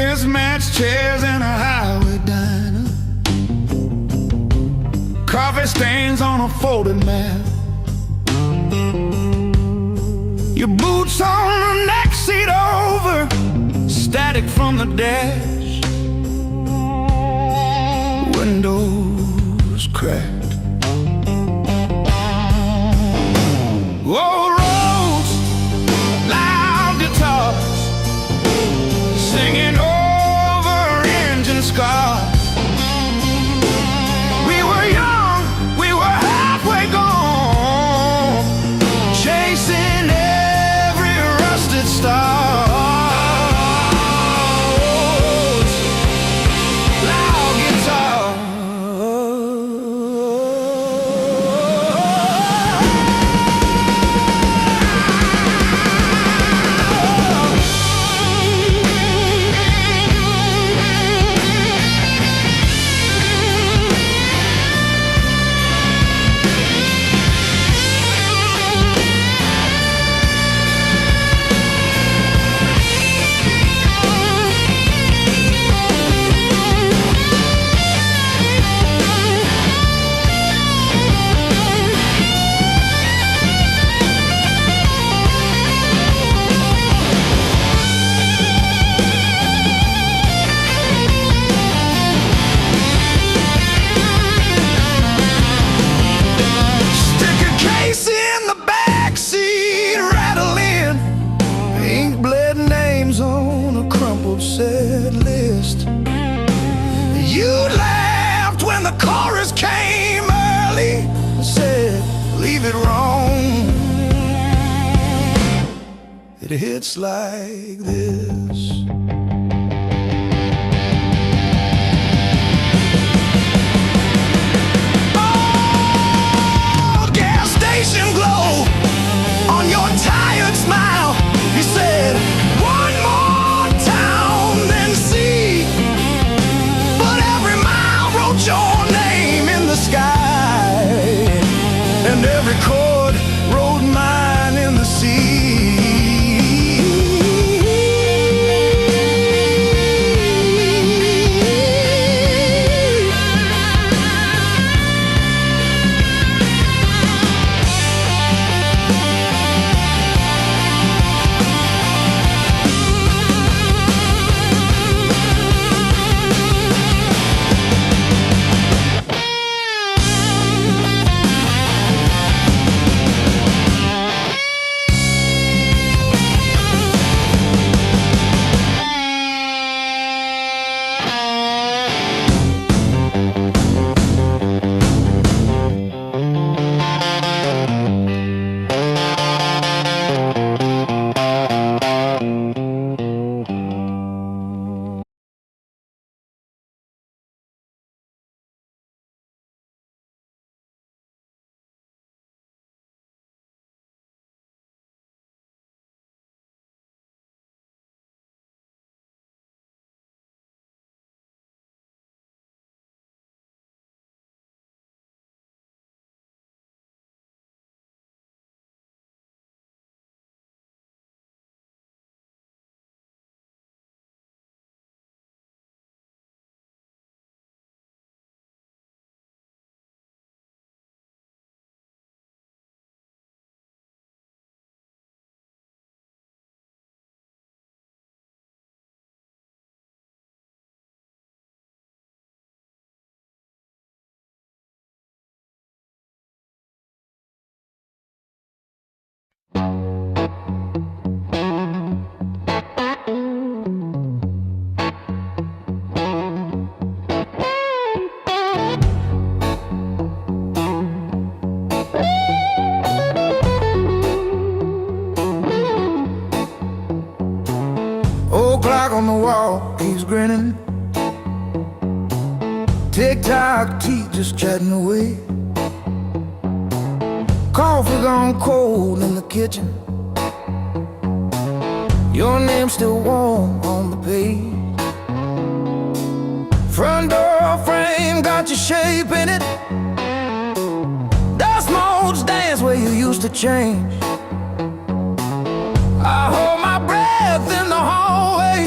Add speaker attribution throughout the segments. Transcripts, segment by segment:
Speaker 1: Mismatched chairs in a highway diner, coffee stains on a folded map, your boots on the next seat over, static from the dash, windows cracked. Old roads, loud guitars, singing over engine scars. We were young, we were halfway gone, chasing every rusted star. Loud guitar. Set list. You laughed when the chorus came early and said, leave it wrong. It hits like this. Oh, gas station glow on your tired smile. You said, one more see, but every mile wrote your name in the sky, and every chord wrote mine in the sea. Clock on the wall keeps grinning, tick-tock, teeth just chatting away. Coffee gone cold in the kitchen, your name's still warm on the page. Front door frame got your shape in it, dust motes dance where you used to change. I hold my breath in the hallway,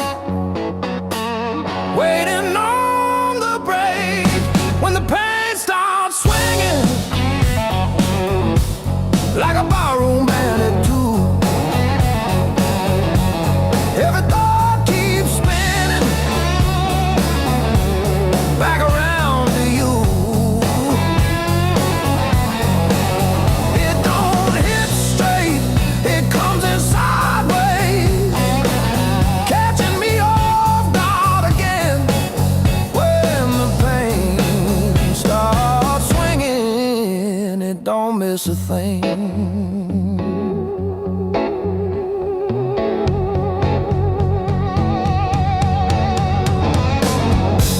Speaker 1: like a barroom band at two. Every thought keeps spinning back around to you. It don't hit straight, it comes in sideways, catching me off guard again. When the pain starts swinging, it don't miss a thing.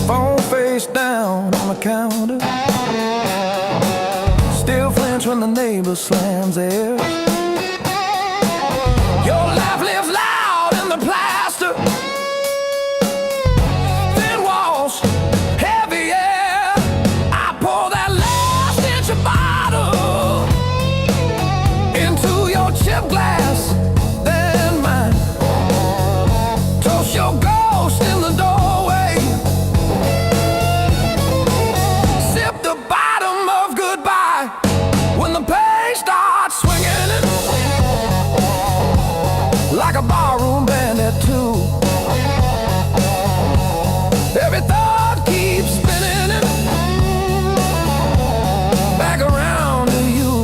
Speaker 1: Phone face down on the counter, still flinch when the neighbor slams theirs. Your laugh lives loud in the plaster, thin walls, heavy air. I pour that last inch of bottle into your chip glass, then mine. Toast your ghost in the doorway, sip the bottom of goodbye when the pain starts swinging it like a barroom band at two. Every thought keeps spinning it back around to you.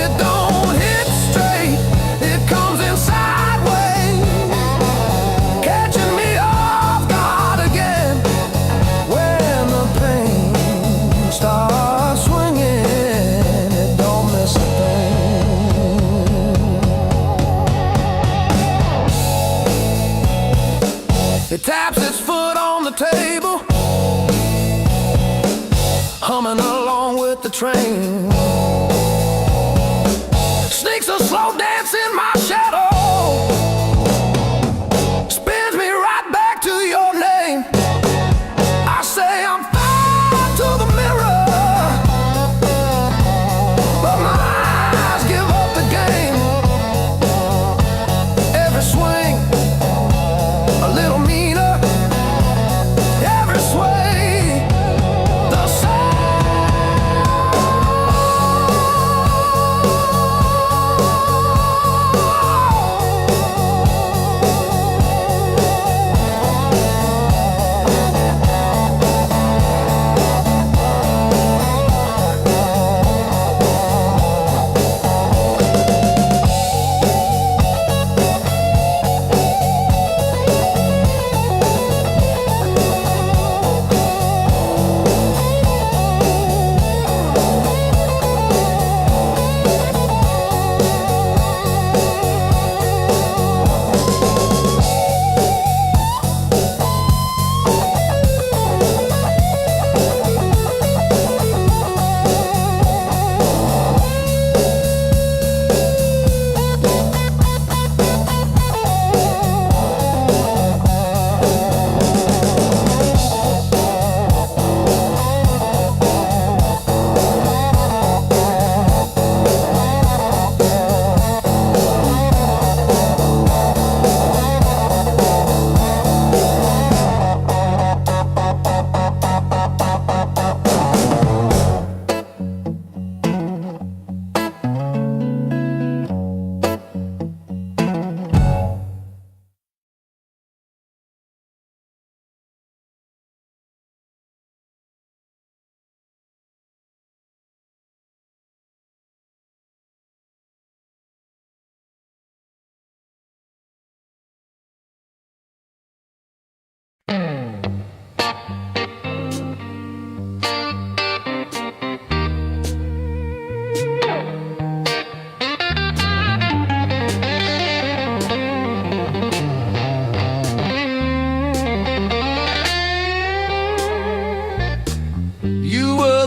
Speaker 1: It don't hit straight, it comes in sideways, catching me off guard again. When the pain starts swinging, it don't miss a thing. It taps its foot on the table, humming along with the train. Sneaks a slow dance in my shadow, spins me right back to your name. I say I'm fine to the mirror, but my eyes give up the game. Every swing a little meaner, every sway the same.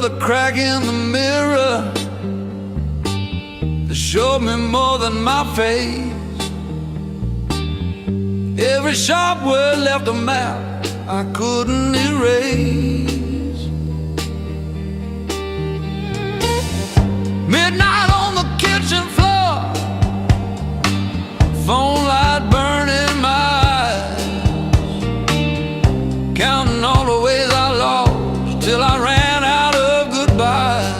Speaker 2: The crack in the mirror that showed me more than my face. Every sharp word left a map I couldn't erase. Midnight on the kitchen floor, phone light burning my eyes, counting all the ways I lost till I ran out of goodbyes.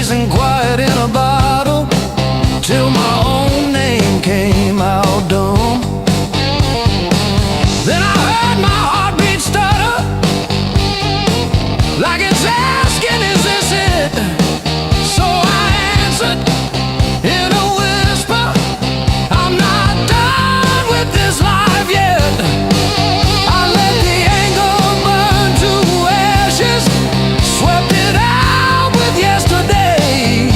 Speaker 2: nice and quiet in a bottle, till my own name came out dumb. Then I heard my heartbeat stutter, like it's asking, is this it? So I answered in a whisper, I'm not done with this life yet. I let the anger burn to ashes, swept it out with yesterday,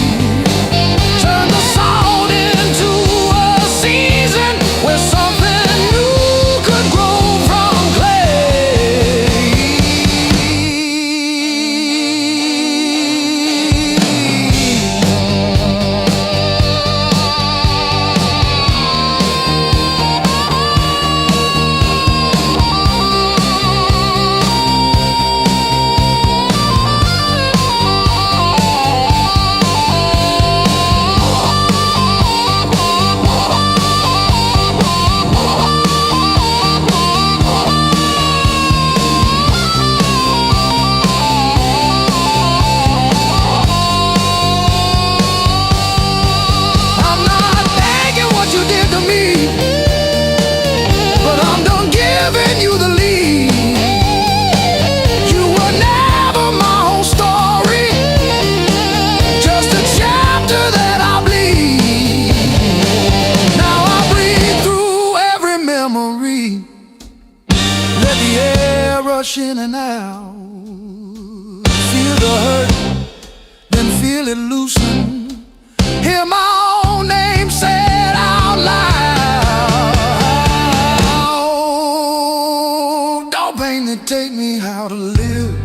Speaker 2: turned the salt into a season where something new could grow from clay. I'm not thanking what you did to me, but I'm done giving you the lead. You were never my whole story, just a chapter that I bleed. Now I breathe through every memory, let the air rush in and out, feel the hurt, then feel it loosen. Hear my own name said out loud. Don't pain that take me how to live.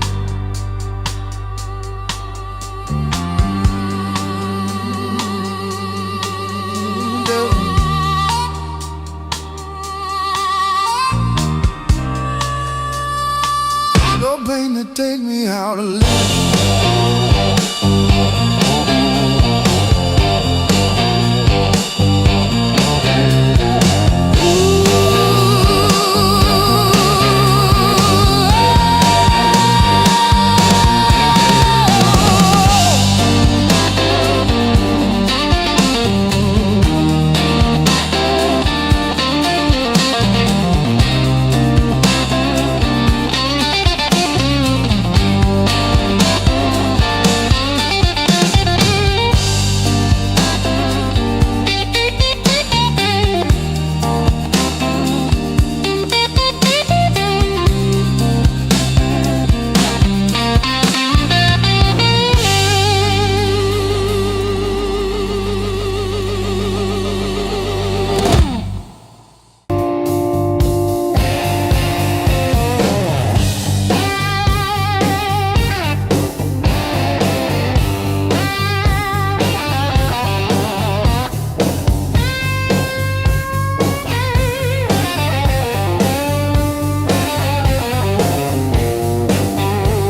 Speaker 2: Don't pain that take me how to live.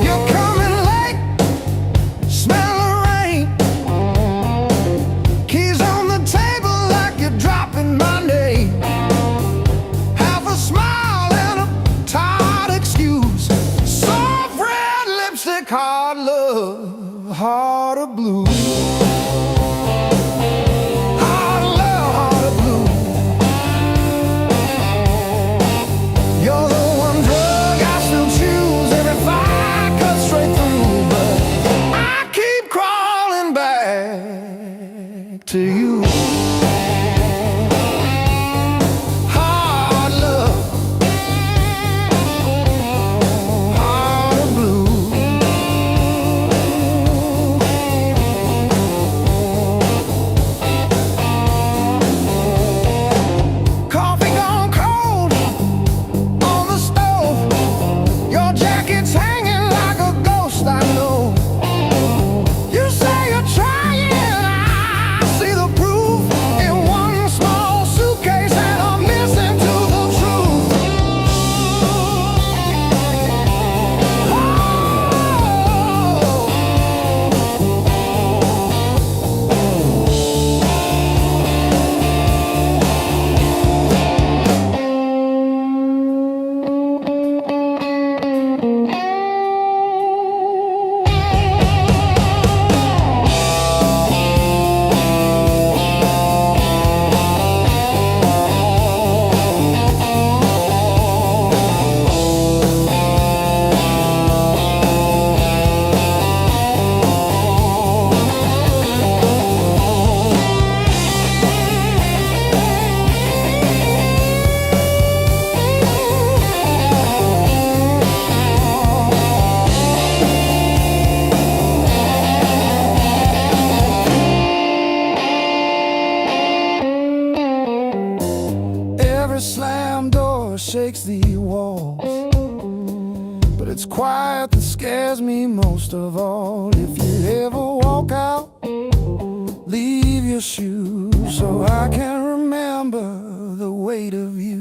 Speaker 2: You're coming late, smell the rain, keys on the table like you're dropping my name. Half a smile and a tired excuse, soft red lipstick, hard love, heart of blue. Hard love, heart of blue. You're the one drug I still choose every fight cut straight through, but I keep crawling back to you.
Speaker 1: shakes the walls, but it's quiet that scares me most of all. If you ever walk out, leave your shoes so I can remember the weight of you.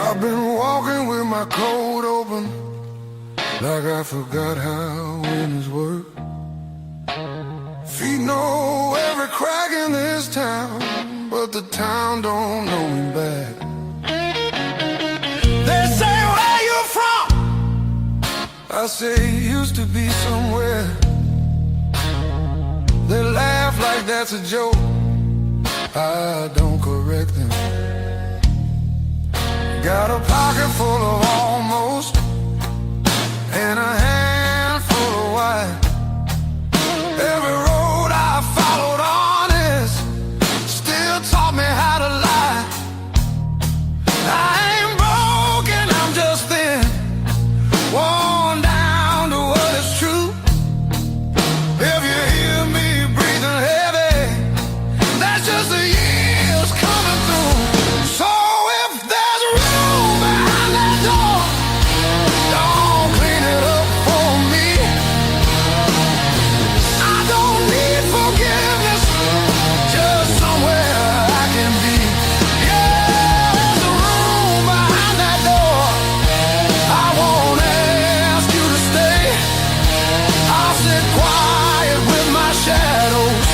Speaker 1: I've been walking with my coat open, like I forgot how winners work. Feet know every crack in this town, but the town don't know me back. They say, where you from? I say, used to be somewhere. They laugh like that's a joke. I don't correct them. Got a pocket full of almost, and a handful of white. Every road I followed honest still taught me how to lie. I ain't broken, I'm just thin, worn down to what is true. If you hear me breathing heavy, that's just the years coming through. So if there's room behind that door, don't clean it up for me. I don't need forgiveness, just somewhere I can be. Yeah, there's a room behind that door. I won't ask you to stay. I'll sit quiet with my shadows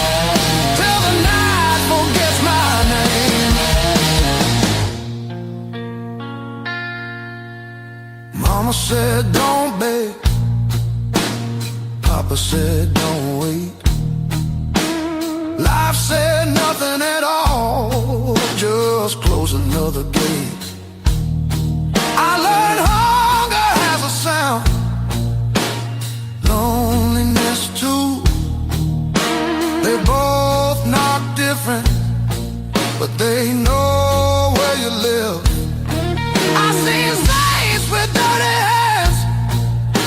Speaker 1: till the night forgets my name. Mama said don't beg, Papa said don't wait. Life said nothing at all, just close another gate. I learned hunger has a sound, loneliness too. They both knock different, but they know where you live. I seen saints with dirty hands,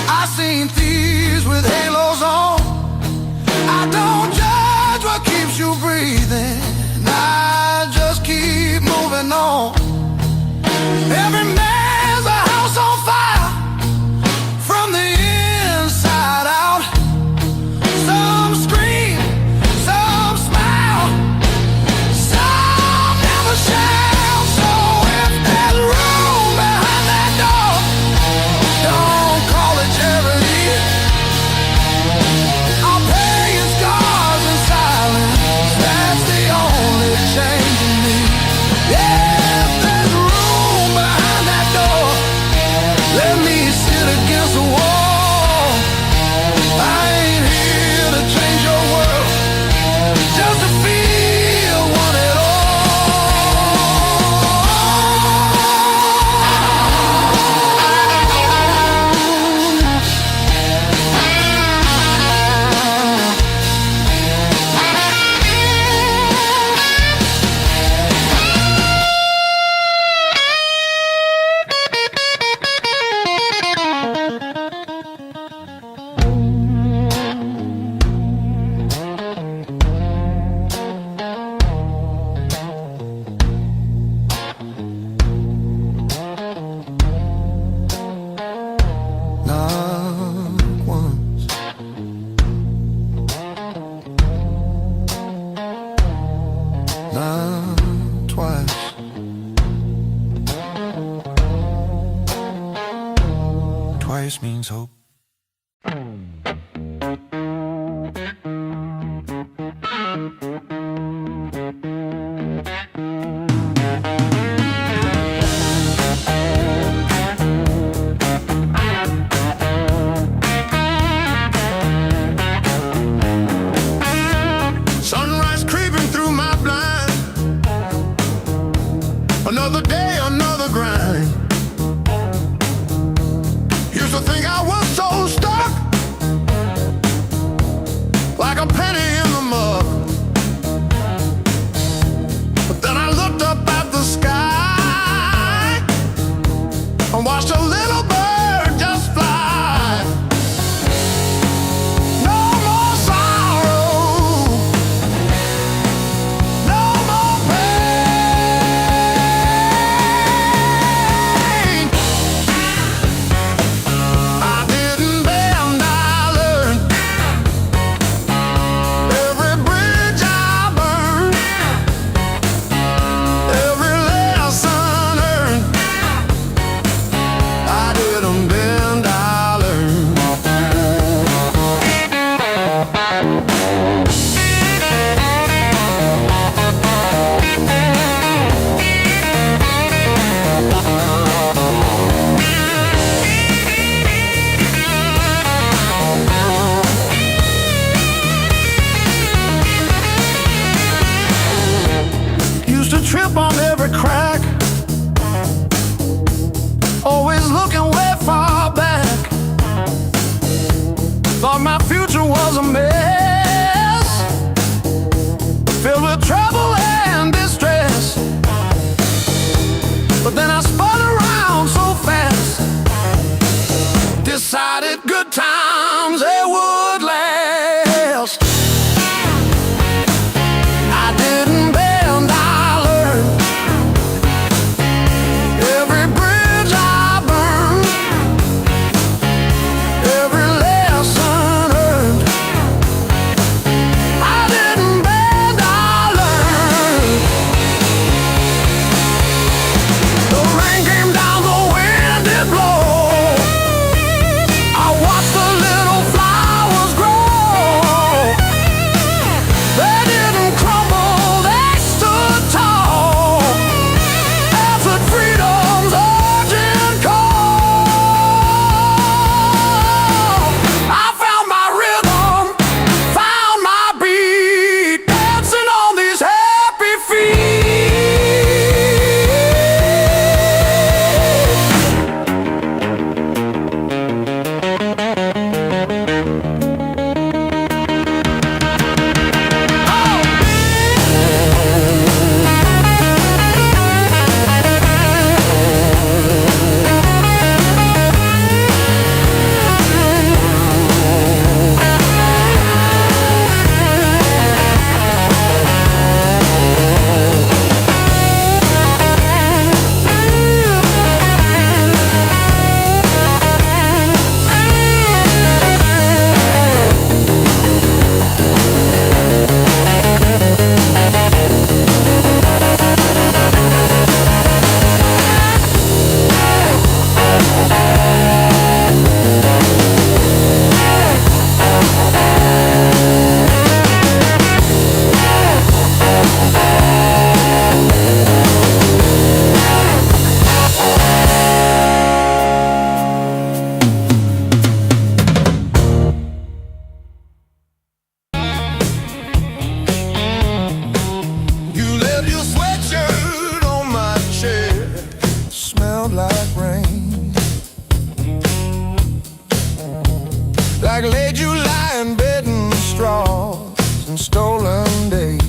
Speaker 1: I seen thieves with halos on. I don't judge what keeps you breathing, I just keep moving on. Every man's a house on fire, from the inside out. Some scream, some smile, some never shout. So if there's room behind that door, don't call it charity. I'll pay your scars in silence, that's the only change in me. Yeah, if there's room behind that door, let me sit against the wall. I ain't here to change your world, just to feel one at all. Not once, not twice. Twice means hope. Sunrise creeping through my blind, another day, another grind. Used to think I was so stuck, like a penny in the mud. But then I looked up at the sky and watched a little bird just fly. No more sorrow, no more pain. I didn't bend, I learned. Every bridge I burned, every lesson earned. like rain, like late July and bed and straws and stolen days.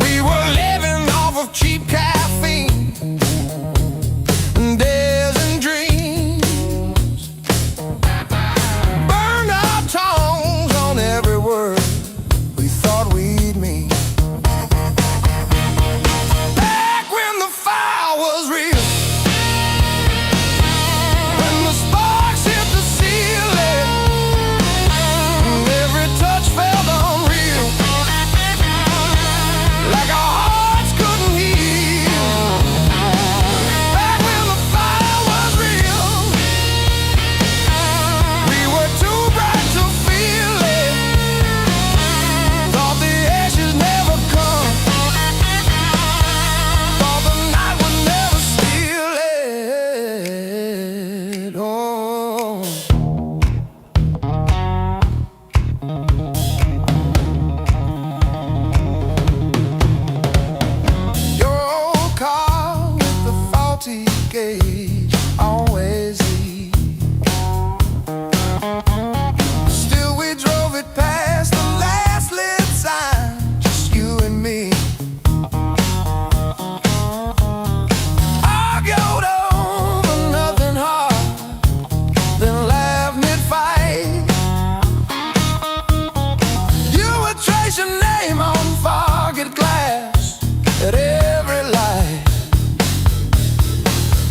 Speaker 1: We were living off of cheap caffeine and days and dreams. Burned our tongues on every word we thought we'd mean. Back when the fire was real, when the sparks hit the ceiling, and every touch felt unreal, like our hearts couldn't heal. Back when the fire was real, we were too bright to feel it. Thought the ashes never come, thought the night would never steal it. Oh. Your old car with the faulty gauge always leaves. Still we drove it past the last lit sign, just you and me. Argued over nothing hard, then laughed mid-fight. You would trace your name on foggy glass at every light.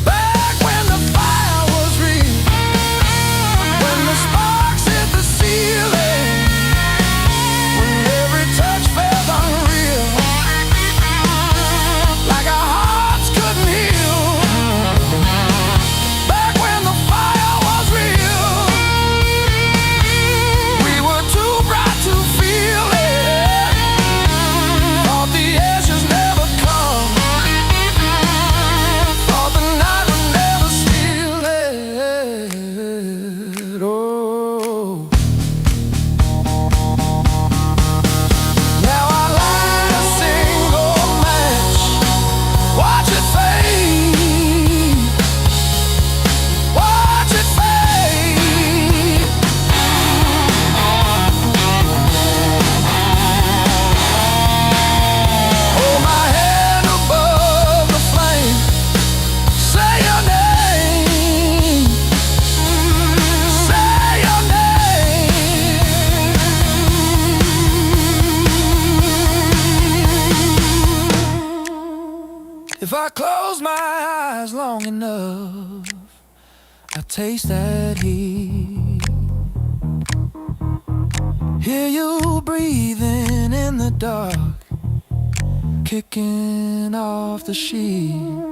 Speaker 1: Back when the fire was real, when the sparks hit the ceiling, when every touch felt unreal, like our hearts couldn't heal. Back when the fire was real, we were too bright to feel it. Thought the ashes never come, thought the night would never steal it. Oh. Now I light a single match, watch it fade, watch it fade. Hold my head above the flame, say your name, say your name. If I close my eyes long enough, I taste that heat. Hear you breathing in the dark, kicking off the sheet.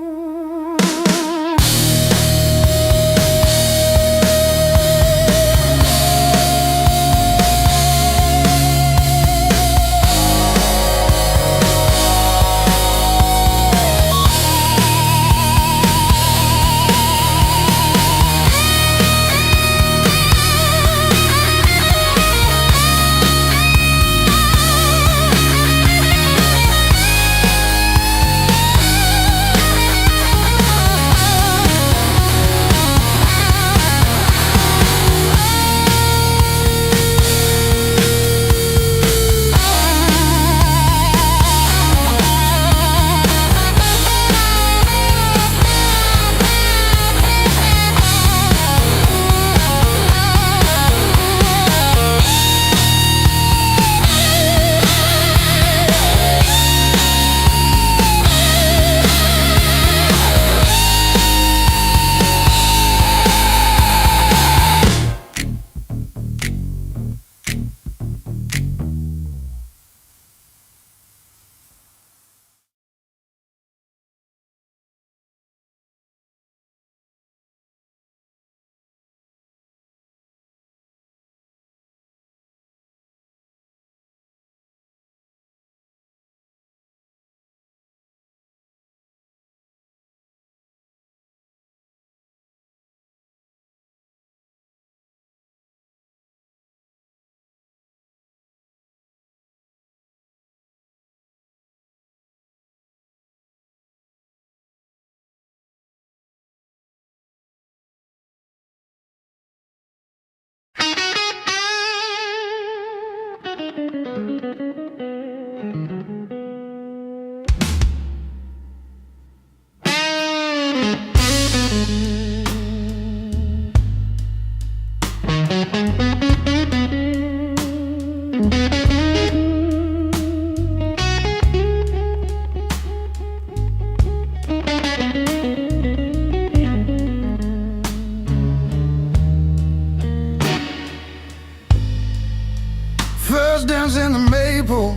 Speaker 1: First dance in the maple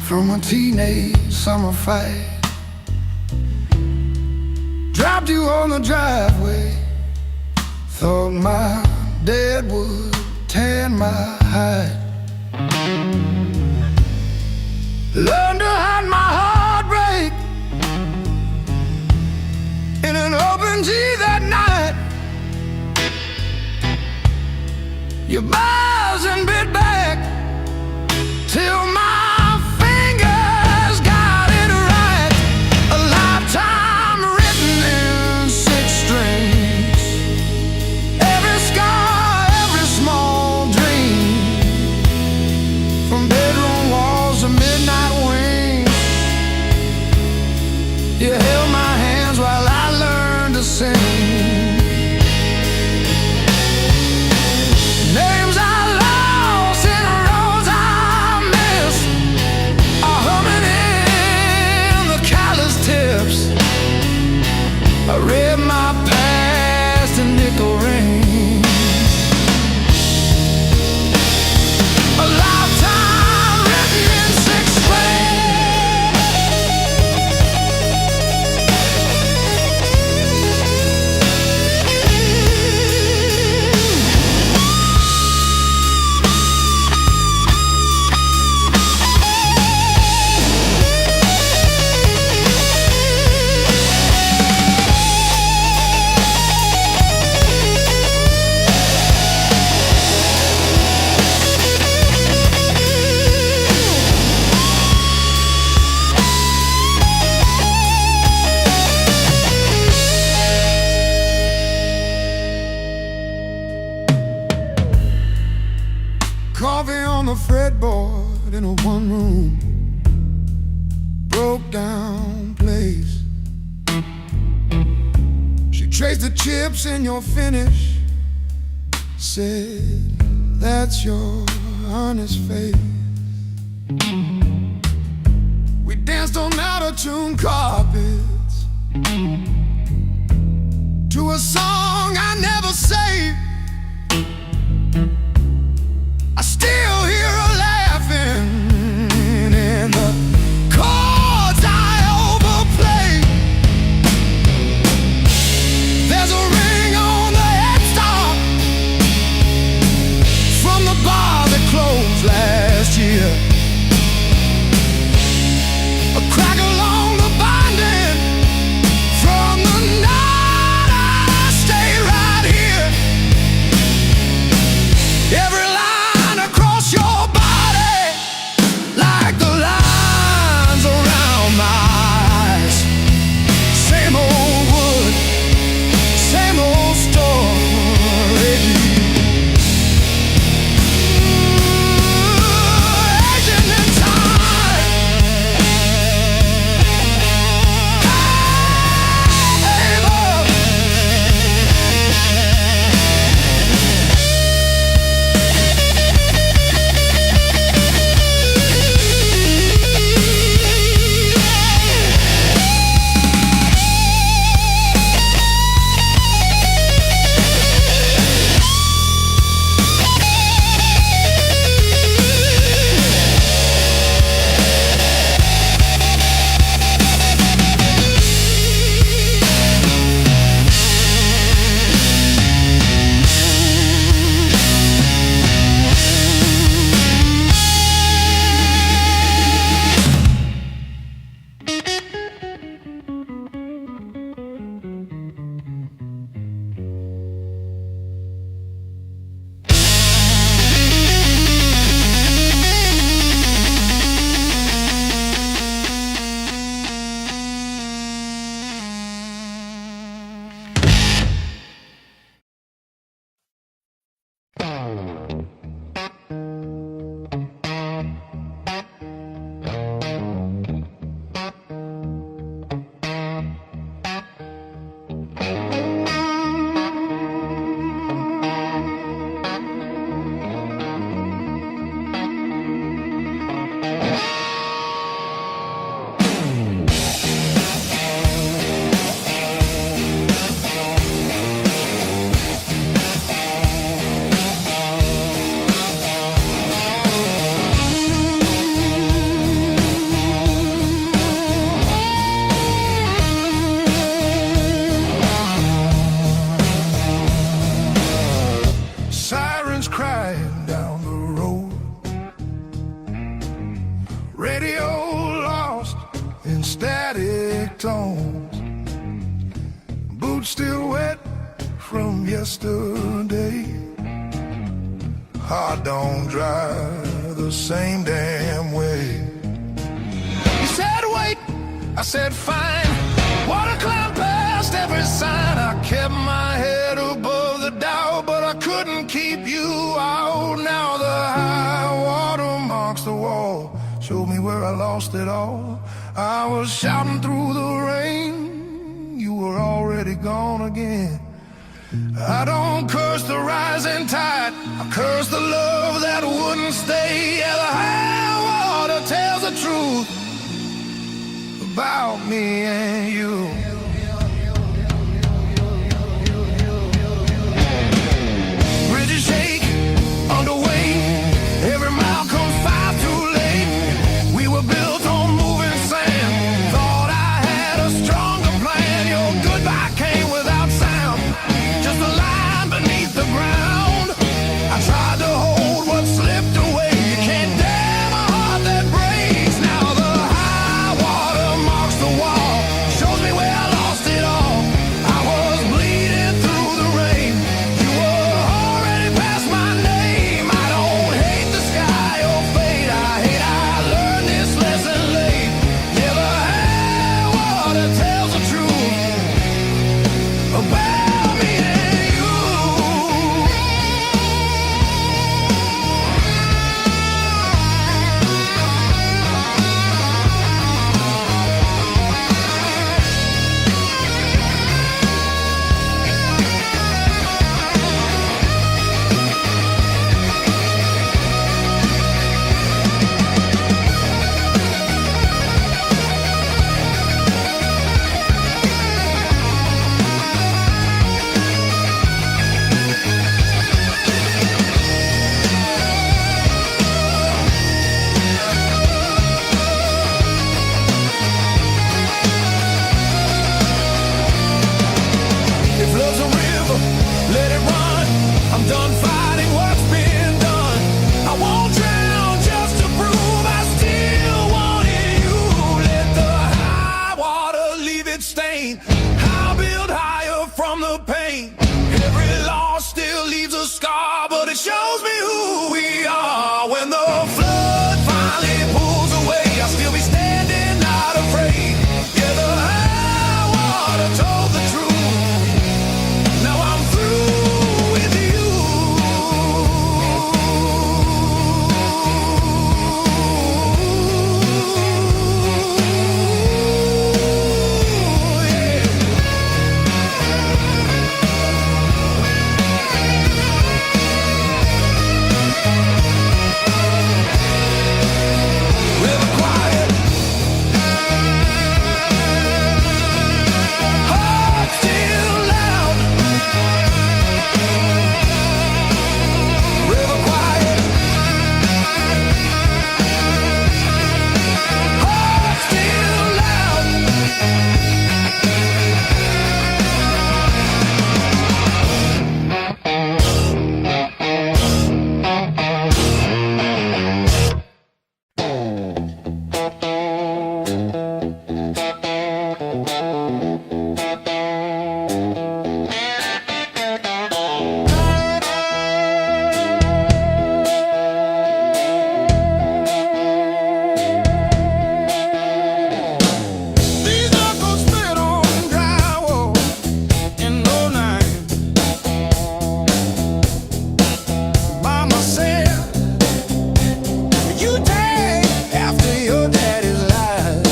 Speaker 1: from a teenage summer fight. Dropped you on the driveway. Thought my dad would tan my hide. Learned to hide my heartbreak in an open G that night. You buzz and bit back till my fingers got it right. A lifetime written in 6 strings. Every scar, every small dream, from bedroom walls to midnight wings. You held my hands while I learned to sing. I read my past in nickel rings. A lifetime written in 6 Coffee on the fretboard in a one-room broke down place. She traced the chips in your finish, said, "That's your honest face." We danced on out-of-tune carpets to a song I never saved. I still hear her laughing in the chords I overplay. There's a ring on the headstock from the bar that closed last year. A crack along the binding from the night I stayed in static tones. Boots still wet from yesterday. Heart don't drive the same damn way. You said wait, I said fine. Water cloud past every sign. I kept my head above the doubt, but I couldn't keep you out. Now the high water marks the wall, showed me where I lost it all. I was shouting through the rain, you were already gone again. I don't curse the rising tide, I curse the love that wouldn't stay. Yeah, the high water tells the truth about me and you. Bridges shake underway, every mile comes far too late. We were built on moving sand, thought I had a stronger plan. Your goodbye came without sound, just a line beneath the ground. I tried to hold what slipped away. You can't damn a heart that breaks. Now the high water marks the wall, shows me where I lost it all. I was bleeding through the rain, you were already past my name. I don't hate the sky or fate, I hate I learned this lesson late. Yeah, the high water tells the truth about me and you. If love's a river, let it run. I'm done fighting what's been done. I won't drown just to prove I still wanted you. Let the high water leave its stain. I'll build higher from the pain. Every loss still leaves a scar, but it shows me who we are. When the flood finally pulls away, I'll still be standing, not afraid. Yeah, the high water told the truth. Now I'm through with you. River quiet, heart still loud. River quiet, heart still loud. These knuckles spit on drywall in '09. By myself, you take after your daddy's lies.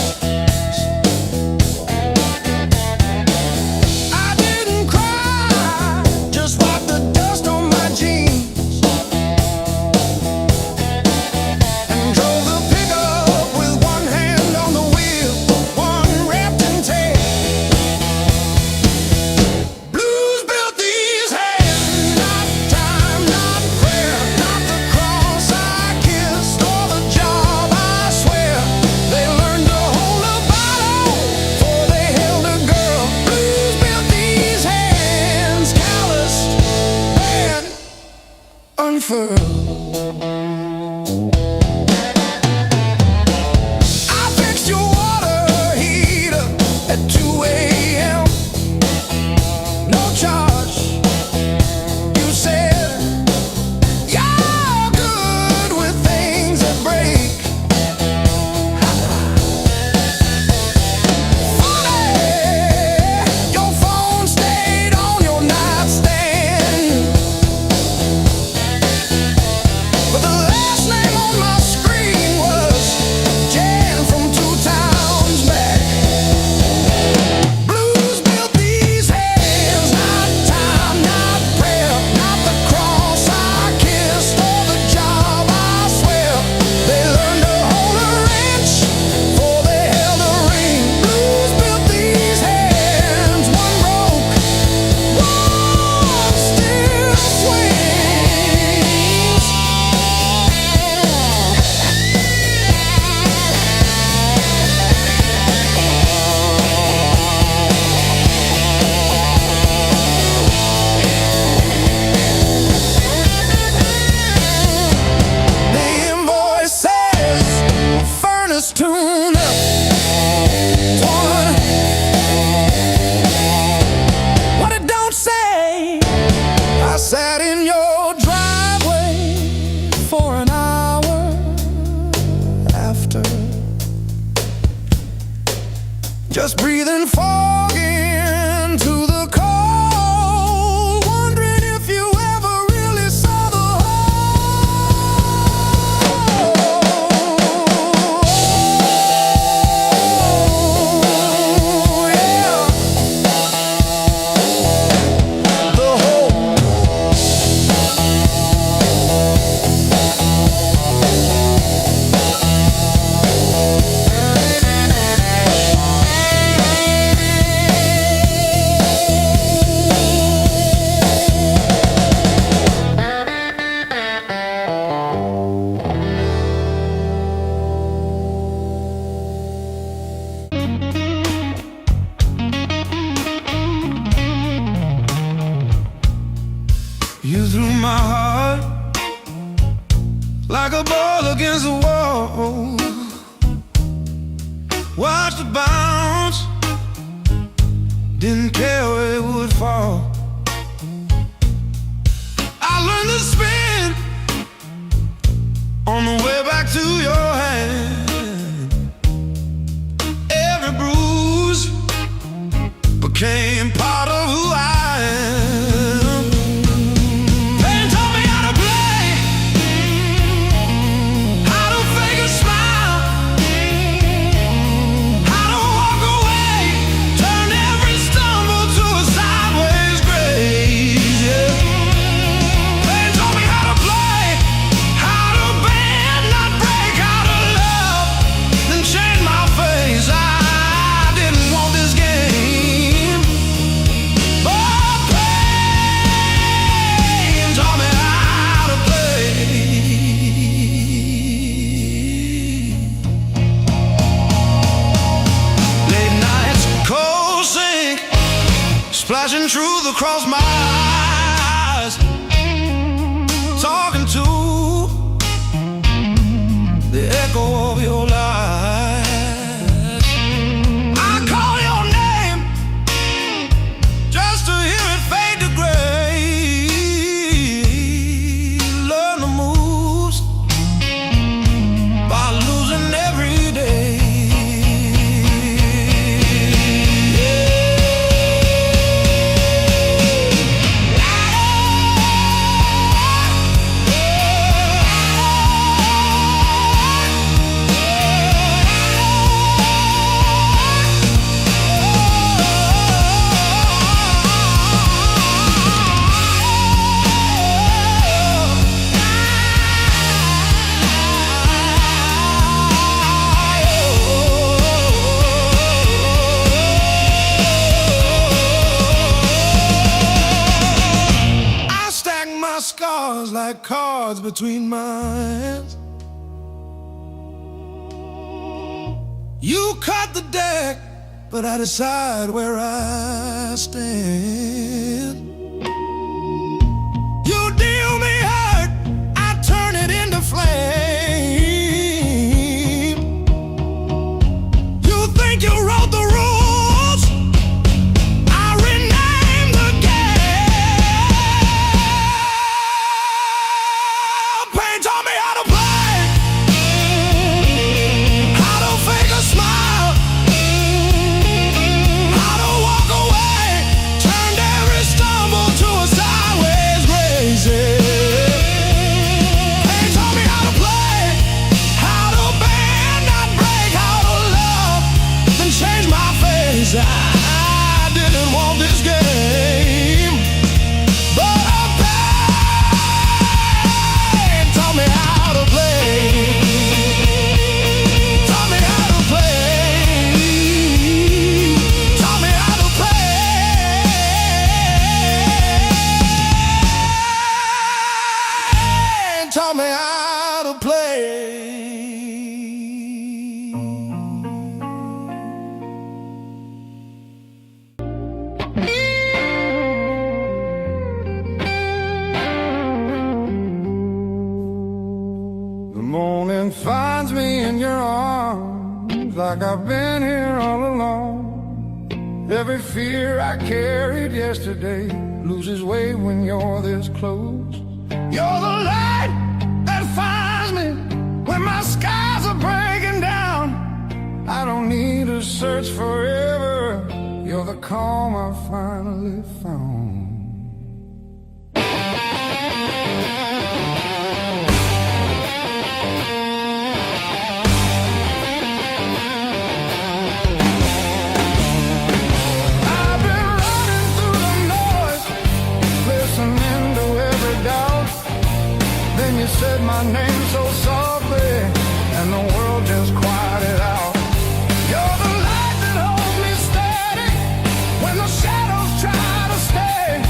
Speaker 1: just breathing fog into the cold, wondering if you ever really saw the whole. Yeah. The whole. You threw my heart like a ball against the wall. Watched it bounce, didn't care where it would fall. I learned to spin on the way back to your hand. Every bruise became part of who I am. Pain taught me how to play, how to fake a smile, how to walk away, turn every stumble to a sideways grace. Yeah. Pain taught me how to play, how to bend, not break, how to love, then change my face. I didn't want this game, but pain taught me how to play. Late nights, cold sink, splashing truth across my eyes, talking to the echo of your lies. I call your name just to hear it fade to gray. Learn the moves by losing every day. I stack my scars like cards between my hands. You cut the deck, but I decide where I stand. You deal me hurt, I turn it into flame. You think you wrote the rules, I rename the game. Pain taught me how to play, how to fake a smile, how to walk away, turned every stumble to a sideways grace. Pain taught me how to play, how to bend, not break, how to love, then change my face. I didn't want this game, but pain taught me how to play. Taught me how to play. Taught me how to play. Taught me how to play. The morning finds me in your arms, like I've been here all along. Every fear I carried yesterday loses weight when you're this close. You're the light that finds me when my skies are breaking down. I don't need a search forever, you're the calm I finally found. I've been running through the noise, listening to every doubt. Then you said my name so softly, and the world just quieted out. You're the light that holds me steady when the shadows try to stay.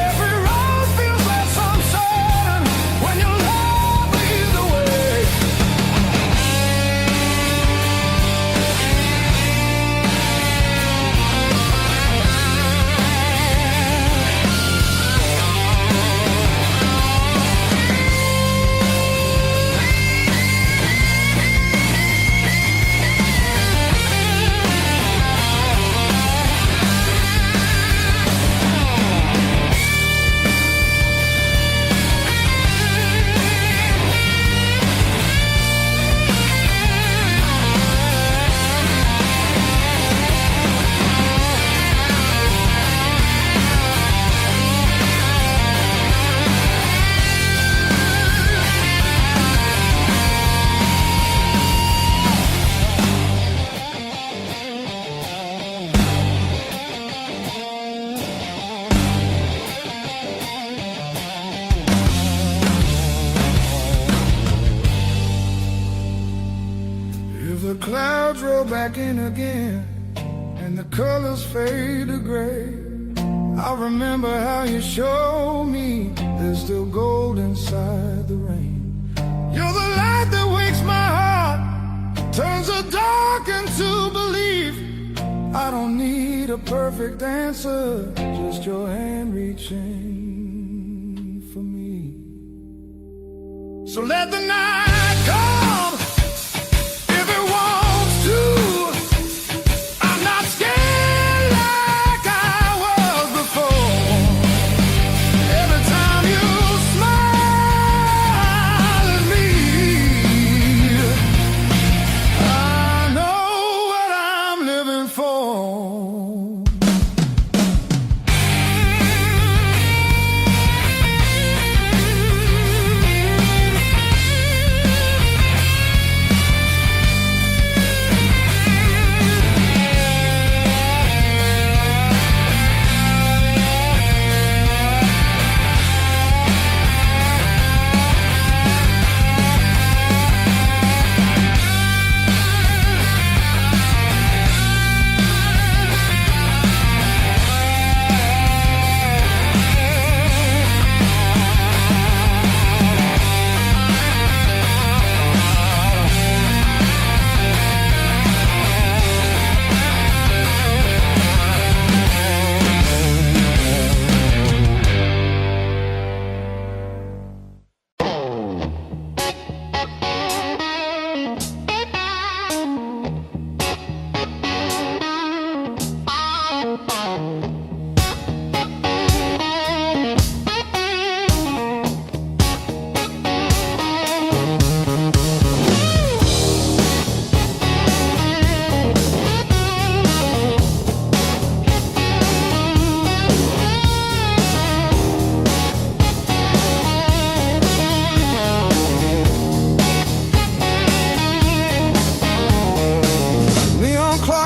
Speaker 1: Every road feels less uncertain when your love leads the way. If the clouds roll back in again and the colors fade to gray, I remember how you showed me there's still gold inside the rain. You're the light that wakes my heart, turns the dark into belief. I don't need a perfect answer, just your hand reaching for me. So let the night come if it wants to. I'm not scared like I was before. Every time you smile at me, I know what I'm living for.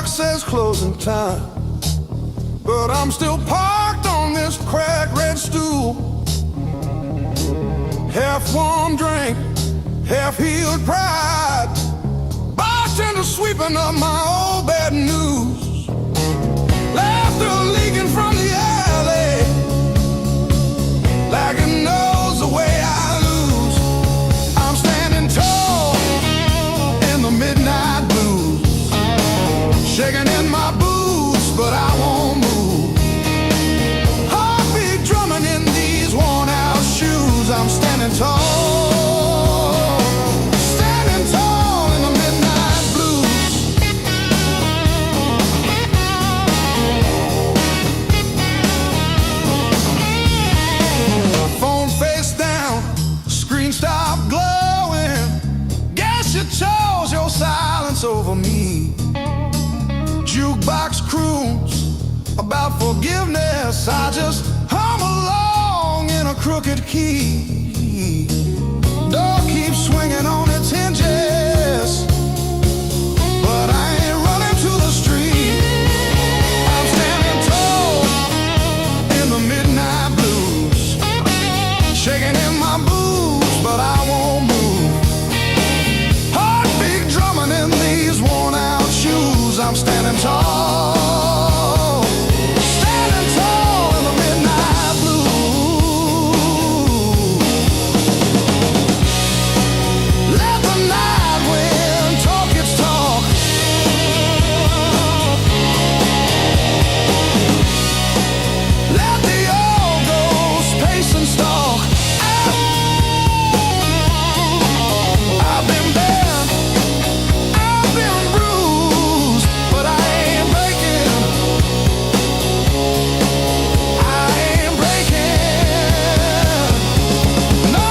Speaker 1: Says closing time, but I'm still parked on this cracked red stool. Half warm drink, half healed pride. Bartender sweeping up my old bad news. Laughter leaking from the alley, like it knows the way I lose. I'm standing tall in the midnight blues, shaking in my boots, but I won't move. Heartbeat drumming in these worn-out shoes. I'm standing tall in the midnight blues. jukebox croons about forgiveness. I just hum along in a crooked key. Door keeps swinging on its hinges, but I ain't running to the street. I'm standing tall in the midnight blues, shaking in my boots, but I won't move. Heartbeat drumming in these worn out shoes. I'm standing tall, standing tall in the midnight blues. Let the night wind talk its talk. Let the old ghost pace and stalk. I've been bent, I've been bruised, but I ain't breaking. I ain't breaking. No.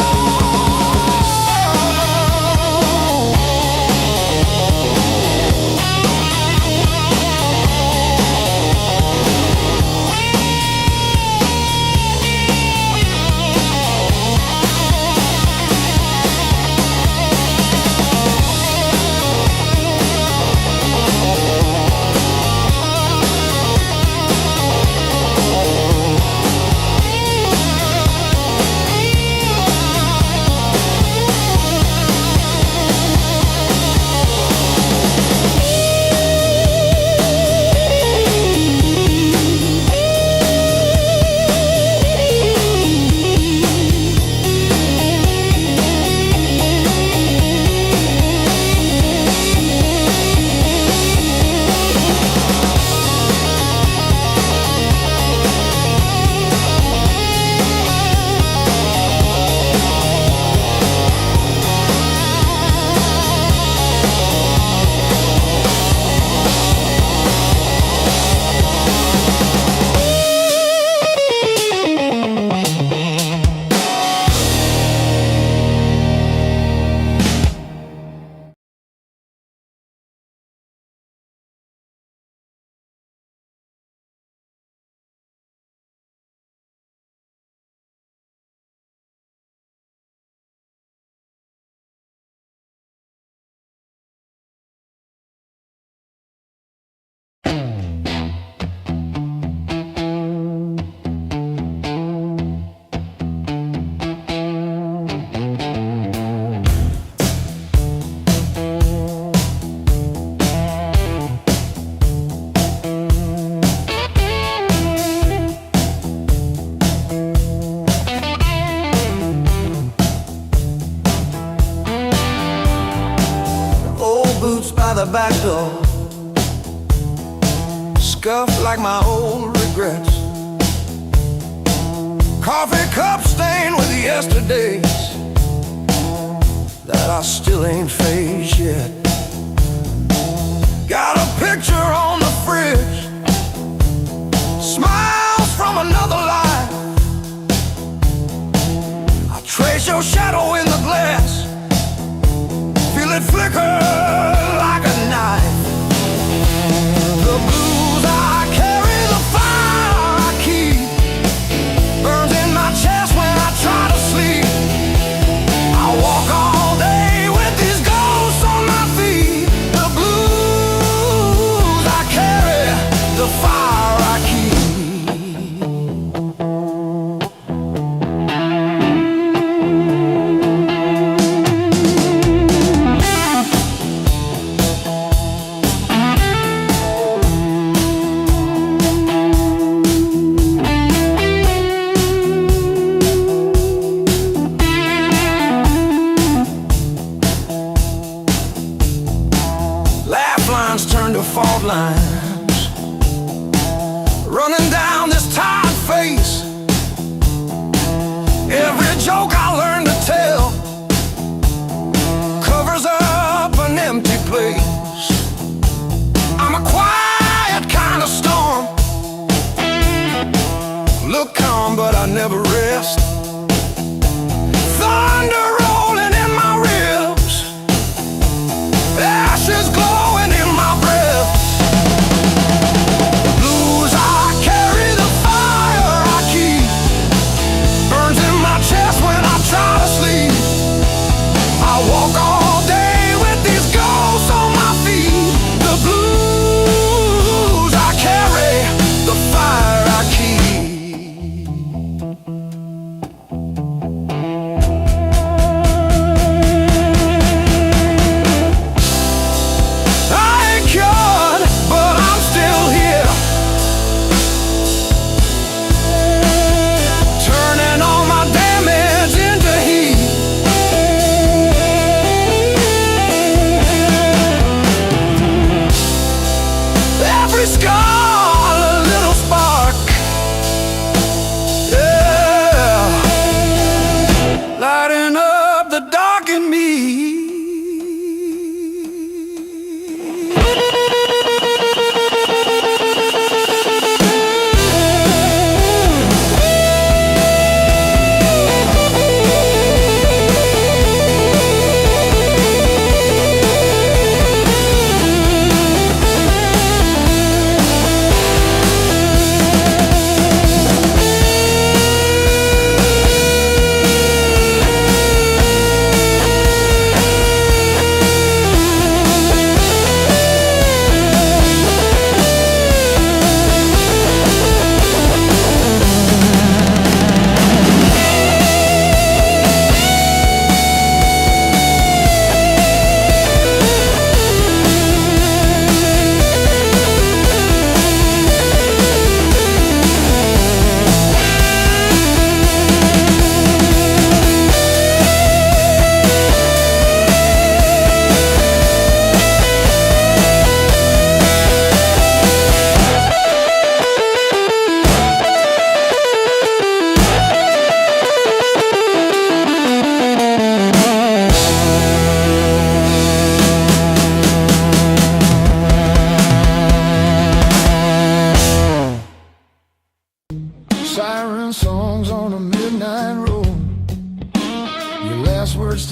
Speaker 1: Old boots by the back door, scuffed like my old regrets. Coffee cup stained with yesterdays that I still ain't faced yet. Got a picture on the fridge, smiles from another life. I trace your shadow in the glass, feel it flicker like a knife. The blues I carry, the fire I keep, burns in my chest when I try to sleep. I walk all day with these ghosts on my feet. The blues I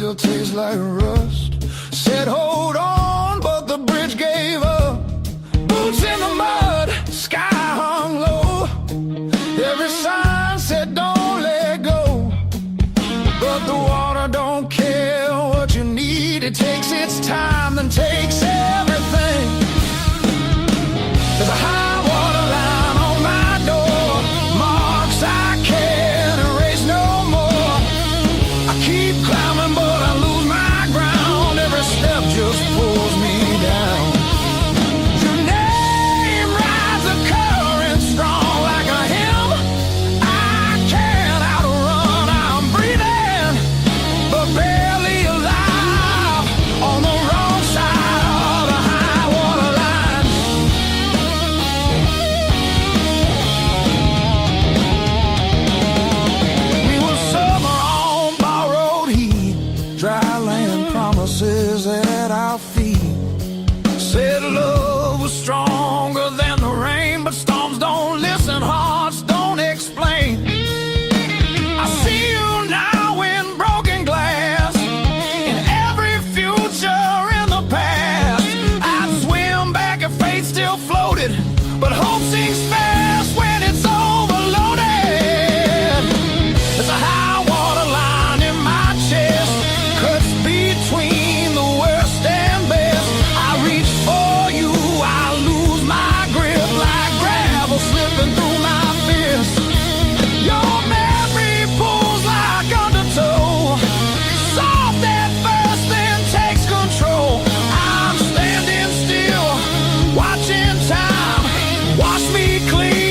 Speaker 1: still tastes like rust. Said hold on, but the bridge gave up. Boots in the mud, sky hung low. Every sign said don't let go, but the water don't care what you need. It takes its time, then takes everything. There's a high water line on my door, marks I can't erase no more. I keep climbing but I lose my ground. Every step just pulls me down. Your name rides the current strong like a hymn I can't outrun. I'm breathing but barely alive on the wrong side of the high water line. We were summer on borrowed heat, dry land promises at our feet. Said love was stronger than the rain, but storms don't listen, hearts don't explain. I see you now in broken glass, in every future in the past. I'd swim back if fate still floated, but hope sinks fast when it's overloaded. There's a high water line in my chest, cuts between the worst and best. I reach for you, I lose my grip like gravel slipping through my fist. Your memory pulls like undertow, soft at first then takes control. I'm standing still, watching time wash me clean.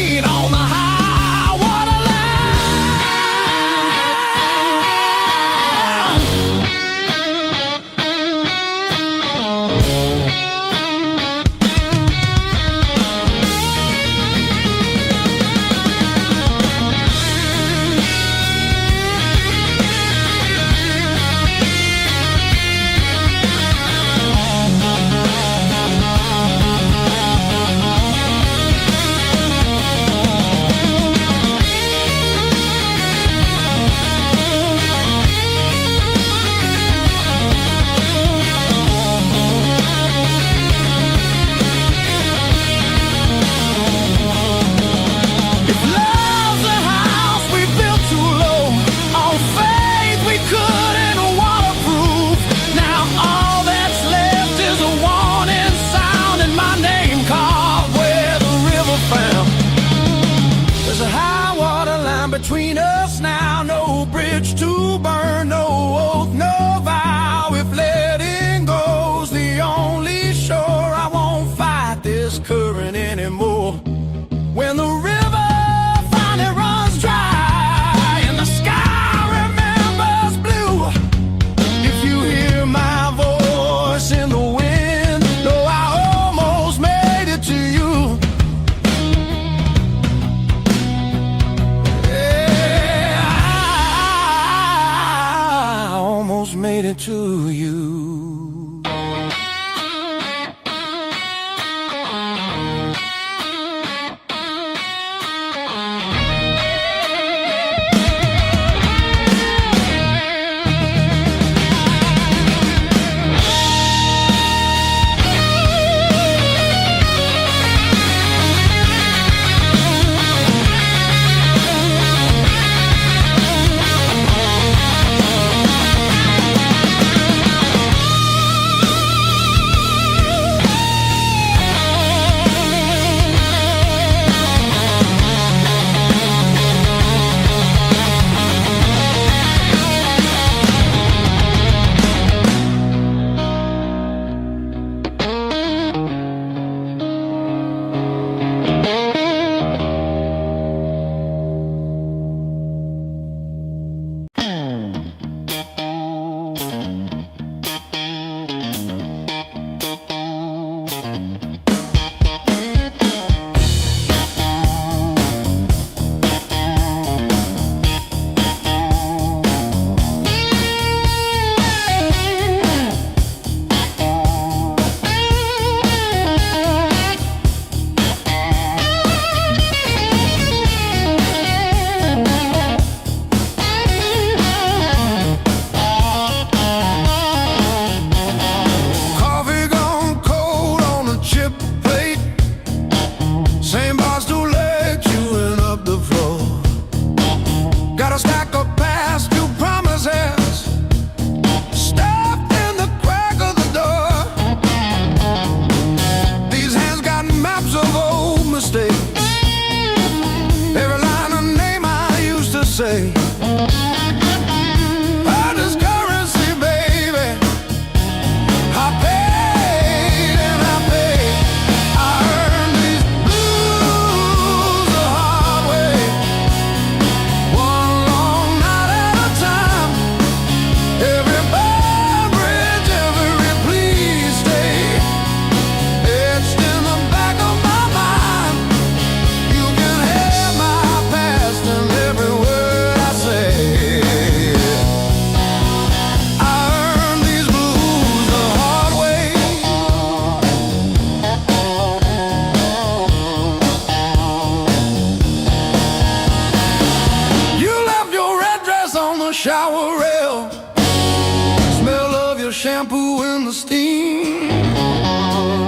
Speaker 2: steam.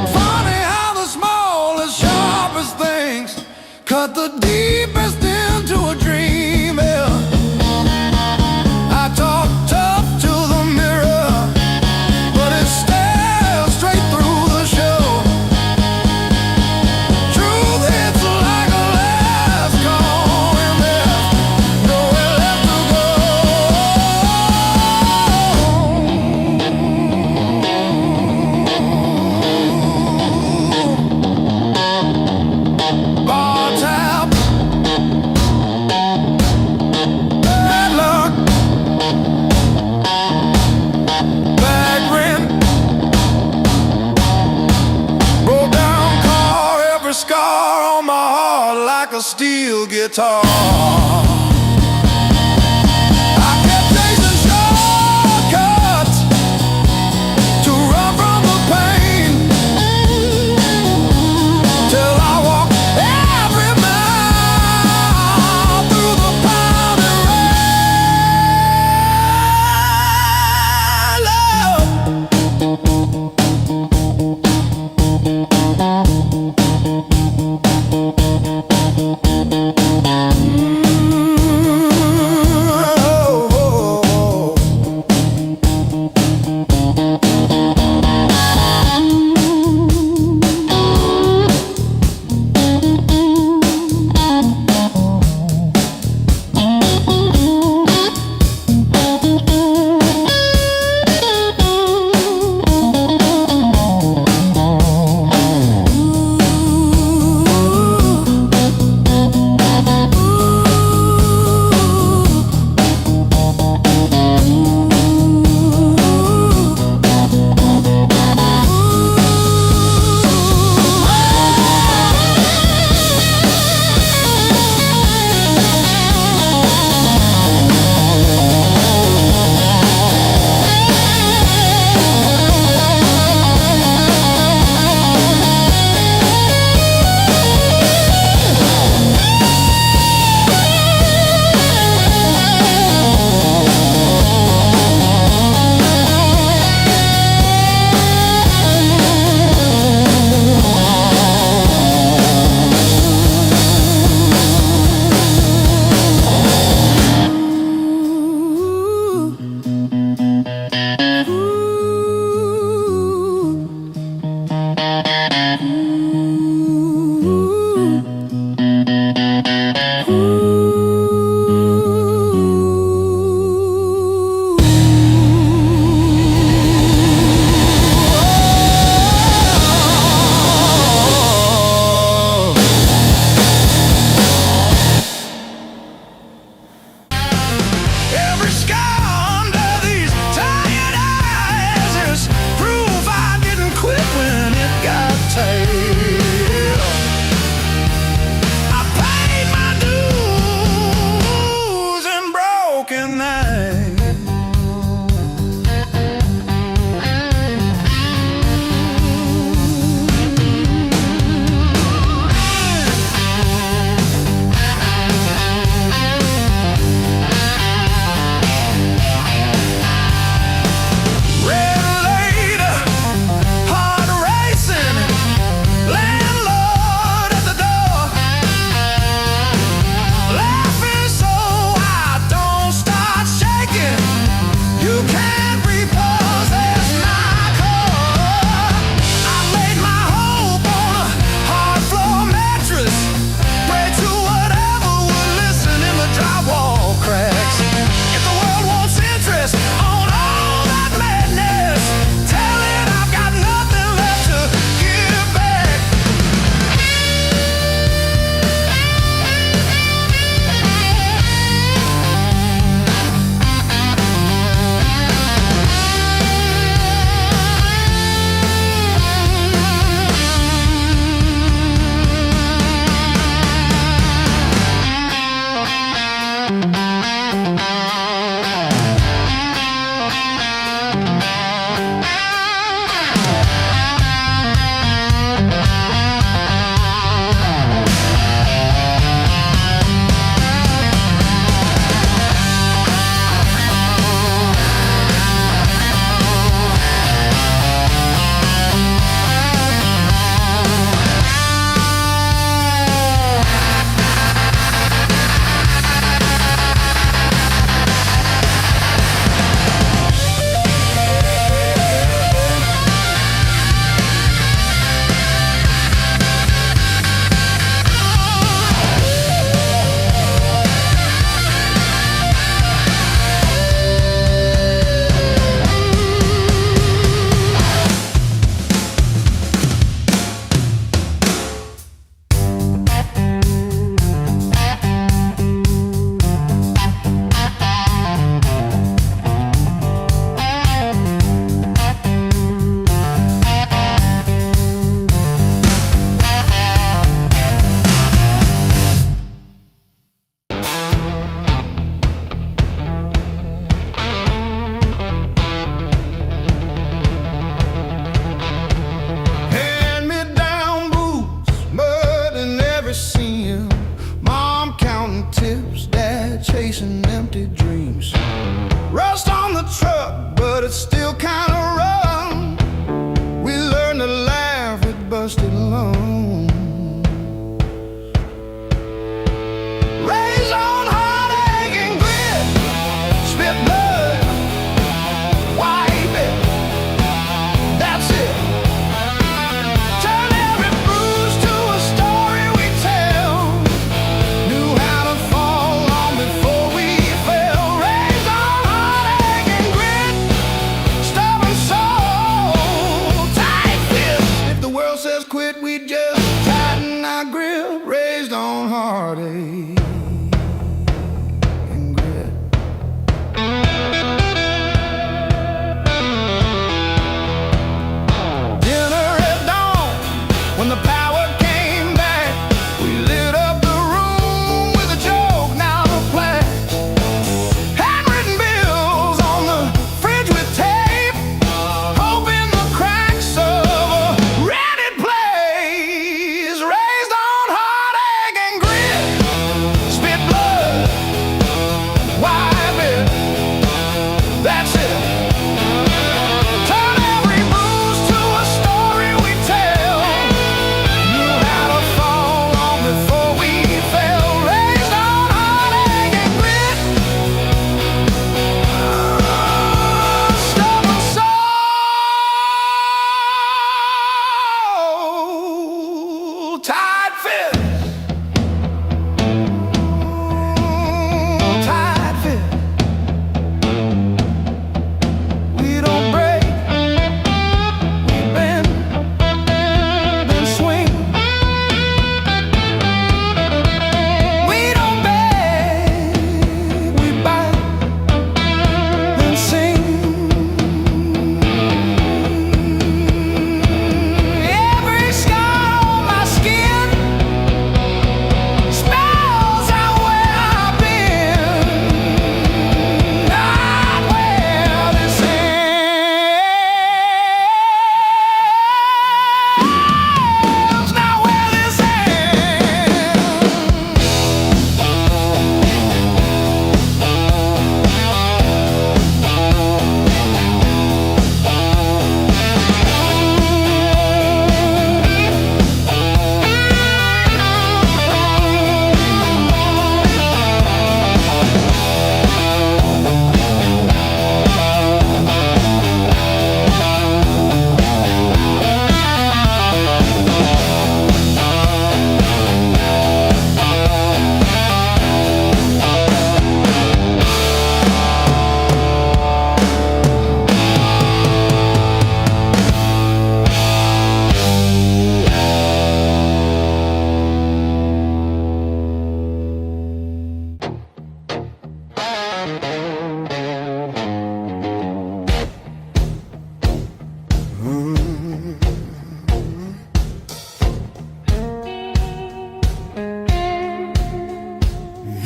Speaker 2: Funny how the smallest, sharpest things cut the deepest into a dream. Yeah. I talk tough to the mirror, but it stares straight through the show. Truth hits like a last call, and there's nowhere left to go. Bar tab, bad luck, bad rent, broke down car, every scar on my heart like a steel guitar. I kept chasing shortcuts to run from the pain, till I walked every mile through the pounding rain. Love.
Speaker 1: heartache and grit. Dinner at dawn, when the power came back, we lit up the room with a joke, now the flash. Handwritten bills on the fridge with tape, hoping the cracks of a rented place, raised on heartache and grit. Spit blood, wipe it, that's it. Turn every bruise to a story we tell. Knew how to fall long before we fell, raised on heartache and grit. Stubborn soul, tight fit, tight fit. We don't break, we bend, then swing. We don't beg, we bite, then sing. Every scar on my skin spells out where I've been, not where this ends, not where this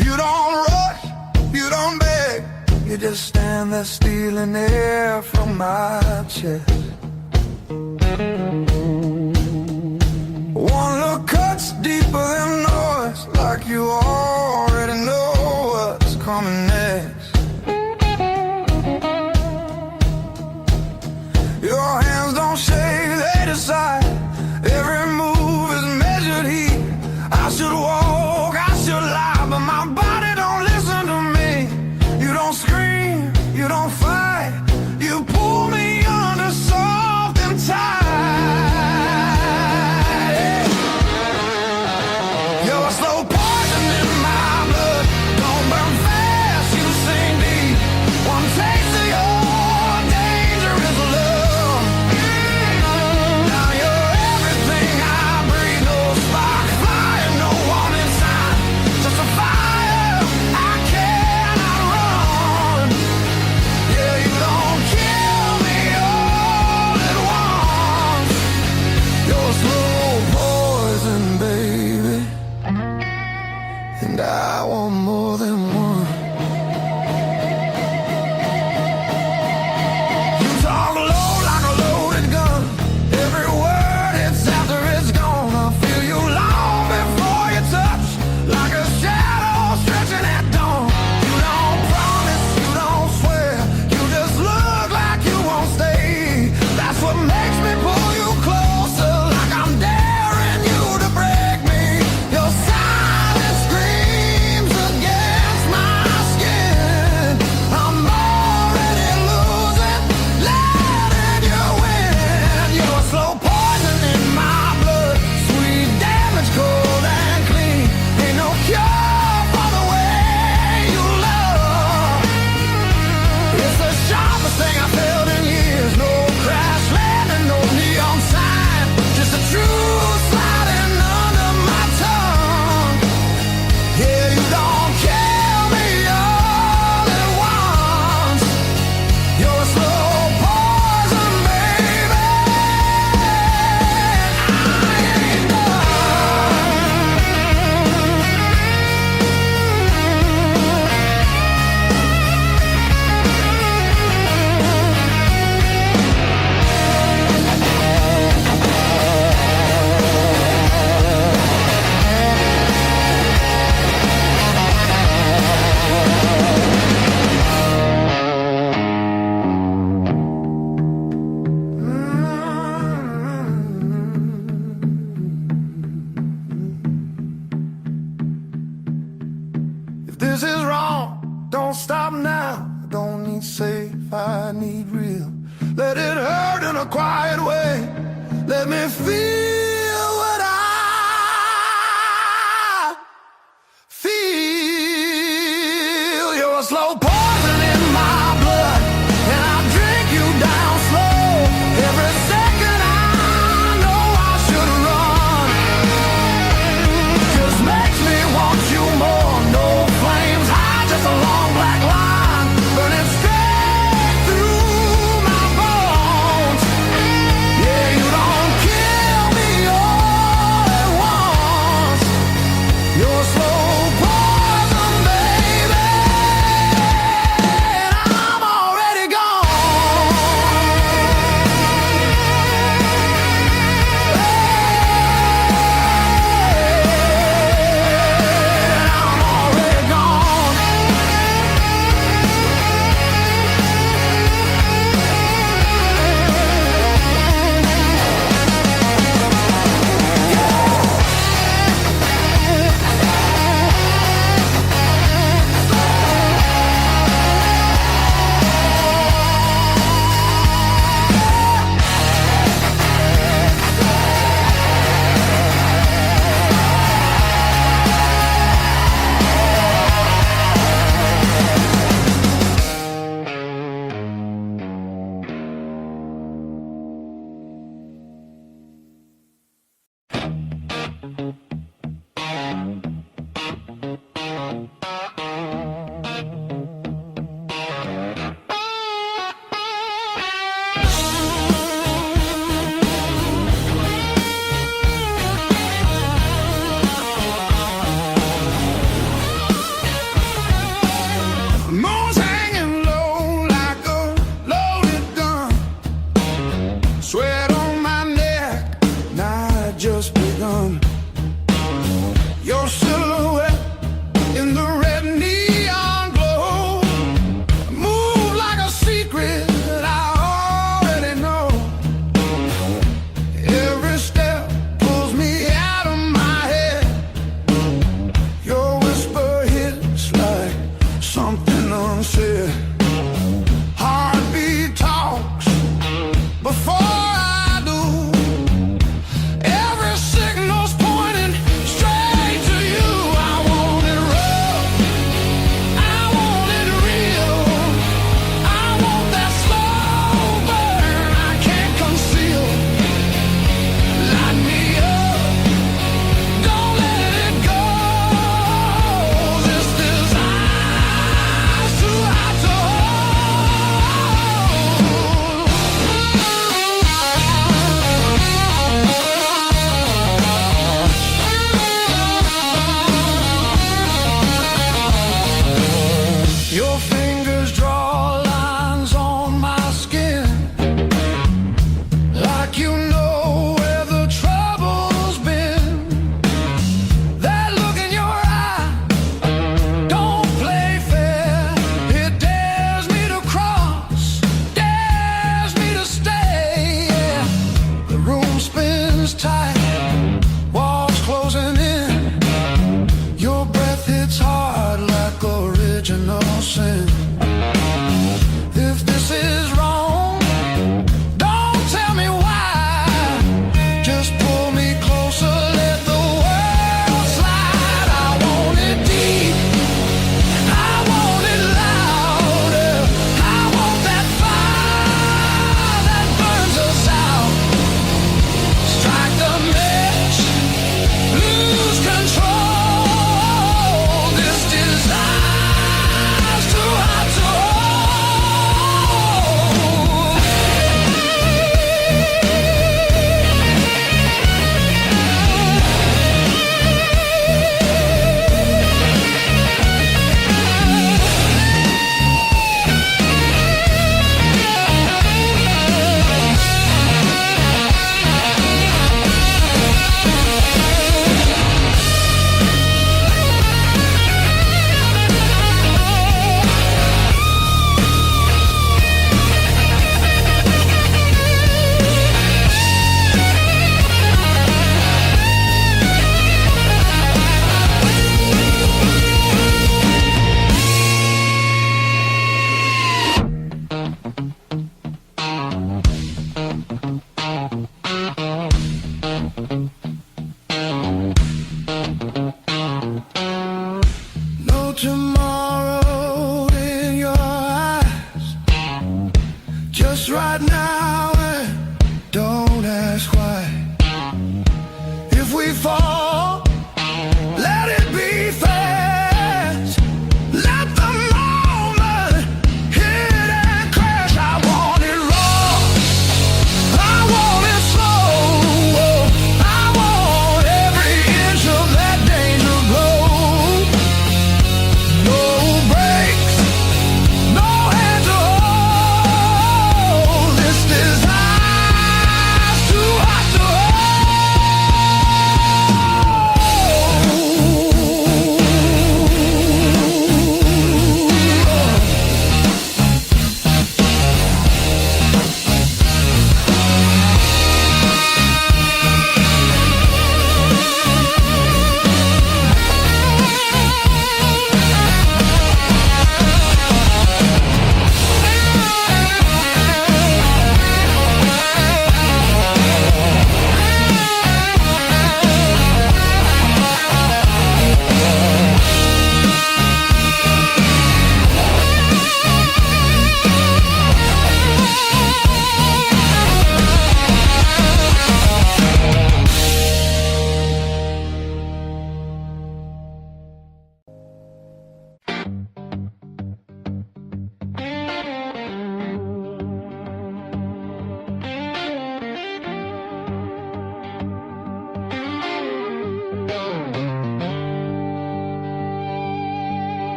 Speaker 1: You don't rush, you don't beg, you just stand there stealing air from my chest. One look cuts deeper than noise, like you already know what's coming next. Your hands don't shake, they decide. Every move is measured heat. I should walk, I should lie, but my body don't listen to me. You don't scream, you don't fight, you pull me under soft and tight. You're a slow poison in my blood, don't burn fast, you sink deep. One taste of your dangerous love. Now you're everything I breathe, no spark flying, no warning sign, just a fire I cannot run. Yeah, you don't kill me all at once. You're slow poison, baby, and I want more than one. You talk low like a loaded gun. Every word hits after it's gone. I feel you long before you touch, like a shadow stretching at dawn. You don't promise, you don't swear, you just look like you won't stay. That's what makes me pull you closer, like I'm daring you to break me. Your silence screams a this is wrong, don't stop now. I don't need safe, I need real. Let it hurt in a quiet way. Let me feel what I feel. You're a slow poison in my blood, and I drink you down slow. Every second I know I should run. Just makes me want you more. No flames high, just a long black line burning straight through my bones. Yeah, you don't kill me all at once. You're slow poison, baby, and I'm already gone. I'm already gone. Moon's hanging low like a loaded gun. Sweat on my neck, night just begun. Your silhouette in the red neon glow. Move like a secret that I already know. Every step pulls me out of my head. Your whisper hits like something unsaid. Heartbeat talks before I do. Every signal's pointing straight to you. I want it rough, I want it real. I want that slow burn I can't conceal. Light me up, don't let it go. This desire's too hot to hold. Your fingers draw lines on my skin, like you know where the trouble's been. That look in your eye don't play fair. It dares me to cross, dares me to stay. Yeah. The room spins tight, walls closing in. Your breath hits hard like original sin. If this is wrong, don't tell me why. Just pull me closer, let the world slide. I want it deep, I want it louder. I want that fire that burns us out. Strike the match, lose control. This desire's too hot to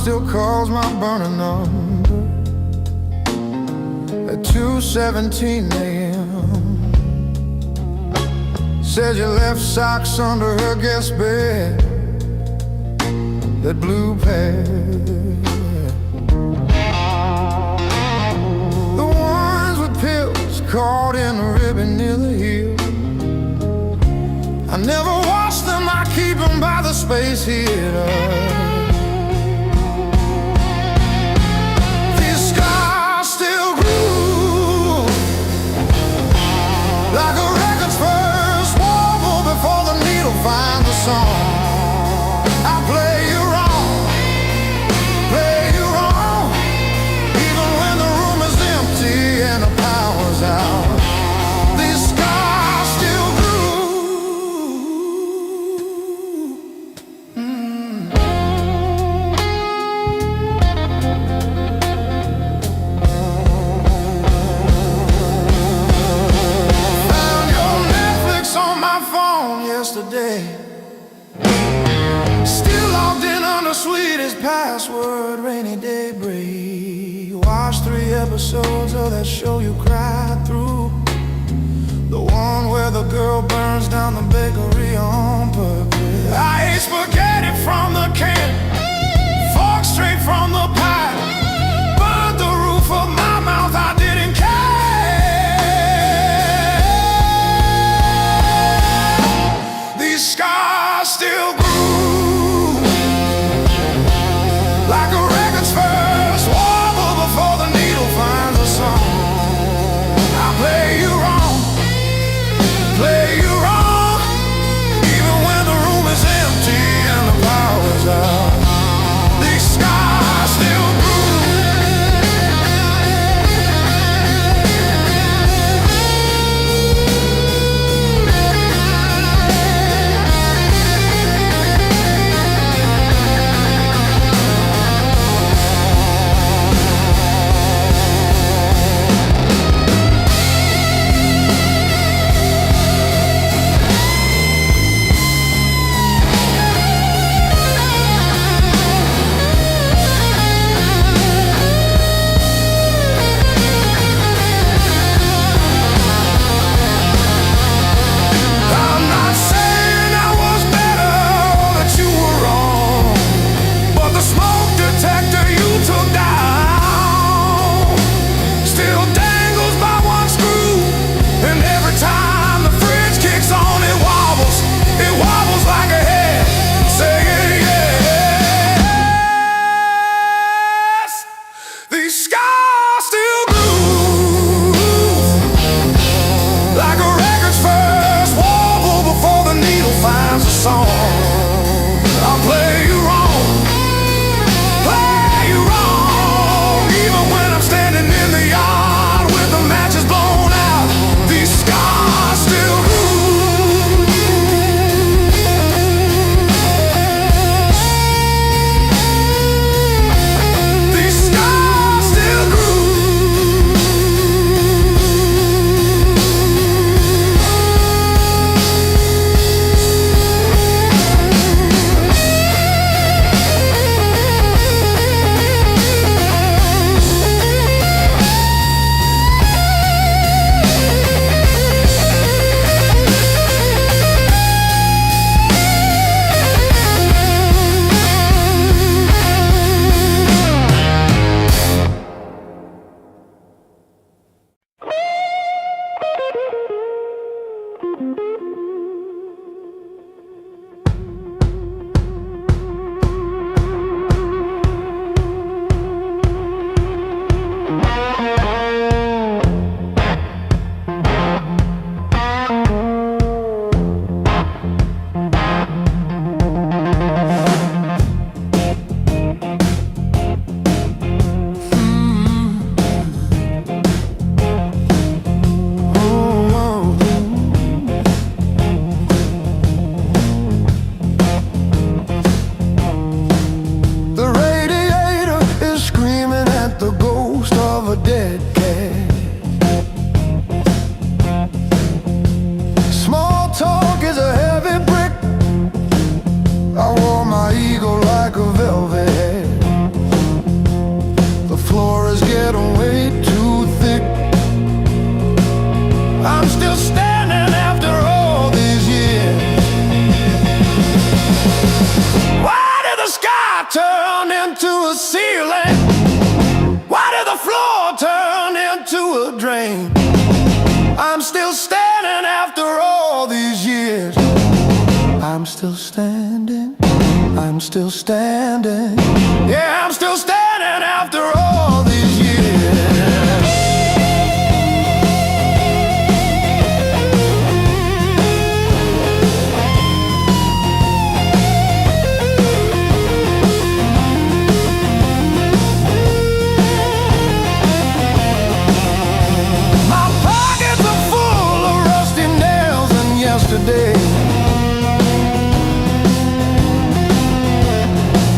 Speaker 1: still calls my burner number at 2:17 a.m. Says you left socks under her guest bed, that blue pair, the ones with pills caught in a ribbon near the heel. I never wash them, I keep them by the space heater. These scars still groove like a record's first warble before the needle finds the song. I play you wrong, even when the room is empty and the power's out. These scars still yesterday, still logged in on the sweetest password, rainy day break. Watched 3 episodes of that show you cried through, the one where the girl burns down the bakery on purpose. I ate spaghetti from the can, fork straight from the pie, burned the roof of my mouth, I didn't care. Scars still groove like a record's first warble before the needle finds a song. I play you wrong, even when the room is empty and the power's out. getting way too thick. I'm still standing after all these years. Why did the sky turn into a ceiling? Why did the floor turn into a drain? I'm still standing after all these years. I'm still standing, I'm still standing. Yeah, I'm still standing after all these years. My pockets are full of rusty nails and yesterday.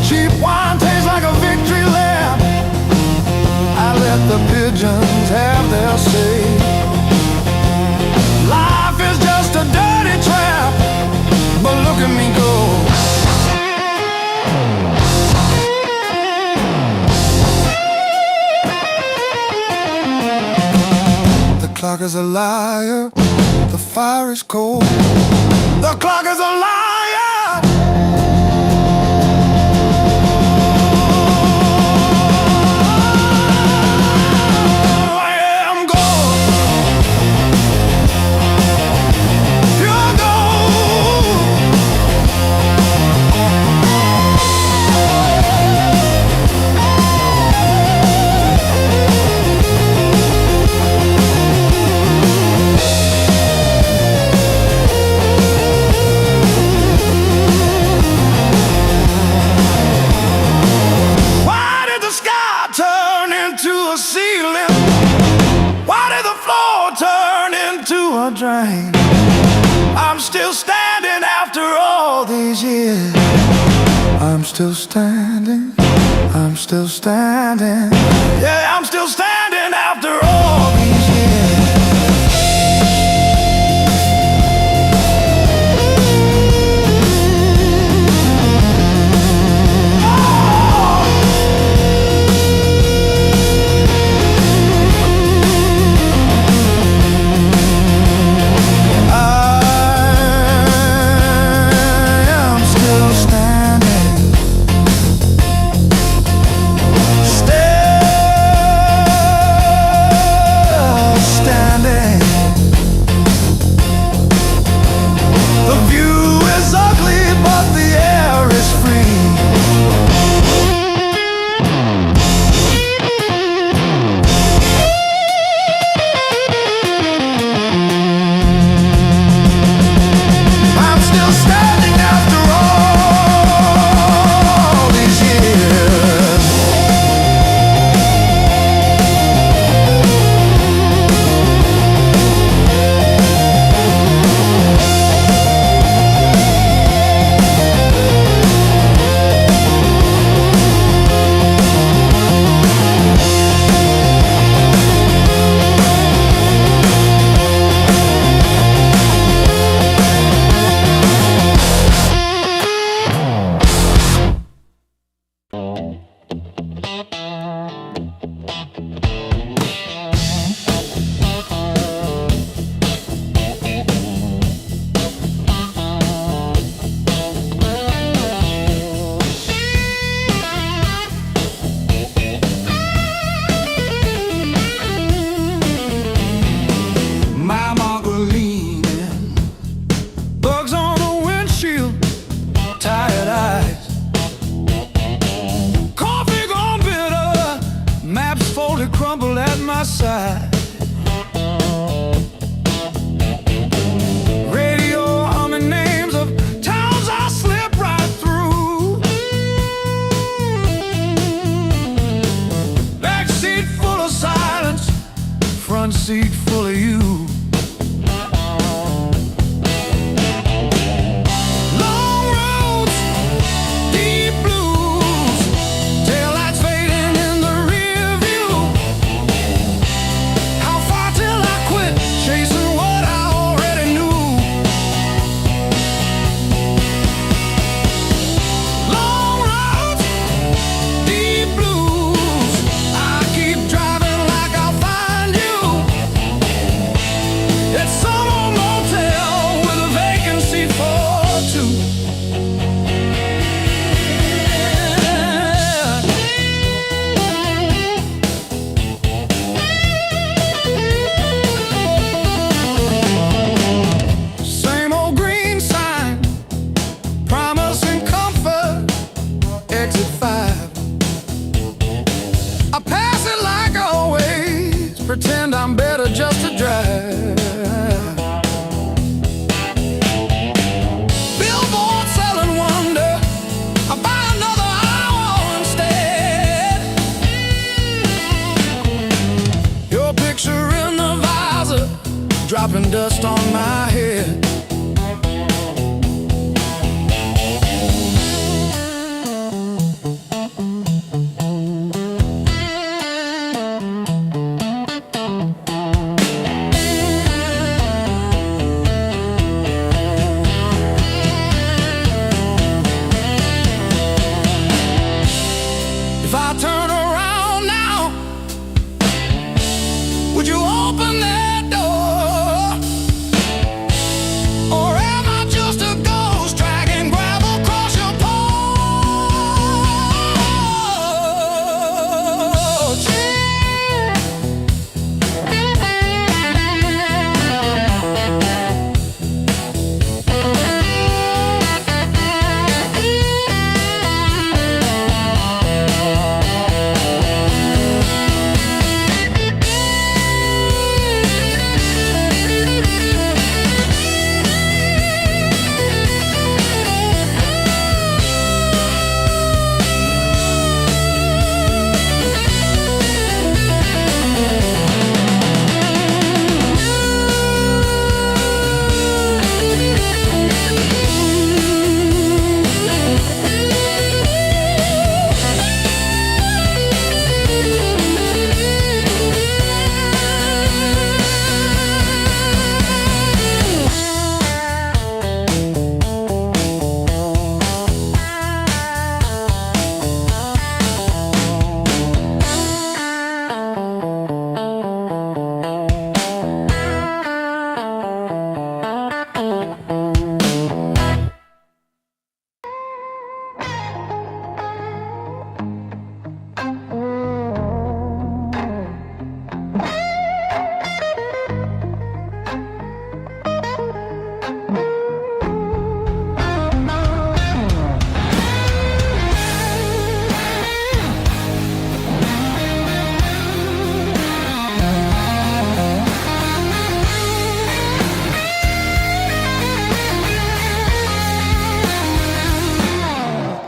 Speaker 1: Cheap wine tastes like a victory lap. I let the pigeons have their say. Life is just a dirty trap, but look at me go. The clock is a liar, the fire is cold. The clock is a liar. Drain. I'm still standing after all these years. I'm still standing, I'm still standing. Yeah, I'm still standing after all these years. Seat full of you. Long roads, deep blues, taillights fading in the rear view. How far till I quit chasing what I already knew? Long roads, deep blues, I keep driving
Speaker 2: dropping dust on my head.
Speaker 1: If I turn around now, would you open that door? Or am I just a ghost dragging gravel across your porch?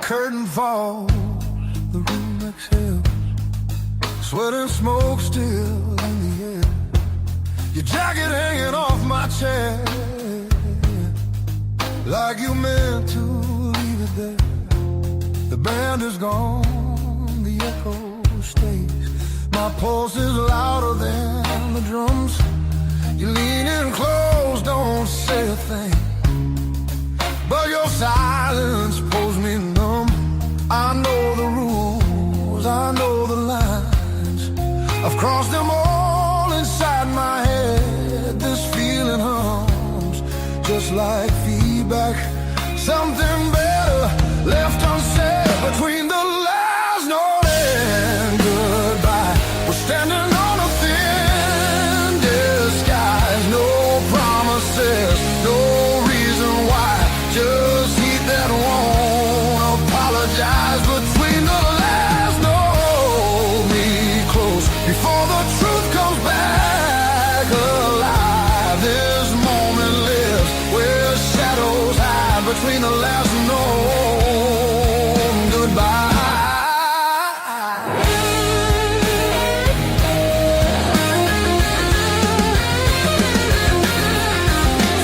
Speaker 1: Curtain falls, the room exhales, sweat and smoke still in the air. Your jacket hanging off my chair, like you meant to leave it there. The band is gone, the echo stays. My pulse is louder than the drums. You lean in close, don't say a thing, but your silence pulls me numb. I know the rules, I know the lines. I've crossed them all inside my head. This feeling hums, just like feedback. Something better left unsaid between the last note and goodbye. We're standing on a thin disguise. No promises, no reason why. Just heat that won't apologize. Between the last note, me close before the truth comes back alive. This moment lives where shadows hide. Between the last note and goodbye.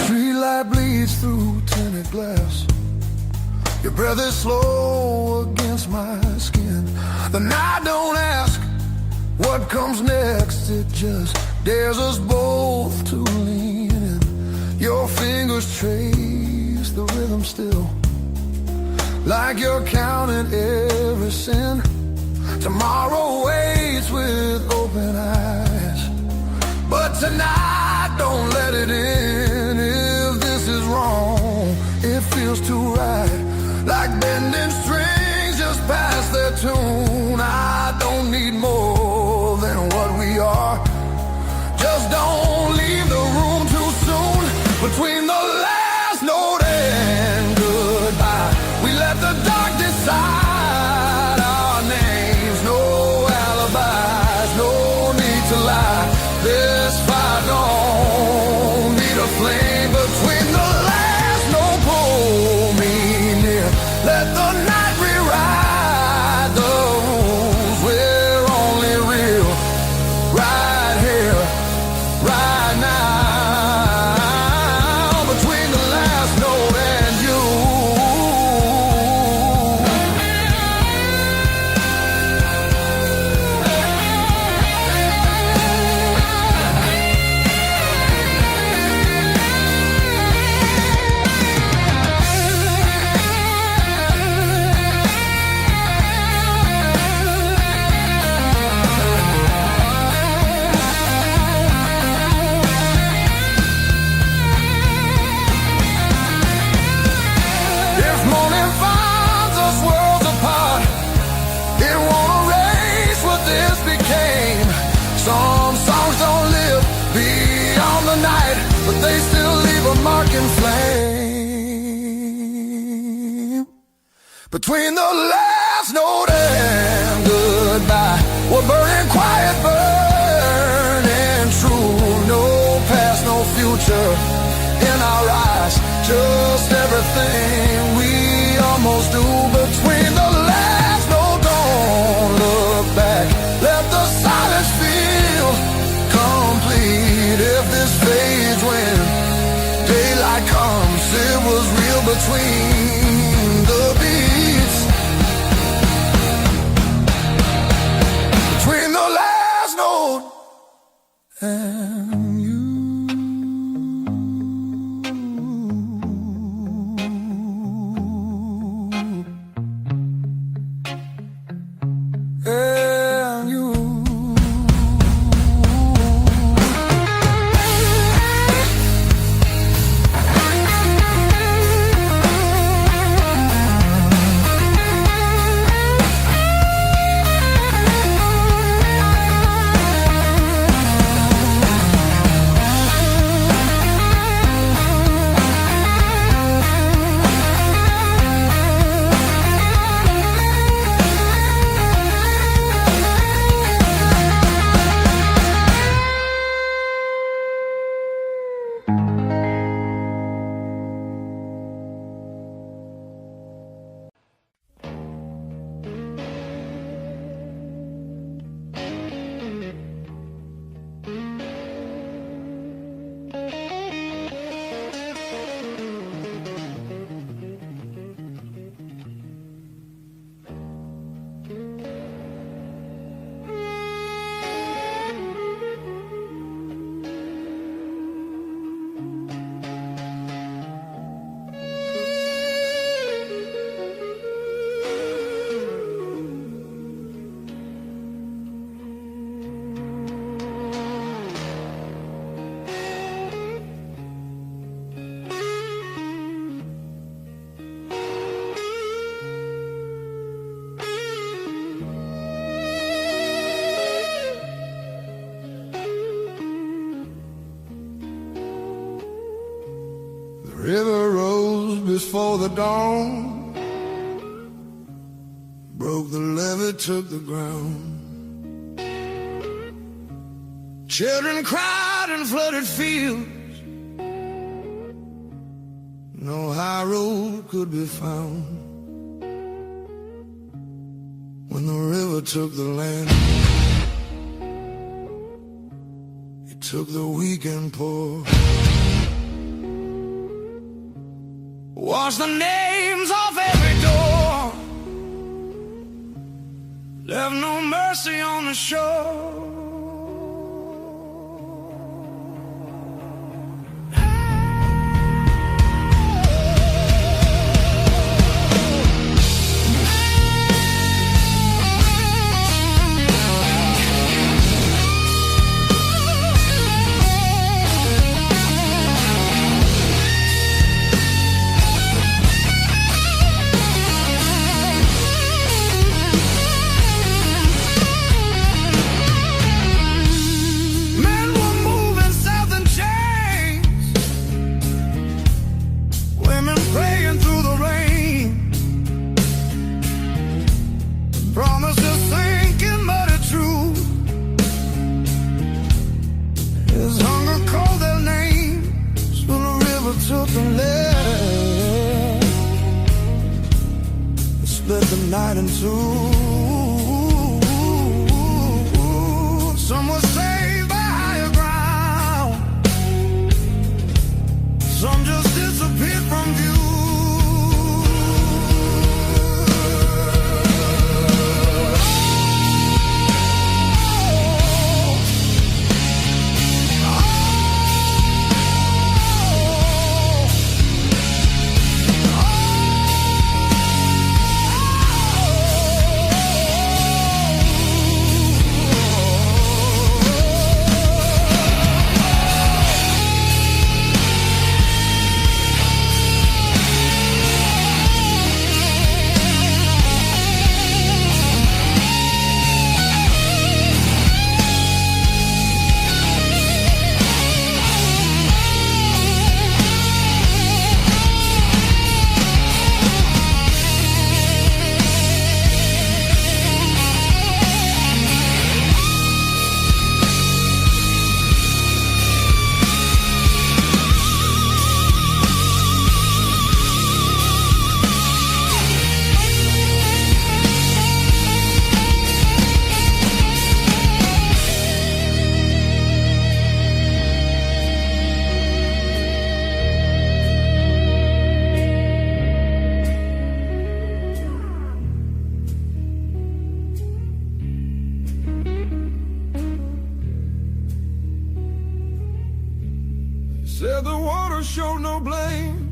Speaker 1: Streetlight bleeds through tinted glass. Your breath is slow against my skin. The night don't ask what comes next. It just dares us both to lean in. Your fingers trace the rhythm still, like you're counting every sin. Tomorrow waits with open eyes, but tonight don't let it in. If this is wrong, it feels too right, like bending strings just past their tune. I don't need more than what we are. Just don't leave the room too soon. Between the last note and goodbye, we let the dark decide our names. No alibis, no need Some songs don't live beyond the night, but they still leave a mark in flame. Between the last note and goodbye, we're burning quiet, burning true. No past, no future in our eyes, just everything we almost do. Between the last note, don't look back, let the silence feel complete. If this fades when daylight comes, it was real between the beats. Between the last note and you. And you. River rose before the dawn, broke the levee, took the ground. Children cried in flooded fields, no high road could be found. When the river took the land, it took the weak and poor. Wash the names off every door, left no mercy on the shore. Split the night in two. Some were saved by higher ground, some just disappeared from view. Said the water showed no blame,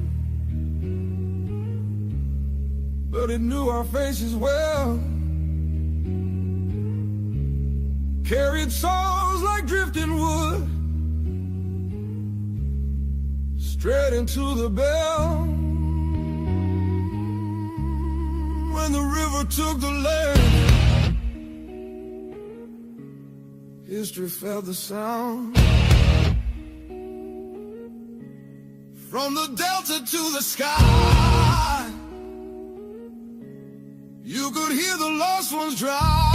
Speaker 1: but it knew our faces well. Carried souls like drifting wood straight into the bell. When the river took the land, history felt the sound. From the delta to the sky, you could hear the lost ones drown.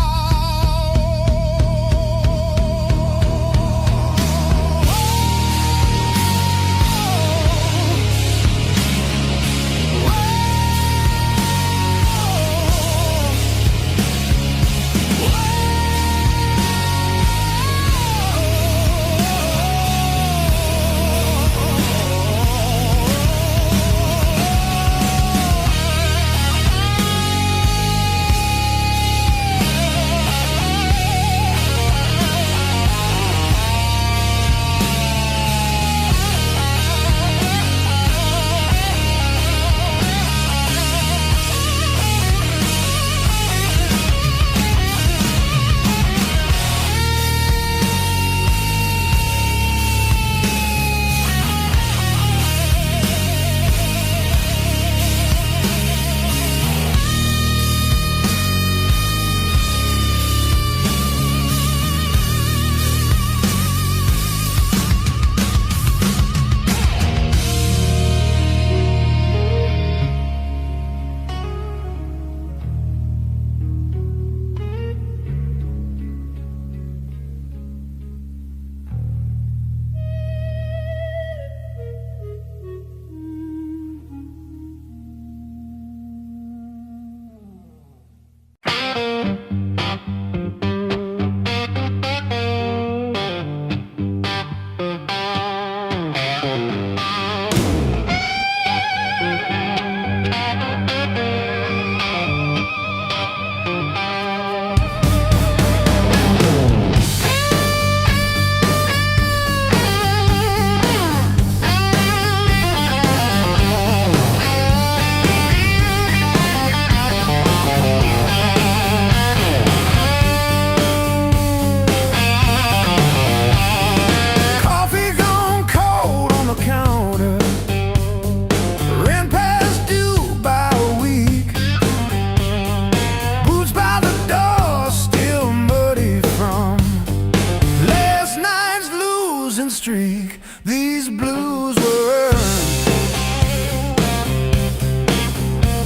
Speaker 1: Streak, these blues were earned.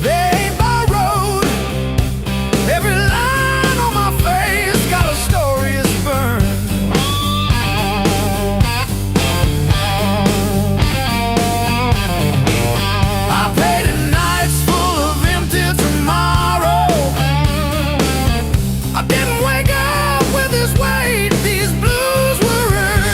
Speaker 1: They ain't borrowed. Every line on my face got a story it's burned. I painted nights full of empty tomorrow. I didn't wake up with this weight. These blues were earned.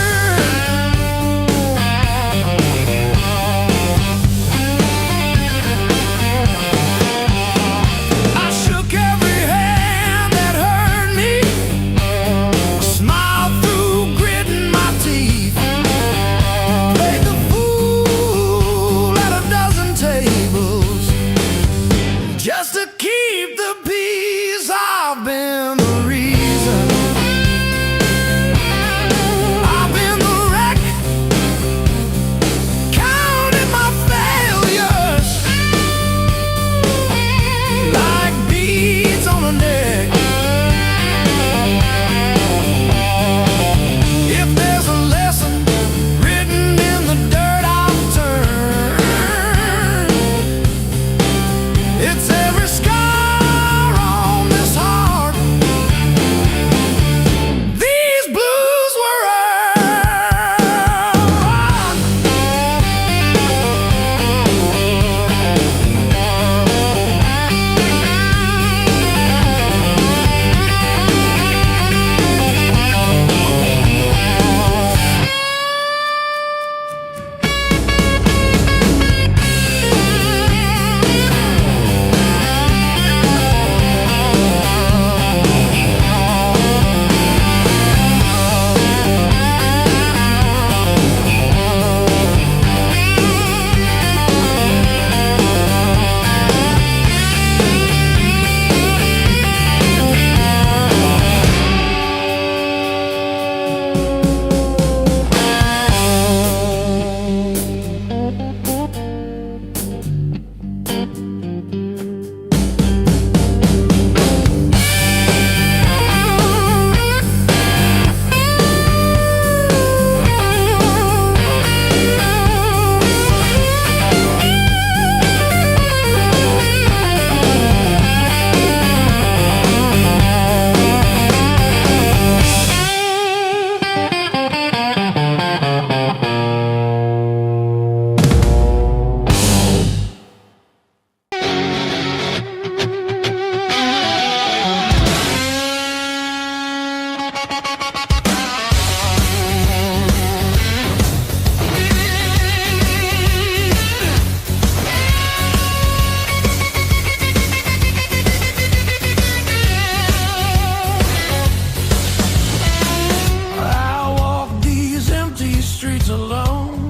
Speaker 1: streets alone.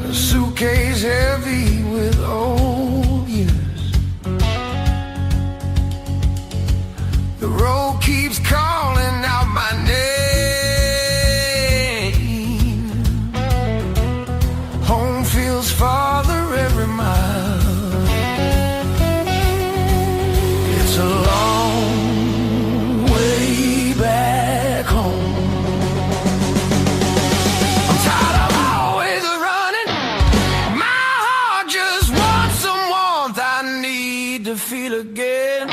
Speaker 1: A suitcase heavy with old years. The road keeps calling out my name. Home feels farther every mile. It's a long way back home. I'm tired of always running. My heart just wants some warmth I need to feel again.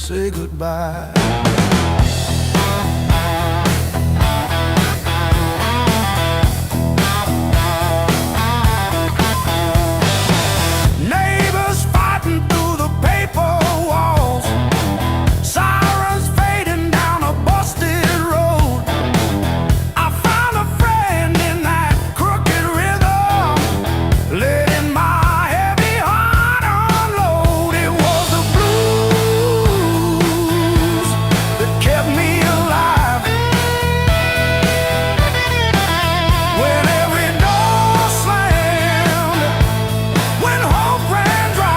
Speaker 1: say goodbye. Neighbors fighting through the paper walls, sirens fading down a busted road. I found a friend in that crooked rhythm, letting my heavy heart unload. It was the blues that kept me alive. When every door slammed, when hope ran dry,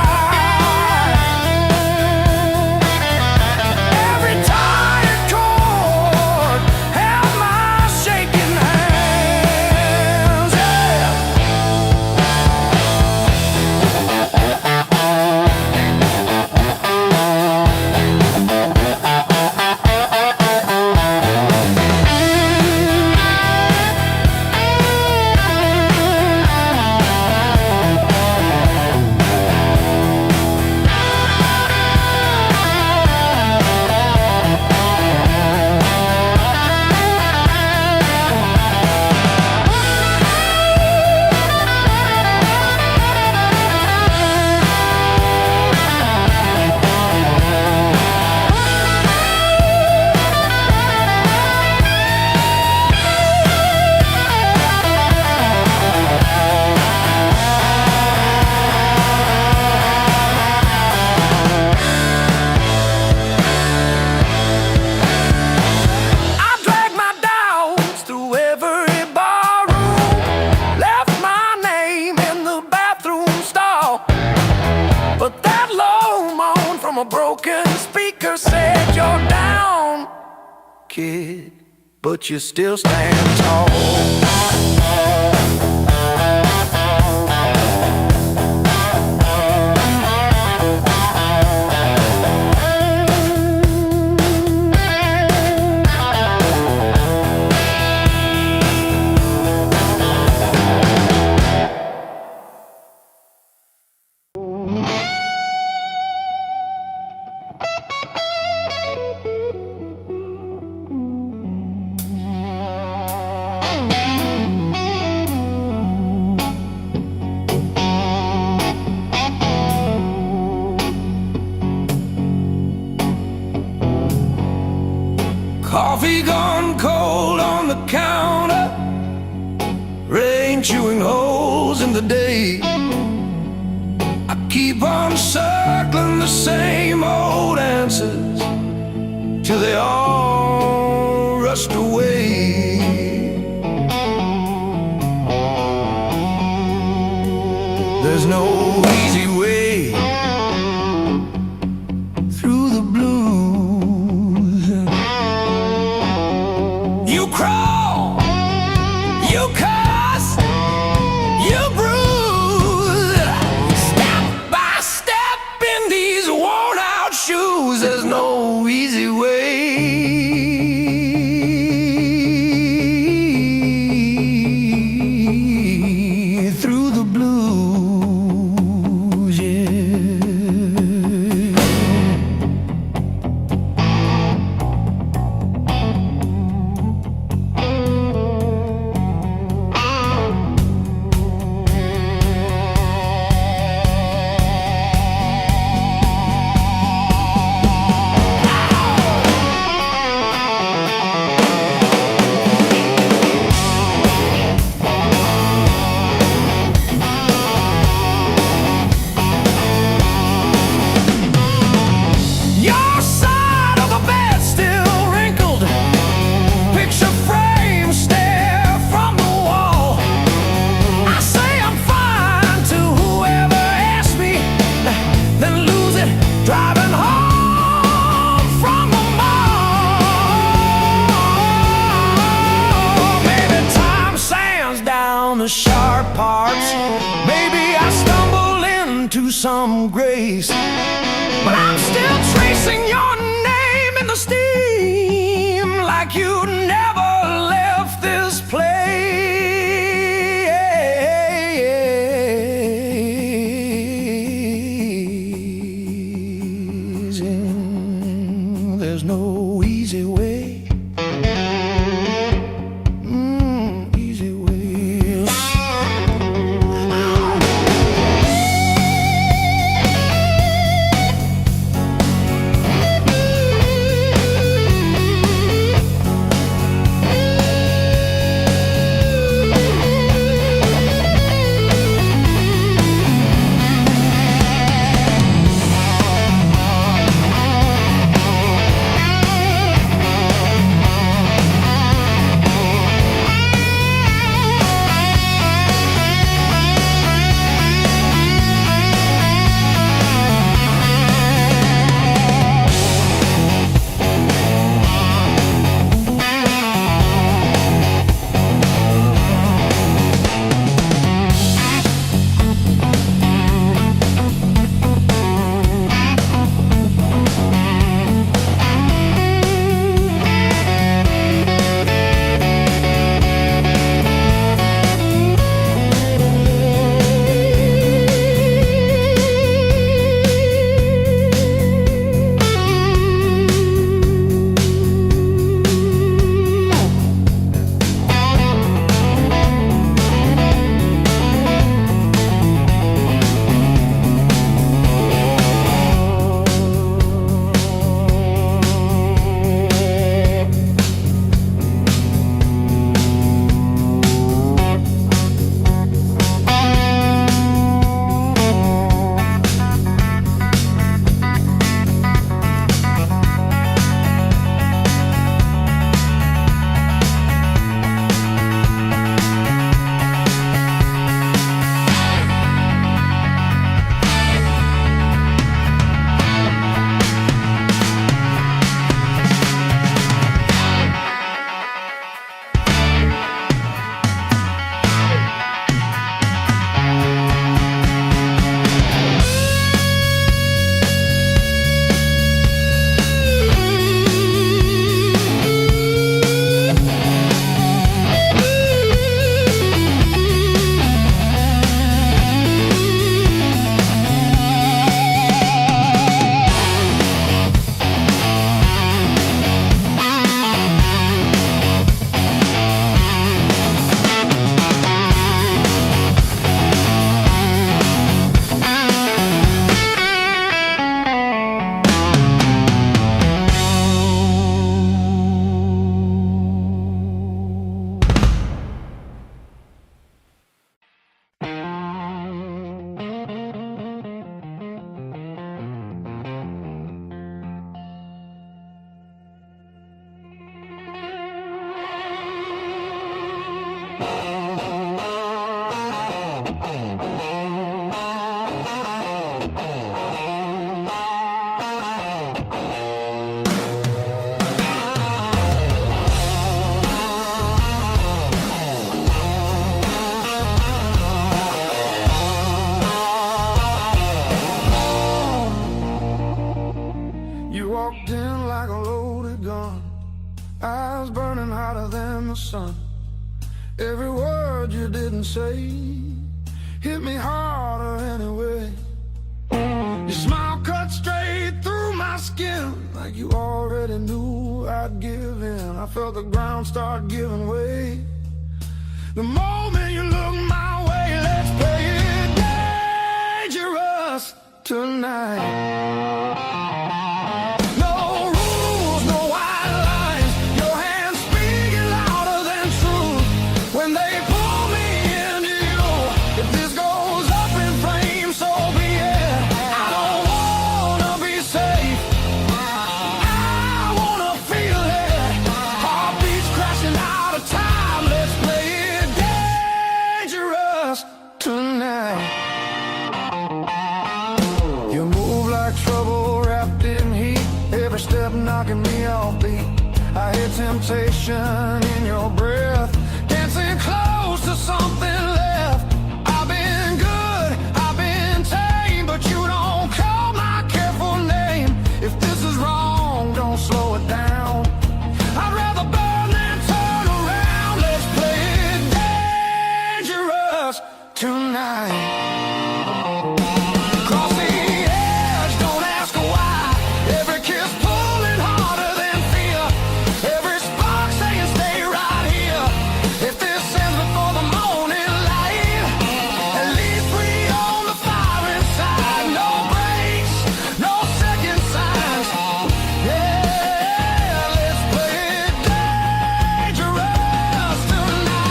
Speaker 1: every tired chord held my shaking hands. Yeah. I dragged my doubts through every barroom, left my name in the bathroom stall. But that low moan from a broken speaker said, "You're down, kid, but you still stand tall." Coffee gone cold on the counter, rain chewing holes in the day. I keep on circling the same old answers till they all rushed away. There's no easy way through the blues. You crawl, you cuss, you bruise, step by step in these worn out shoes. There's no easy way through the blues, yeah. Your side of the bed still wrinkled, picture frame stare from the wall. I say I'm fine to whoever asks me, then lose it driving home from the mall. Maybe time sands down the sharp parts, maybe I stumble into some grace, but I'm still tracing your name in the steam like you never left this place. sun. Every word you didn't say hit me harder anyway. Your smile cut straight through my skin, like you already knew I'd give in. I felt the ground start giving way. The moment you look my way, let's play it dangerous tonight. No rules, no white lines. Your hands speaking louder than truth when they pull me into you. If this goes up in flames, so be it. I don't wanna be safe, I wanna feel it. Heartbeats crashing out of time. Let's play it dangerous tonight. You move like trouble wrapped in heat, every step knocking me off beat. I hear temptation in your breath, dancing close to something left. I've been good, I've been tame, but you don't call my careful name. If this is wrong, don't slow it down. I'd rather burn than turn around. Let's play it dangerous tonight. Cross the edge, don't ask why. Every kiss pulling harder than fear. Every spark saying stay right here. If this ends before the morning light, at least we own the fire inside. No breaks, no second signs. Yeah, let's play it dangerous tonight.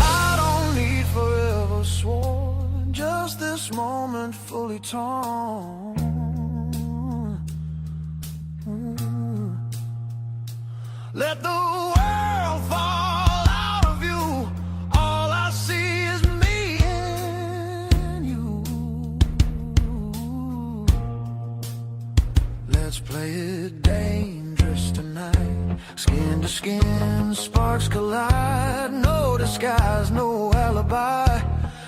Speaker 1: I don't need forever sworn, just this moment fully torn. Let the world fall out of you. All I see is me and you. Let's play it dangerous tonight. Skin to skin, sparks collide. No disguise, no alibi.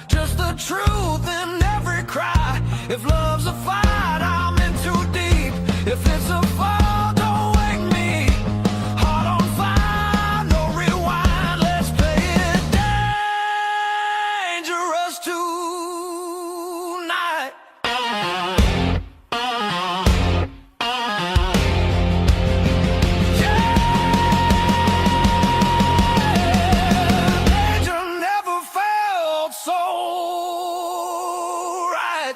Speaker 1: Just the truth in every cry. If love's a fight, I'm in too deep. If it's a fall, don't wake me. Heart on fire, no rewind. Let's play it dangerous tonight. Danger never felt so right.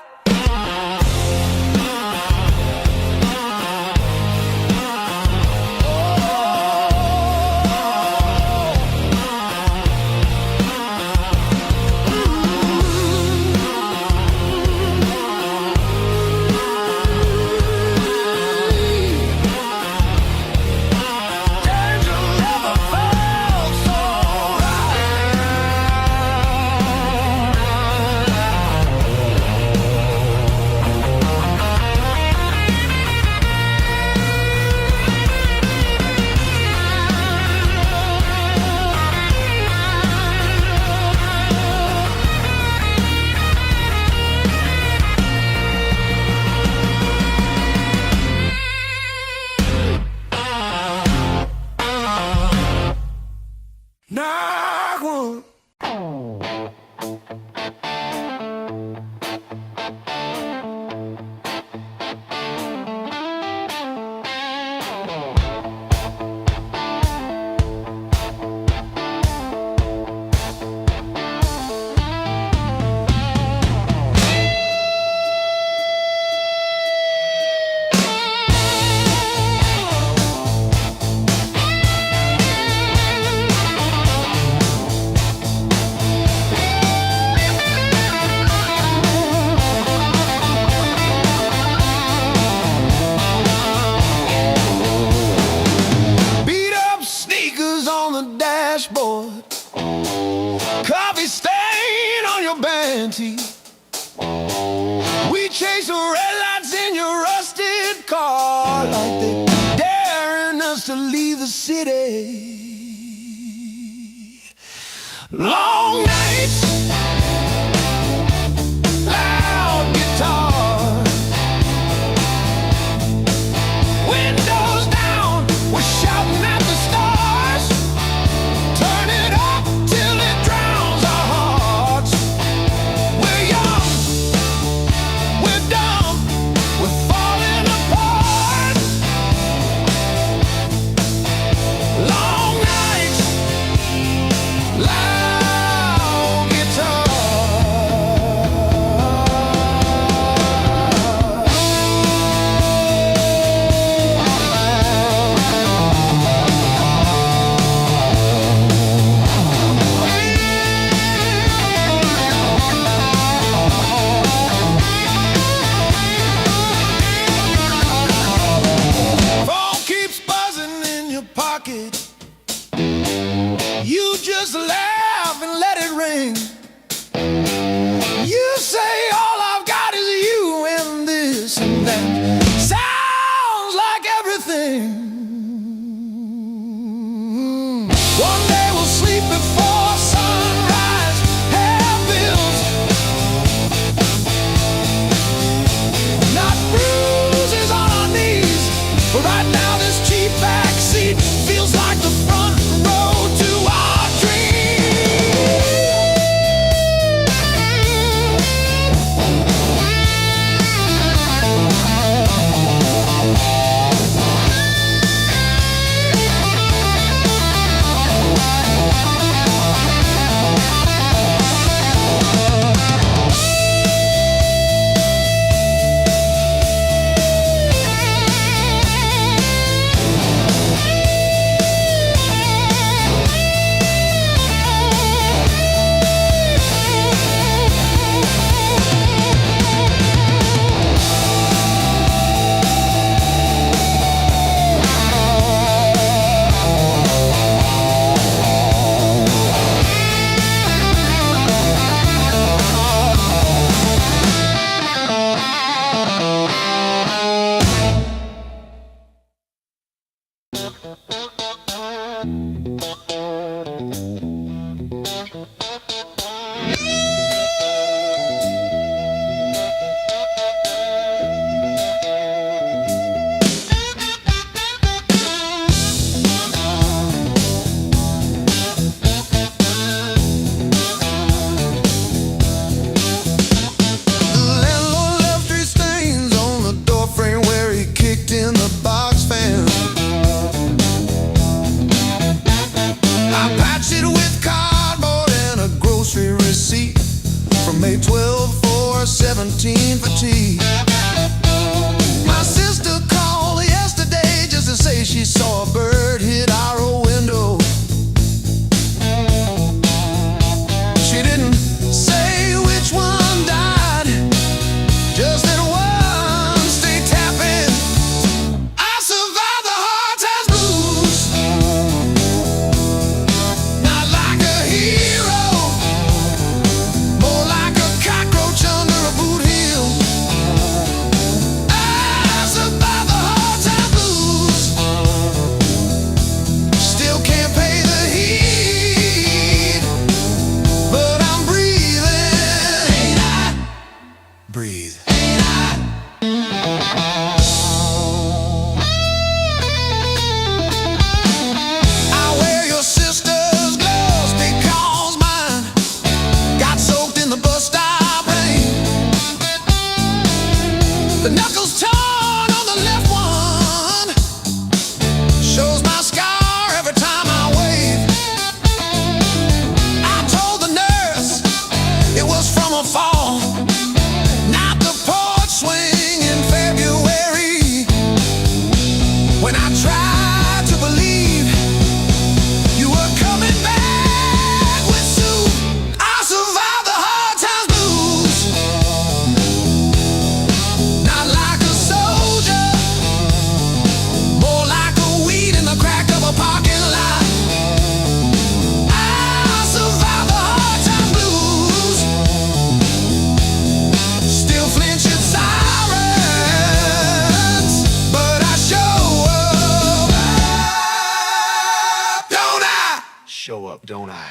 Speaker 1: empty. We chase the red lights in your rusted car like they're daring us to leave the city. Long nights, loud guitar, windows down, we're shouting at the stars. Turn it up till it drowns our hearts. We're young, we're dumb, we're falling apart. Long nights, loud guitar. Phone keeps buzzing in your pocket. You just laugh and let it ring. You say all I've got is you and this and that. Sounds like everything. One day we'll sleep before sunrise. Have bills, not bruises on our knees. But right now this cheap backseat feels like the front row to our dreams. up, don't I?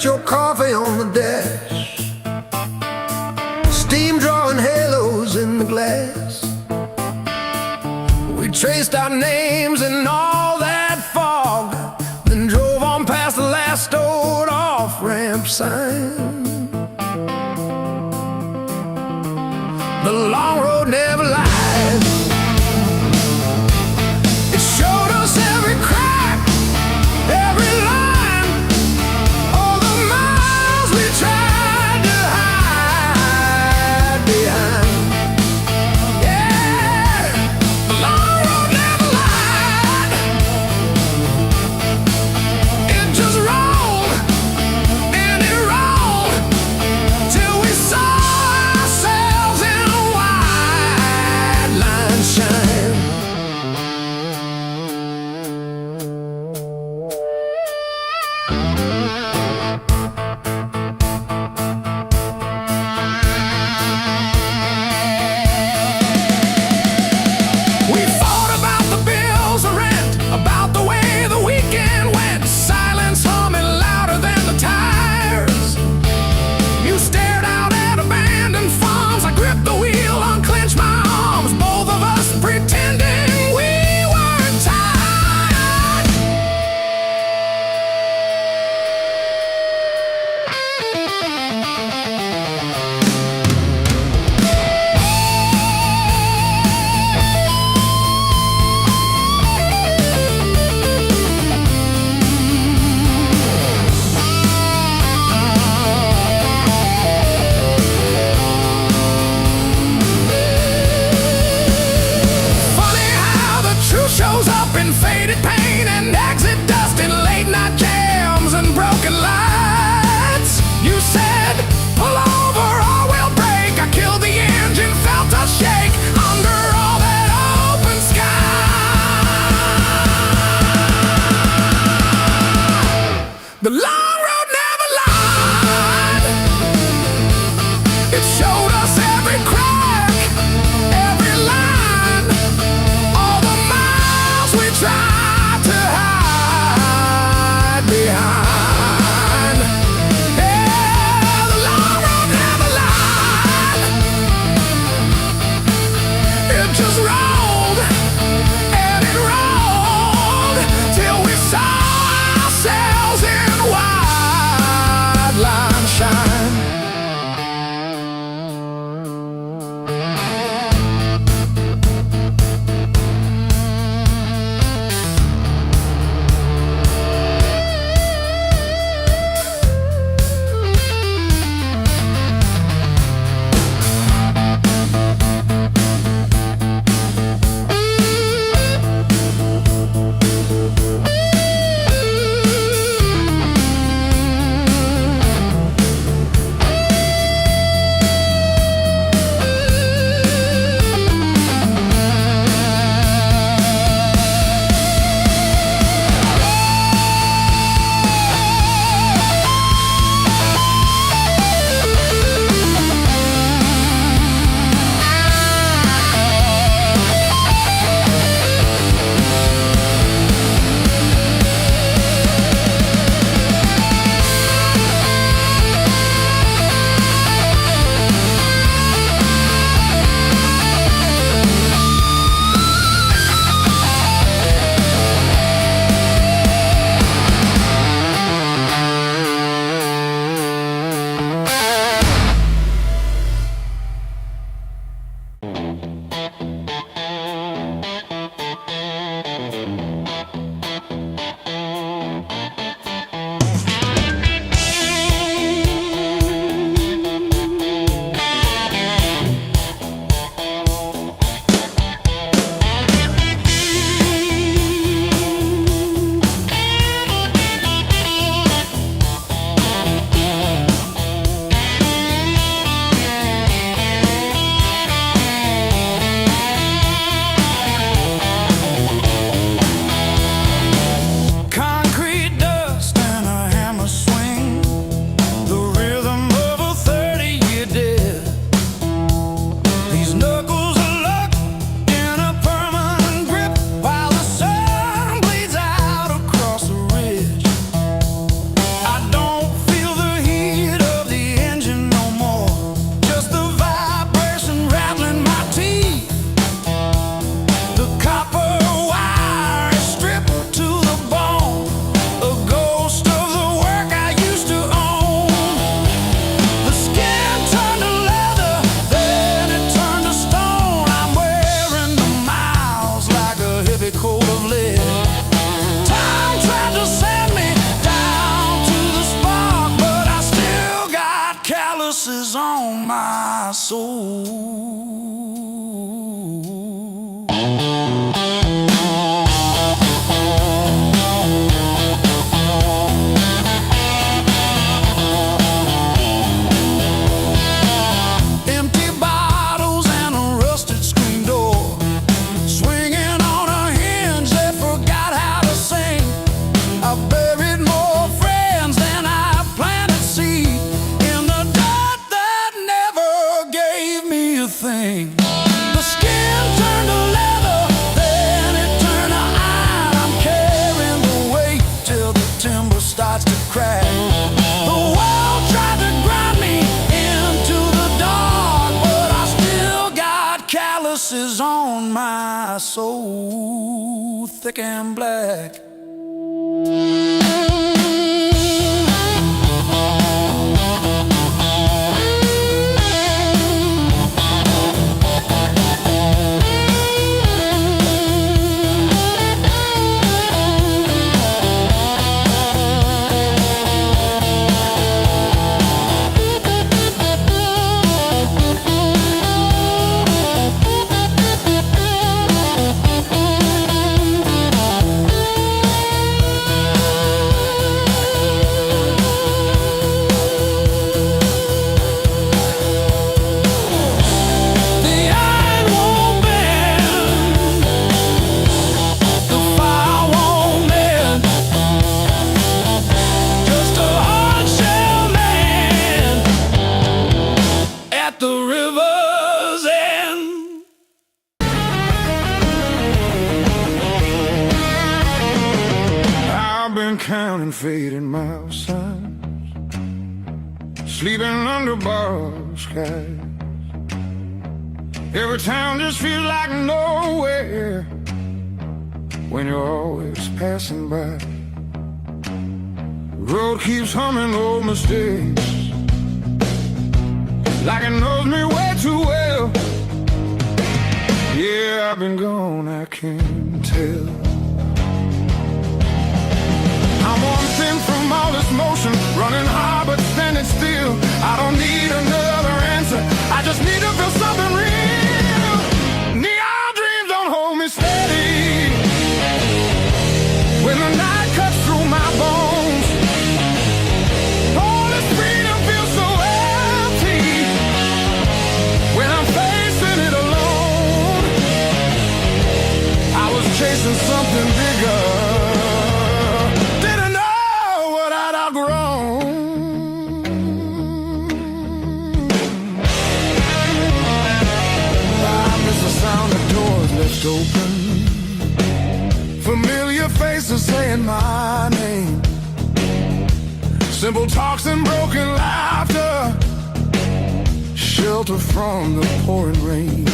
Speaker 1: Your coffee on the desk, steam drawing halos in the glass. We traced our names in all that fog, then drove on past the last old off-ramp sign. The long road never lied. It showed us every crack, every line.
Speaker 2: Just rolled and it rolled.
Speaker 1: soul. Empty bottles and a rusted screen door, swinging on a hinge that forgot how to sing. I buried more friends than I planted seed in the dirt that never gave me a thing. The skin turned to leather, then it turned to iron. I'm carrying the weight till the timber starts to crack. The world tried to grind me into the dark, but I still got calluses on my soul, thick and black. Counting fading mile signs, sleeping under borrowed skies. Every town just feels like nowhere when you're always passing by. The road keeps humming old mistakes, like it knows me way too well. Yeah, I've been gone, I can't tell. I'm one thing from all this motion, running hard but standing still. I don't need another answer, I just need to feel something real. Neon dreams don't hold me steady when the night cuts through my bones. All this freedom feels so empty when I'm facing it alone. I was chasing something bigger, open, familiar faces saying my name, simple talks and broken laughter, shelter from the pouring rain.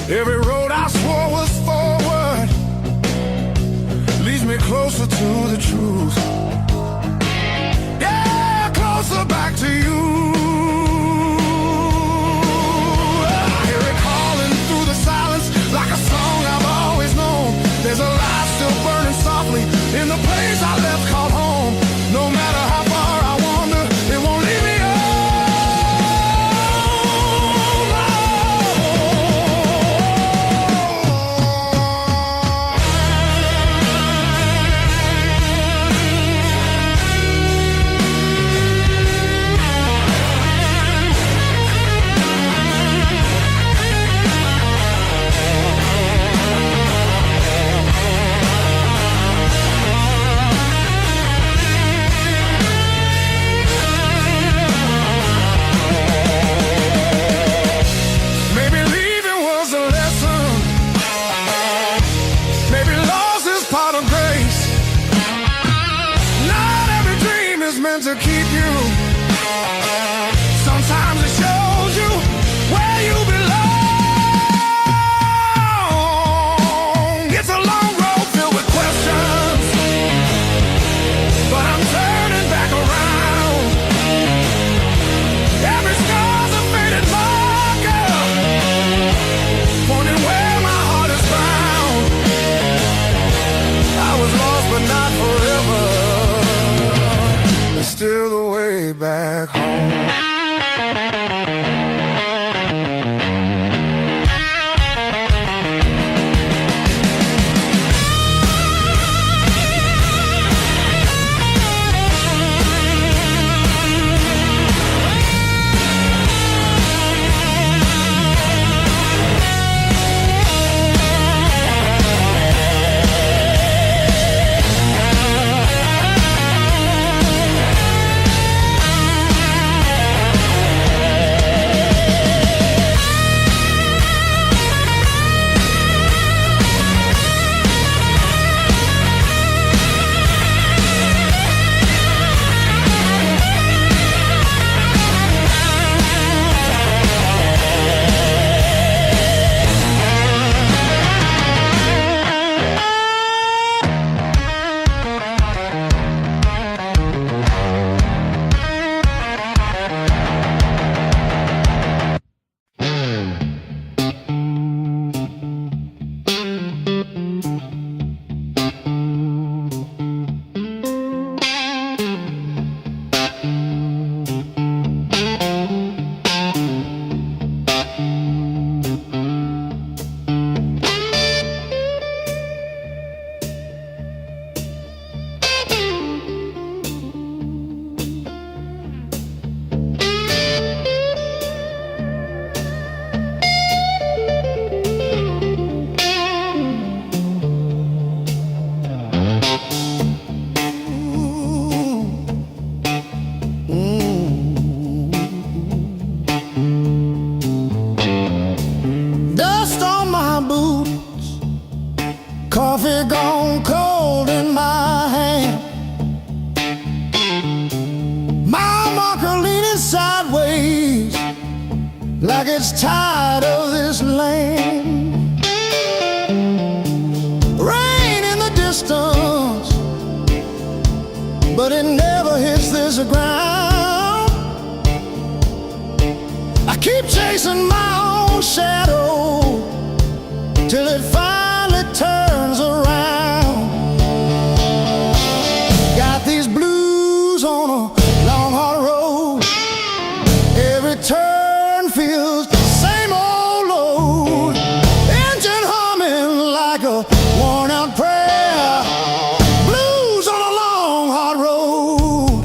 Speaker 1: Every road I swore was forward leads me closer to the truth. Yeah, closer back to you. Like a song I've always known, there's a light still burning softly in the place I left called home. No matter how far I wander, it won't leave me to keep you. Sometimes it shows you where you belong. It's a long road filled with questions, but I'm turning back around. Every scar's a faded marker, pointing where my heart is found. I was lost but not forever, still the way back home. like it's tired of this land. Rain in the distance, but it never hits this ground. I keep chasing my own shadow till it finally turns around. Got these blues on a long hard road. Every turn feels the same old load. Engine humming like a worn out prayer. Blues on a long hard road.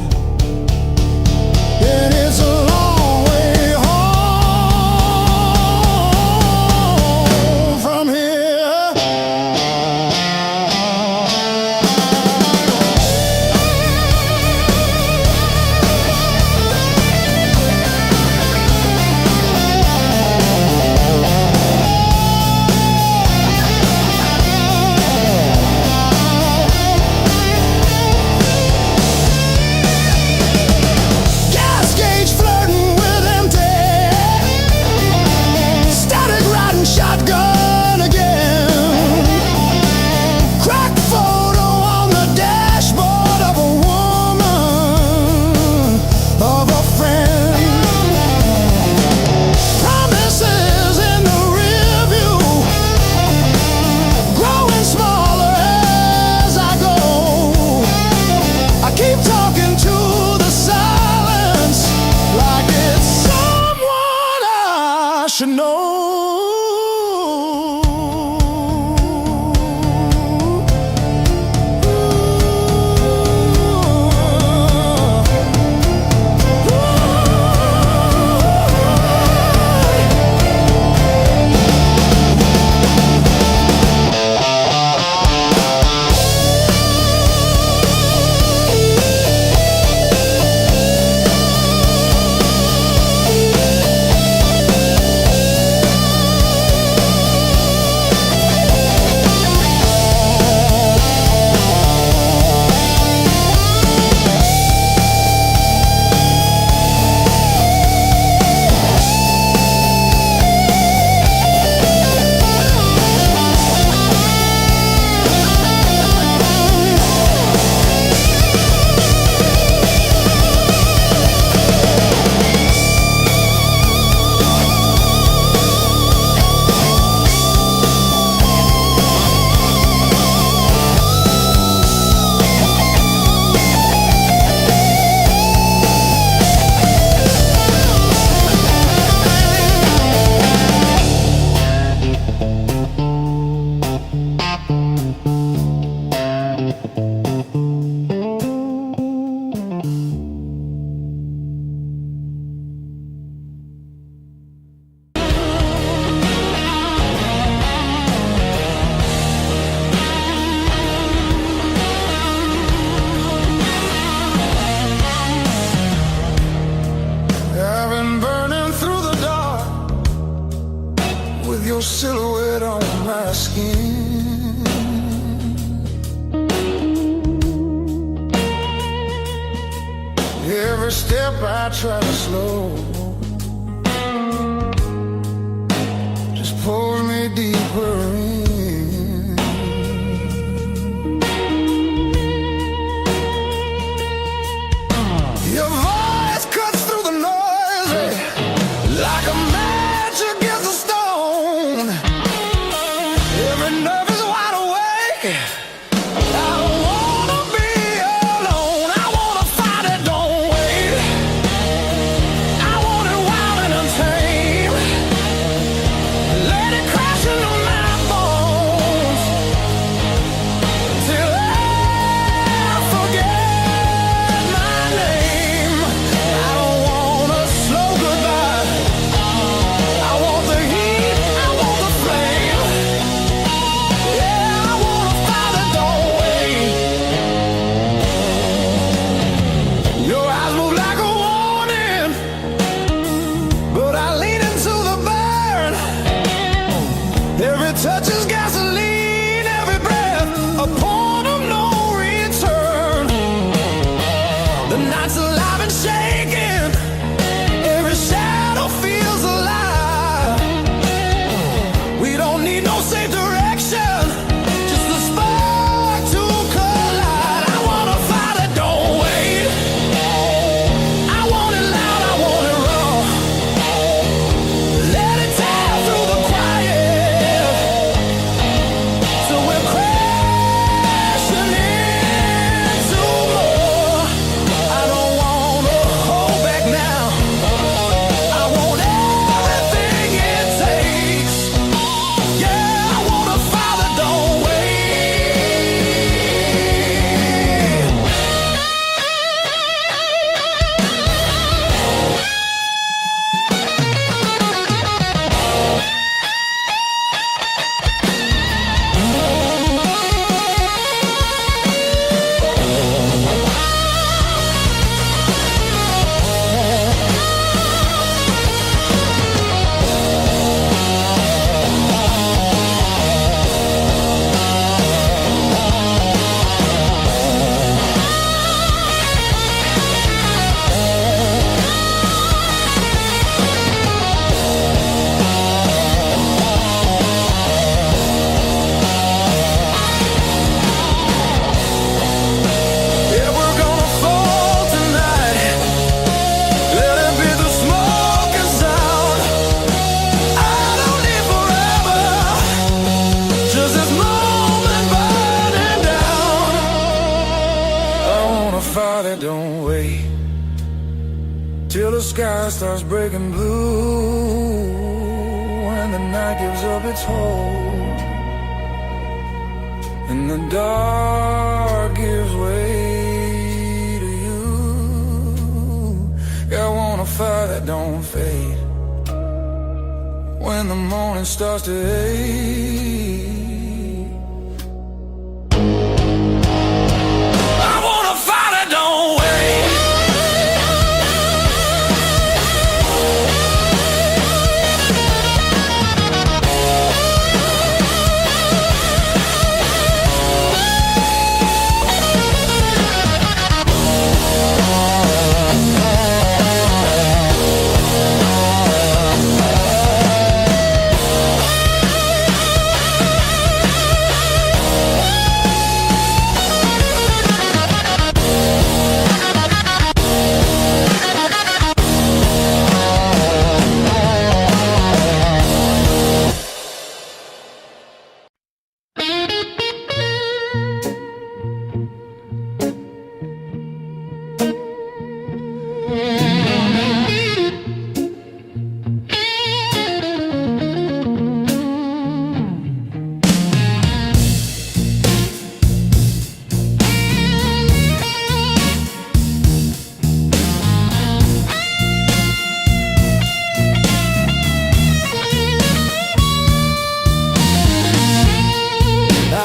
Speaker 1: And it's a long way home from here. Gas gauge flirting with empty. Static riding shotgun again. Cracked photo on the dashboard of a woman, of a friend. Promises in the rear view, growing smaller as I go. I keep talking to the silence like it's someone I should know. I've been burning through the dark with your silhouette on my skin. Every step I try to slow just pulls me deeper in. Your voice cuts through the noise like a match against a stone. Every nerve is wide awake. I don't wanna be alone. I wanna fight it, don't wait. I want it wild and untamed. Let it crash into my bones till I forget my name. I don't want a slow goodbye. I want the heat, I want the flame. Yeah, I wanna fight it, don't wait. Your eyes move like a warning, but I lean into the burn. Every touch is gasoline, every breath a point of no return. The night's alive and shaking, every shadow feels alive. till the sky starts breaking blue, and the night gives up its hold, and the dark gives way to you. Yeah, I want a fire that don't fade when the morning starts to ache. I want a fire that don't wait.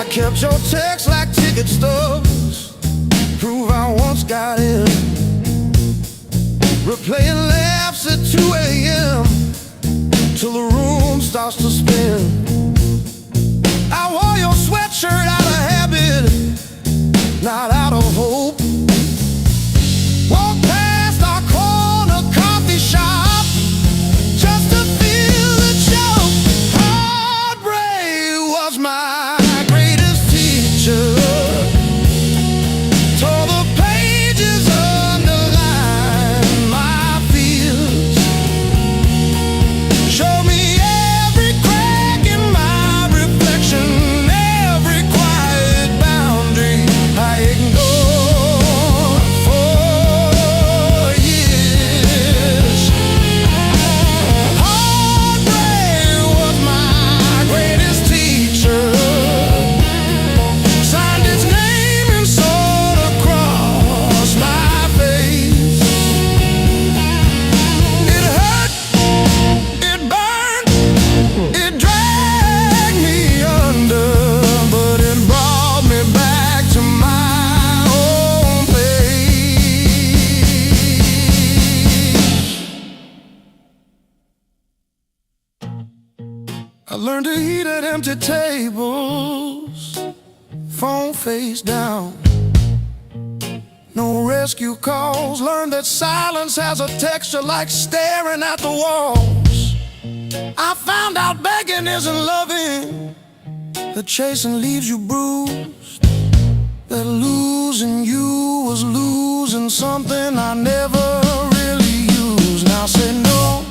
Speaker 1: Kept your text like ticket stubs, prove I once got in. Replaying laughs at 2 a.m. till the room starts to spin. I wore your sweatshirt out of habit, not out of hope. Walked past our corner coffee shop just to feel the joke. Heartbreak was my tore the pages, underlined my fears, showed me every crack in my reflection, every quiet boundary I ignored for years. Heartbreak was my greatest teacher. I learned to eat at empty tables, phone face down, no rescue calls. Learned that silence has a texture like staring at the walls. I found out begging isn't loving, that chasing leaves you bruised, that losing you was losing something I never really used. Now say no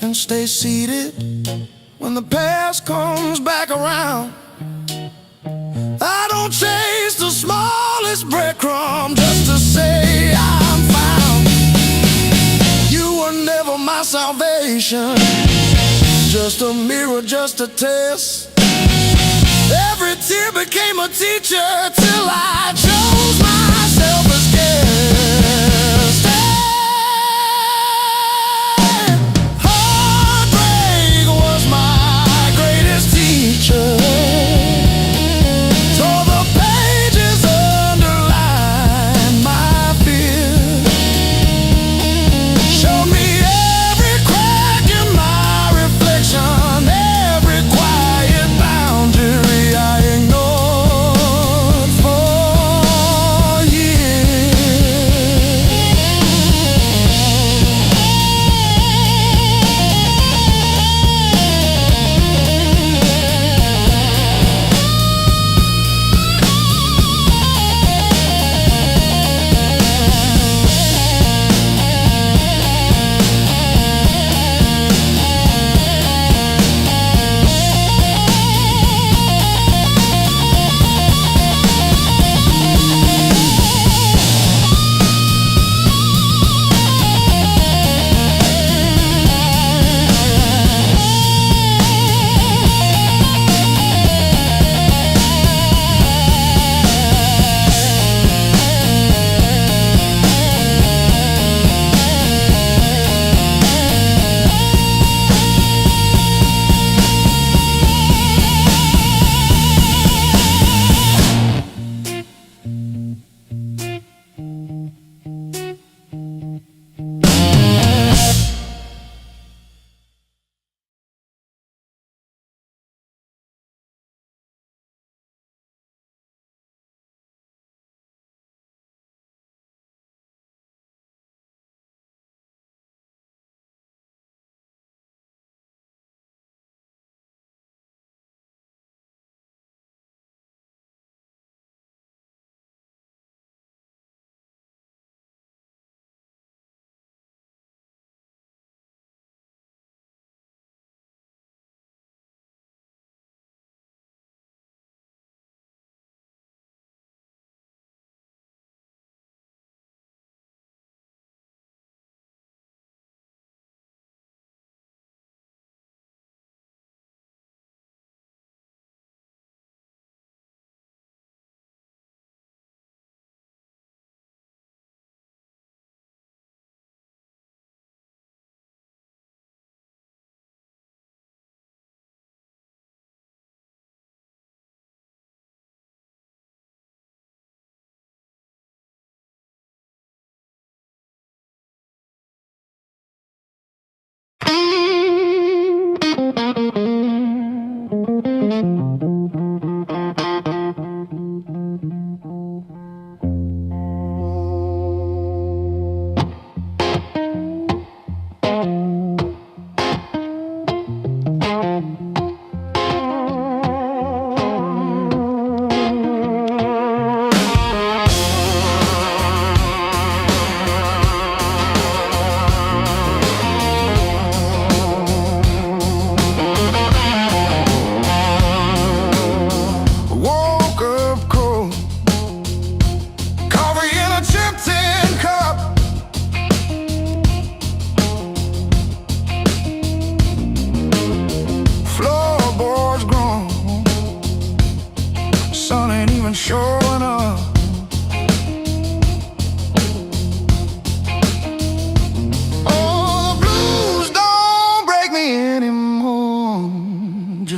Speaker 1: and stay seated when the past comes back around. I don't chase the smallest breadcrumb just to say I'm found. You were never my salvation, just a mirror, just a test. Every tear became a teacher till I chose myself as guest. Heartbreak was my greatest teacher. Tore the pages, underlined my fears, showed me every crack in my reflection, every quiet boundary I ignored for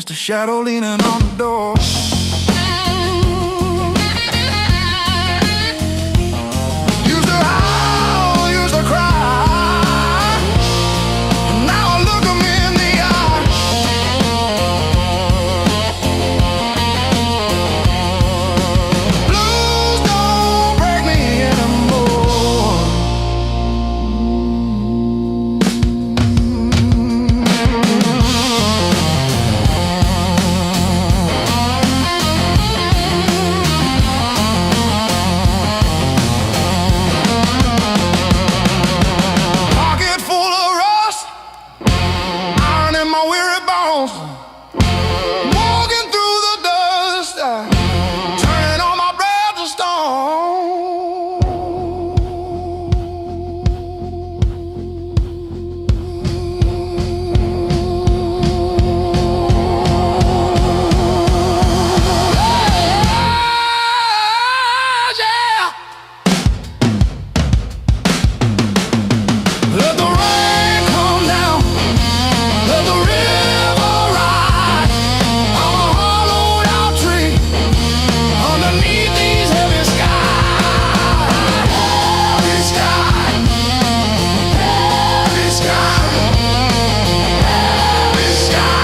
Speaker 1: just a shadow leaning on the door. Used to howl, used to cry, and now I look 'em in the eye. Blues don't break me anymore. Pocket full of rust, iron in my weary bones. Walking through the dust, turning all my breath to stone. Yeah. Let the rain come down, let the river rise. I'm a hollowed out tree underneath these heavy skies. Heavy sky, heavy sky, heavy sky.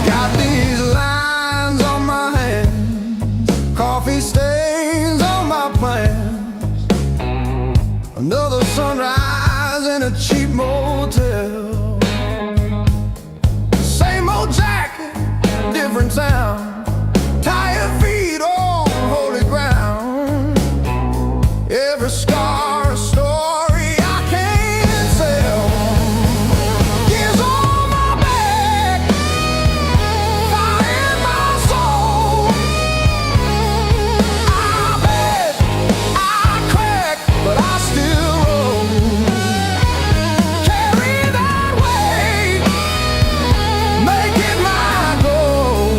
Speaker 1: Got these lines on my hands, coffee stains on my plans. Another sunrise in a cheap motel. Same old jacket, different sound. Tired feet on holy ground. Every scar a story I can't sell. Years on my back, fire in my soul. I bend, I crack, but I still roll. Carry that weight, make it my goal.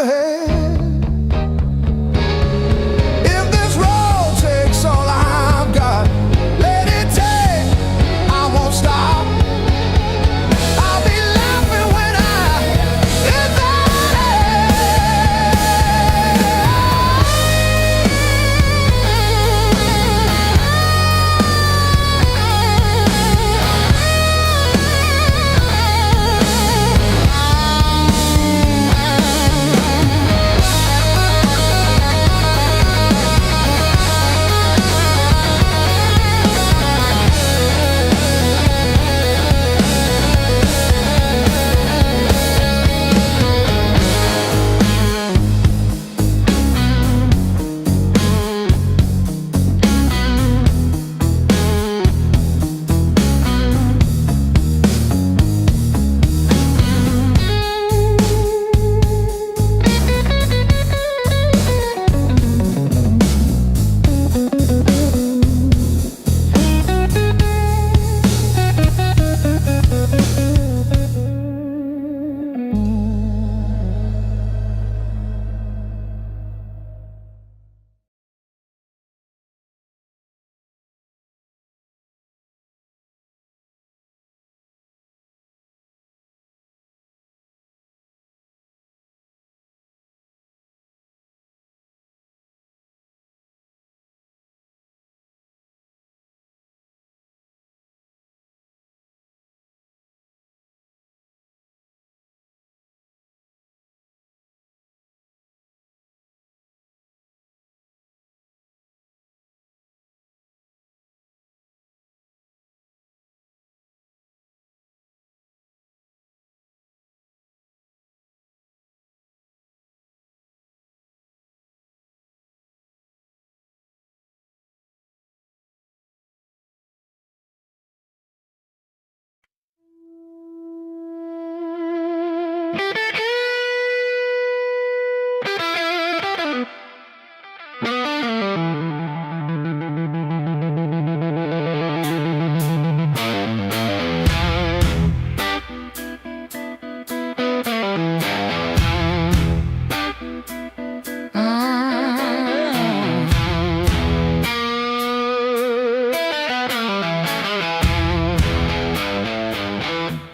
Speaker 1: ahead. If this road takes all I've got, let it take, I won't stop. I'll be laughing when I hit that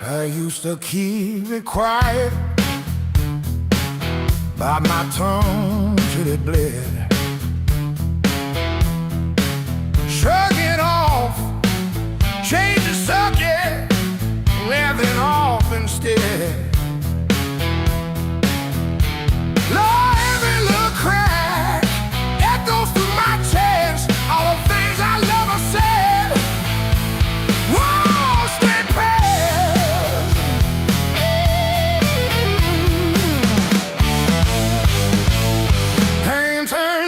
Speaker 1: I used to keep it quiet, bite my tongue till it bled. Shrug it off, change the subject, laughing off instead. Lord, every little crack echoes through my chest, all the things I never said. Whoa, stay past. Hang time.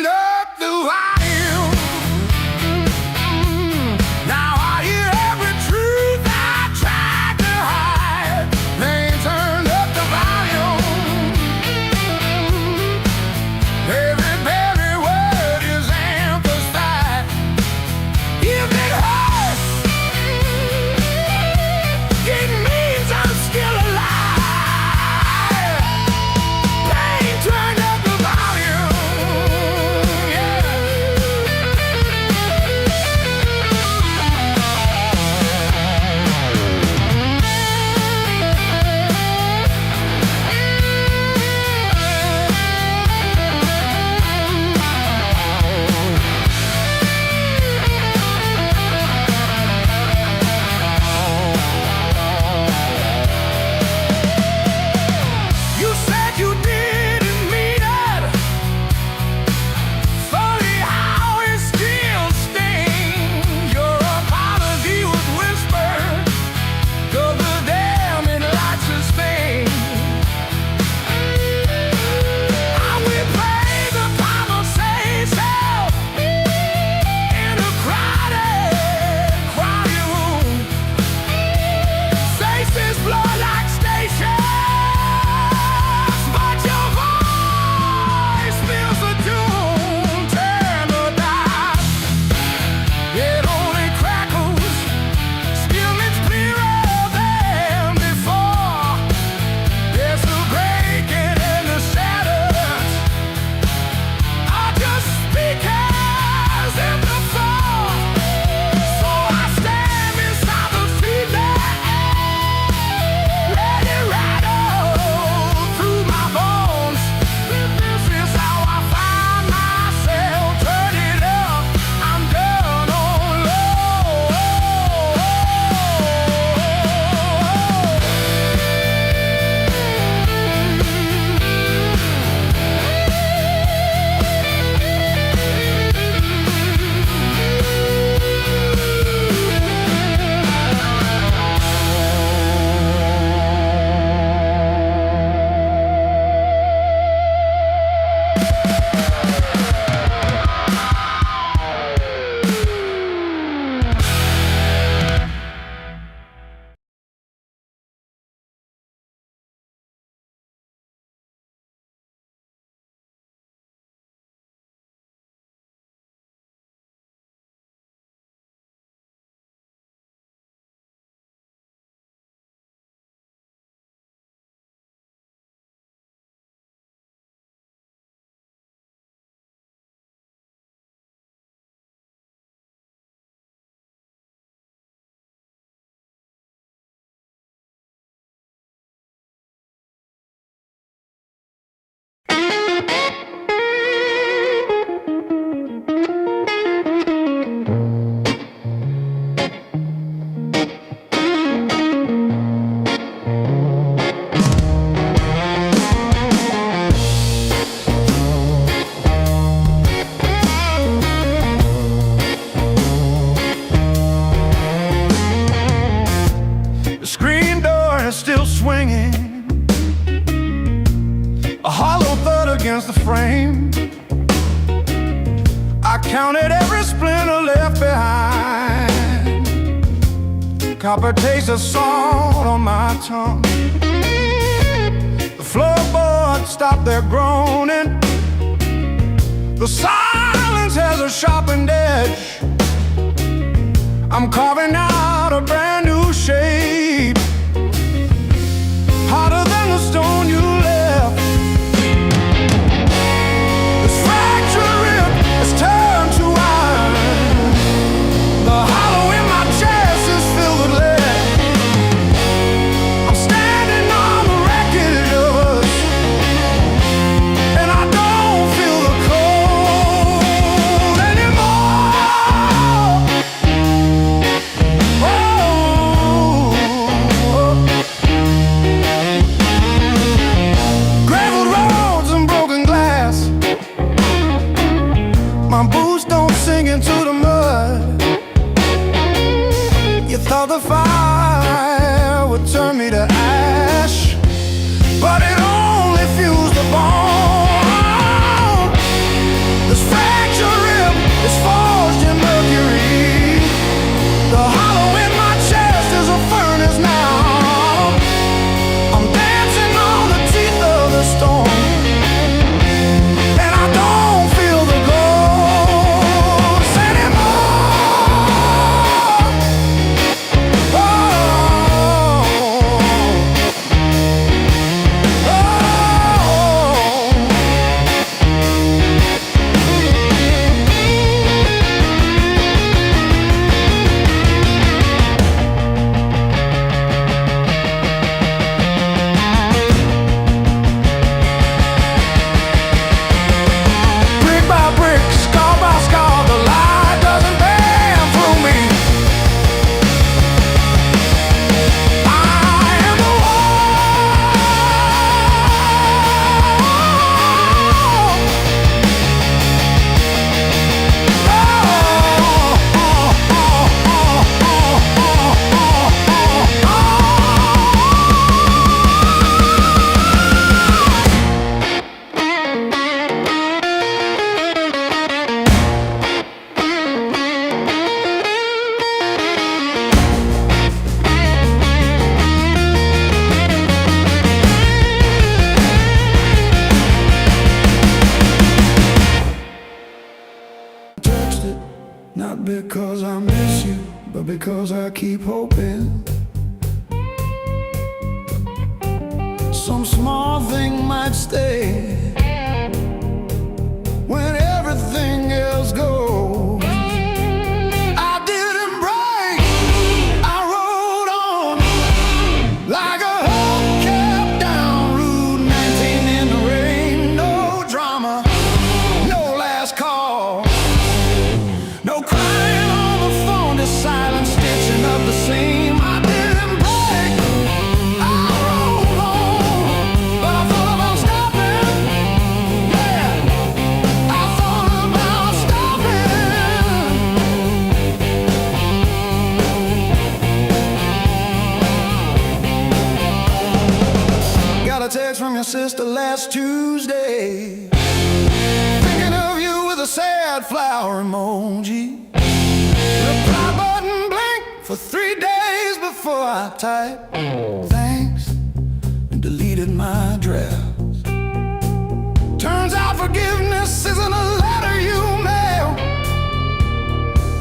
Speaker 1: frame. I counted every splinter left behind. Copper taste of salt on my tongue. The floorboards stopped their groaning. The silence has a sharpened edge. I'm carving out a brand new shape, harder than the stone you left. This fractured rib is turned to iron. The hollow in my chest is filled with lead. I'm standing on the wreckage of us, and I don't feel the cold anymore. Gravel roads and broken glass. My boots don't sink into the mud. You thought the fire would turn me to ash, but it only fused the bone. This fractured rib is forged in mercury. The hollow in my chest is a furnace now. I'm dancing on the teeth of the storm, and I don't feel the ghost anymore. Oh, brick by brick, scar by scar, the light doesn't bend through me. I am the text it, not because I miss you, but because I keep hoping some small thing might stay when everything else goes. I didn't break, I rode on like a hubcap down Route 19 in the rain. No drama, no last call, no crying on the phone, just silent stitching up the seam. I didn't break, I rolled on, but I thought about stopping. Yeah, I thought about stopping. Got a text from your sister last Tuesday, thinking of you with a sad flower emoji. Reply button blinked for 3 days before I typed thanks and deleted my drafts. Turns out forgiveness isn't a letter you mail,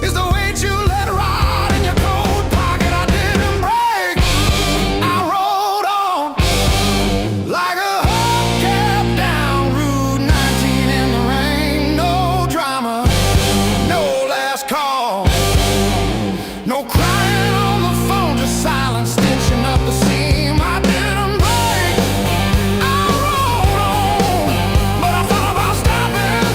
Speaker 1: it's the weight you let ride in your coat pocket. I didn't break, I rolled on like a hubcap down Route 19 in the rain. No drama, no last call, no crying on the phone, just silent stitching up the seam. I didn't break, I rolled on, but I thought about stopping.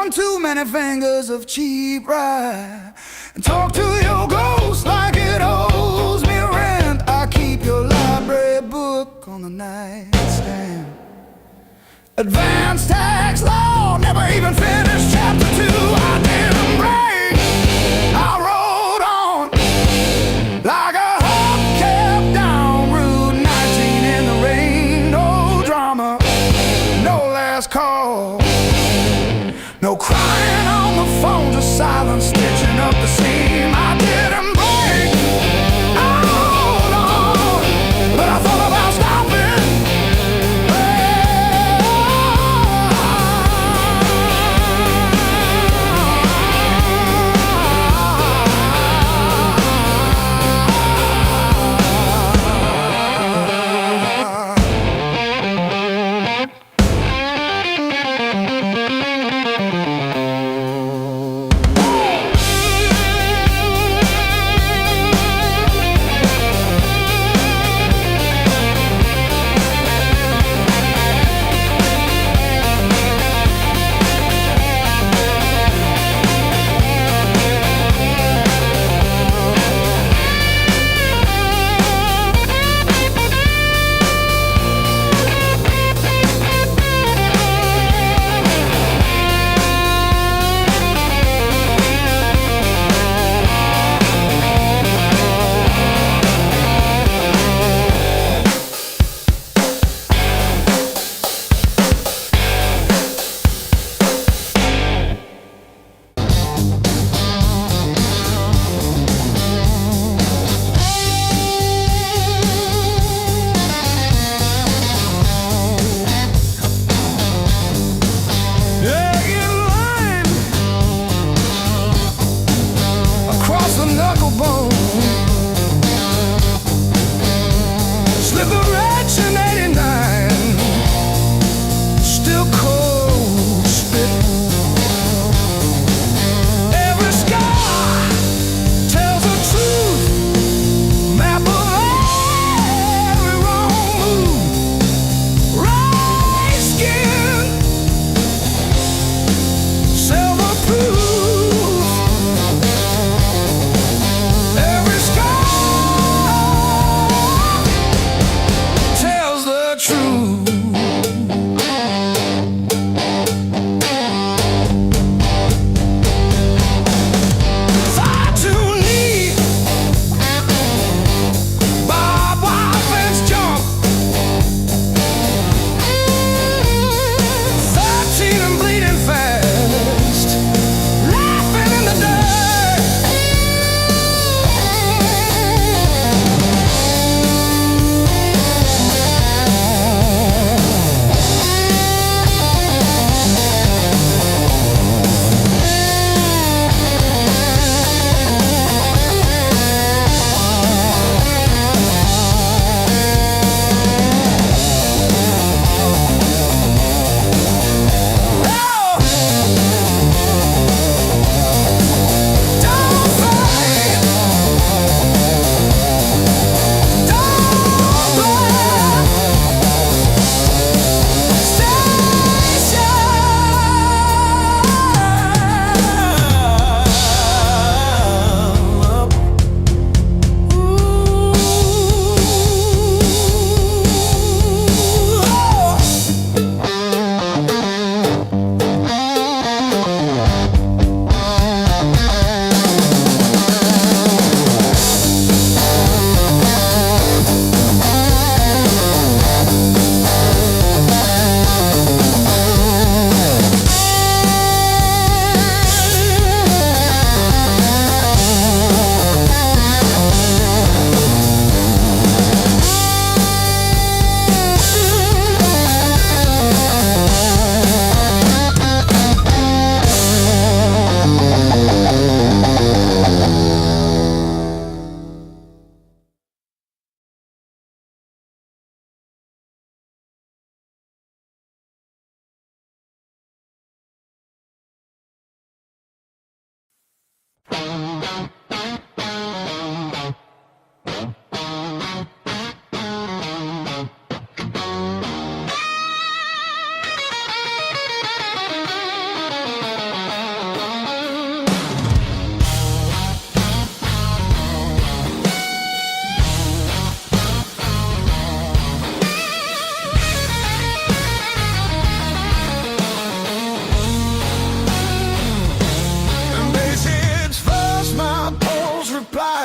Speaker 1: one too many fingers of cheap rye. And talk to your ghost like it owes me rent. I keep your library book on the nightstand. Advanced tax law, never even finished chapter 2. I didn't break, I rode on like a hubcap down Route 19 in the rain. No drama, no last call, no crying on the phone, just silence stitching up the seam. I didn't break, I rode on, but I thought about stopping.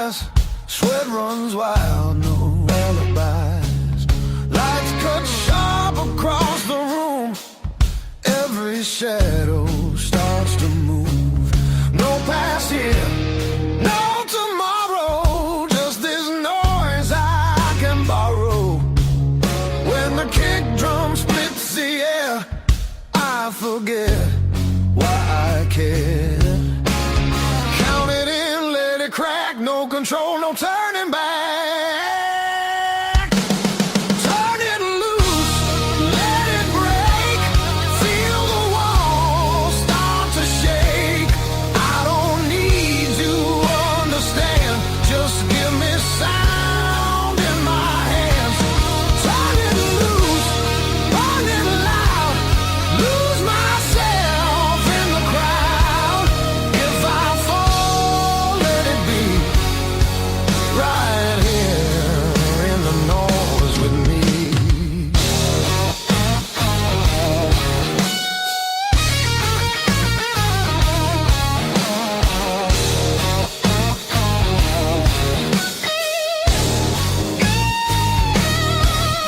Speaker 1: eyes, sweat runs wild, no alibis. Lights cut sharp across the room, every shadow starts to move. No past here, no tomorrow, just this noise I can borrow. When the kick drum splits the air, I forget why I care. Count it in, let it crack, no control, no turning back. Turn it loose, let it break, feel the walls start to shake. I don't need to understand, just give me sound in my hands. Turn it loose, burn it loud, lose myself in the crowd. If I fall, let it be right here in the noise with me.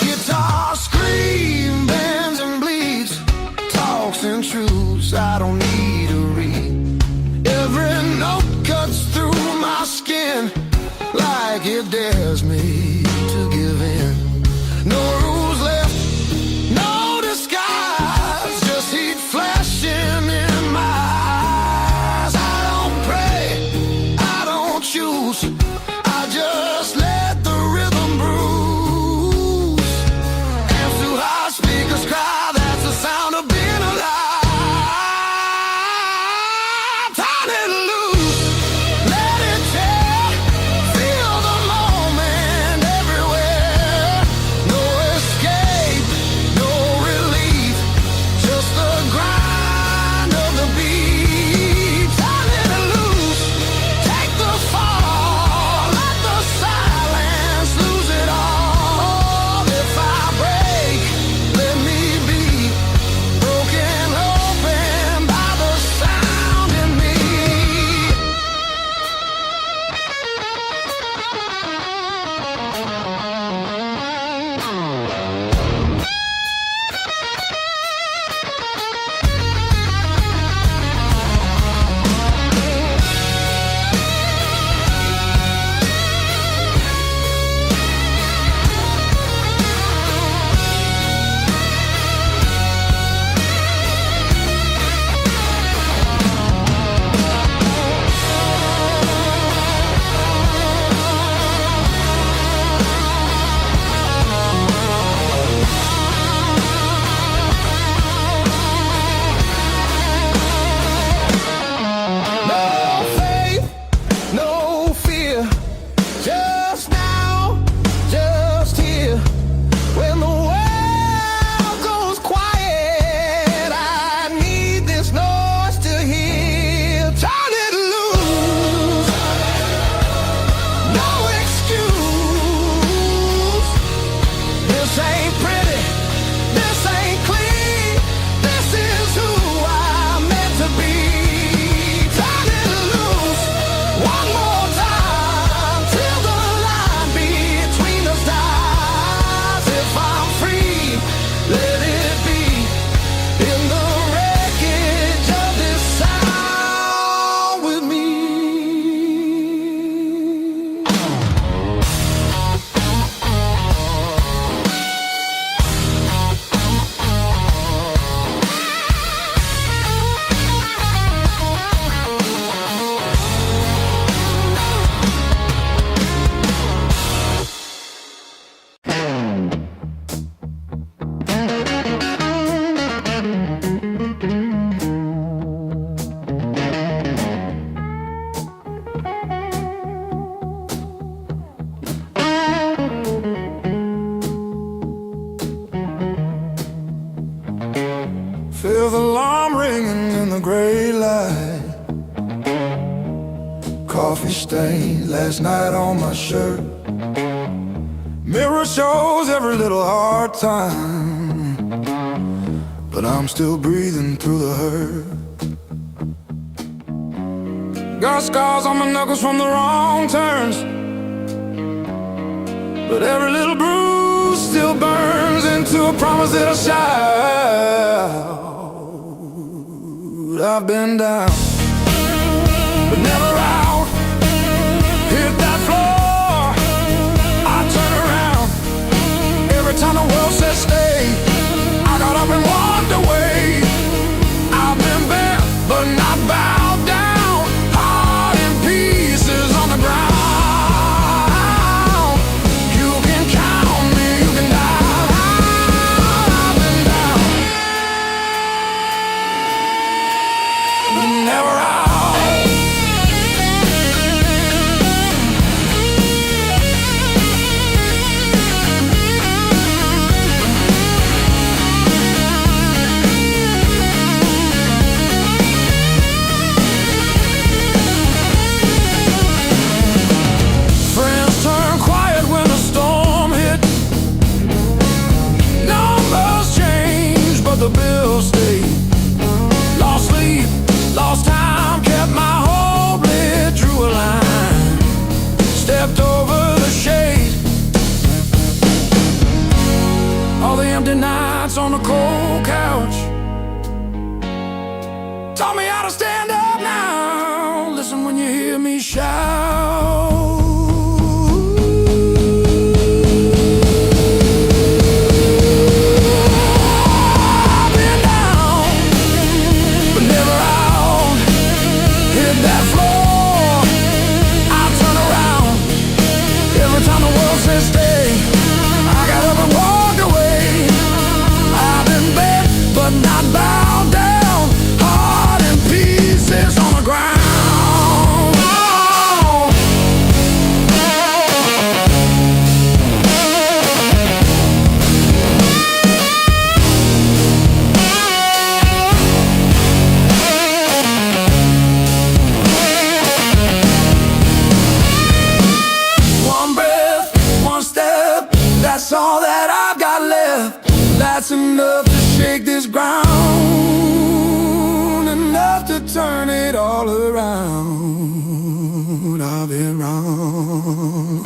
Speaker 1: Guitar scream, bends and bleeds, talks and truths I don't need to read. Every note cuts through my skin like it dares me to give in. No rules left, no disguise, just heat flashing in my eyes. I don't pray, I don't choose, I just let the rhythm bruise. Amps too high, speakers cry, that's the sound of being alive. Turn it loose, let it tear, feel the moment everywhere. No escape, no relief, just the grind of the beat. Turn it loose, take the fall, let the silence lose it all. If I break, let me be broken open by the sound in me. No faith, no fear, just now, just here. When the world goes quiet, I need this noise to hear. Turn it loose, no excuse. This ain't pretty, this ain't clean, this is who I'm meant to be. Turn it loose, one more time, till the line between us dies. If I'm free, let it be in the wreckage of this sound with me. Feel the alarm ringing in the gray light. Coffee stain last night on my shirt. Mirror shows every little hard time, but I'm still breathing through the hurt. Got scars on my knuckles from the wrong turns, but every little bruise still burns into a promise that I shout. I've been down, but never out. Hit that floor, I turn around. Every time the world says stay, I got up and walked away. I've been bent, but not bowed down. Heart in pieces on the ground. You can count me, you can die. I've been down, but never out. The bills stayed. Lost sleep, lost time, kept my hope lit, drew a line, stepped over the shade. All the empty nights on the cold couch taught me how to stand up now. Listen when you hear me shout. That's all that I've got left. That's enough to shake this ground, enough to turn it all around. I've been wrong.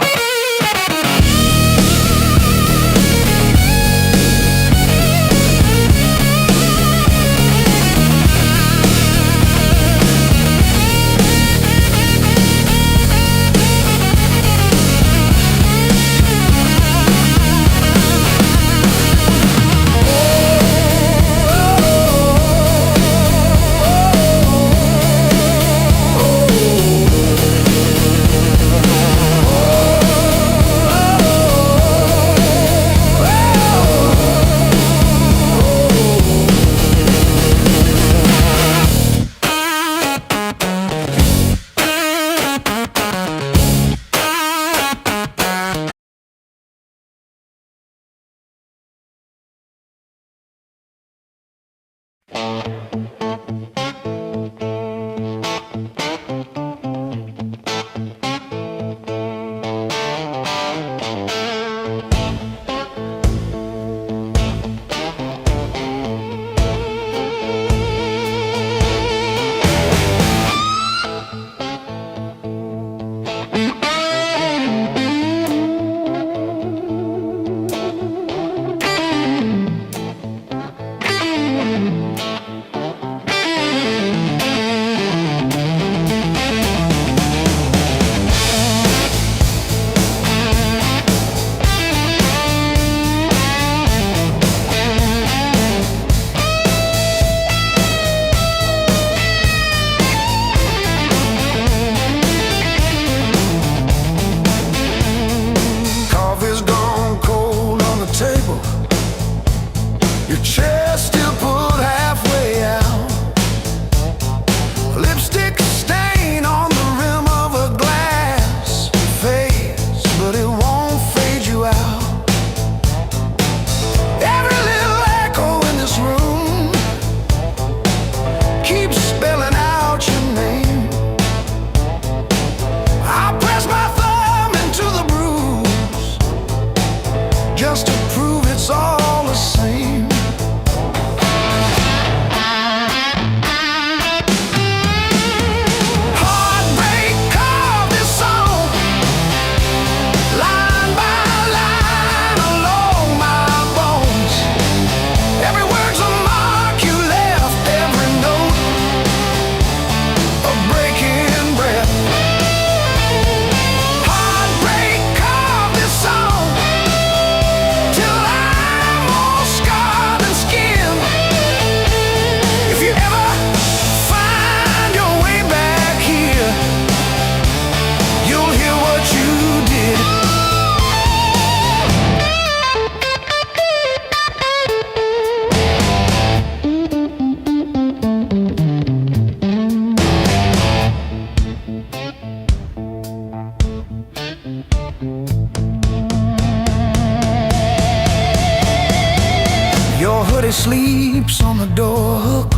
Speaker 1: body sleeps on the door hook,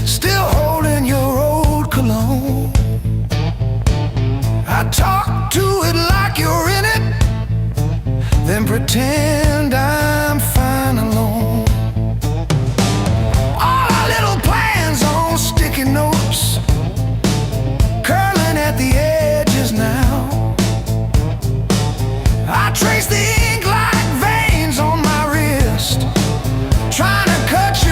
Speaker 1: still holding your old cologne. I talk to it like you're in it, then pretend I'm fine alone. All our little plans on sticky notes, curling at the edges now. I trace the ink like veins on my wrist, trying to cut you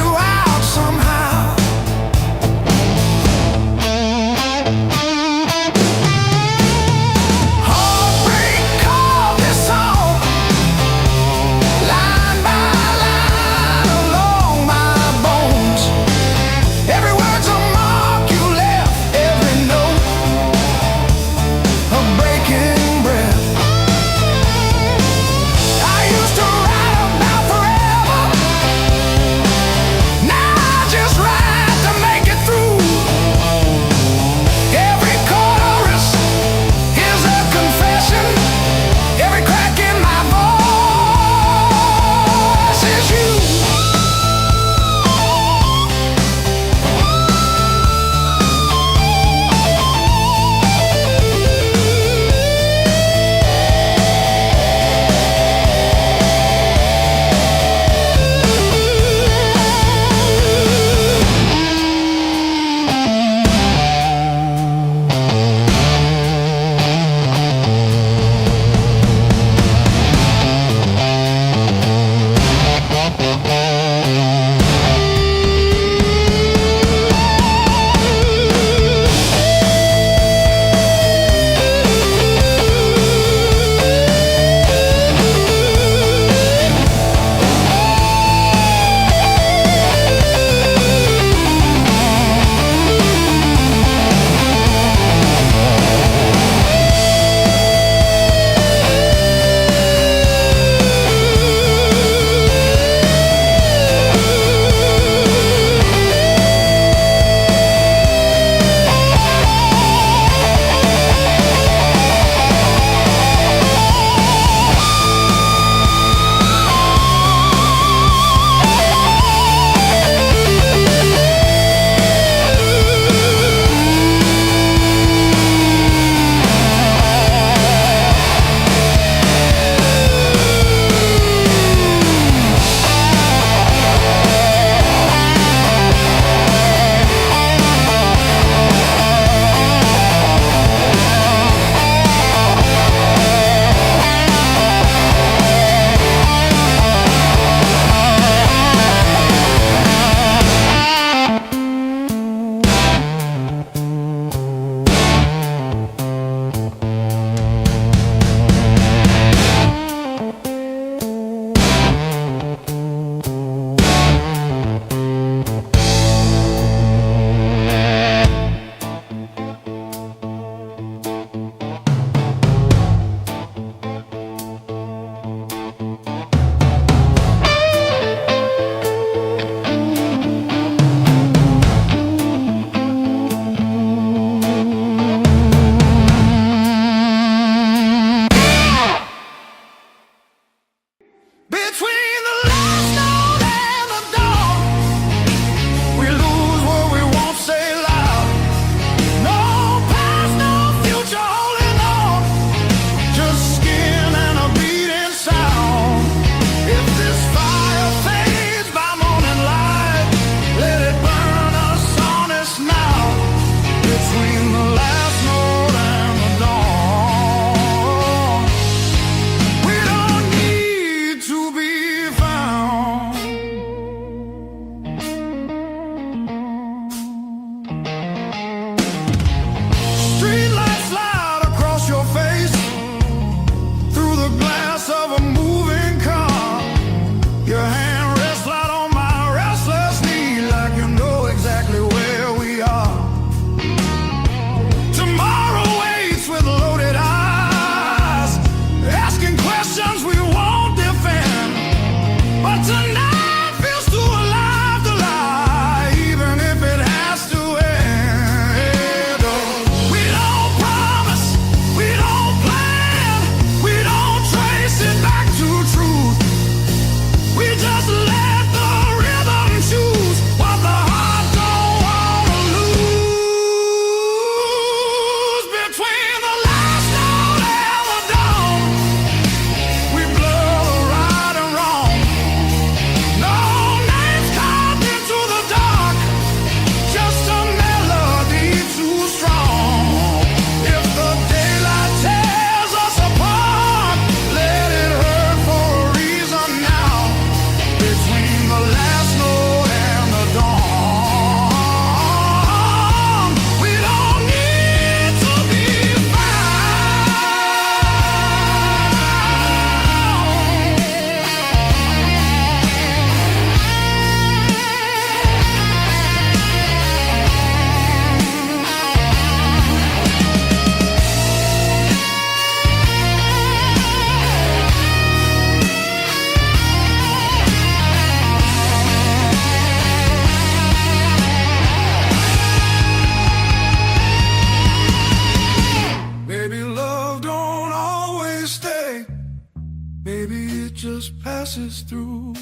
Speaker 1: passes through.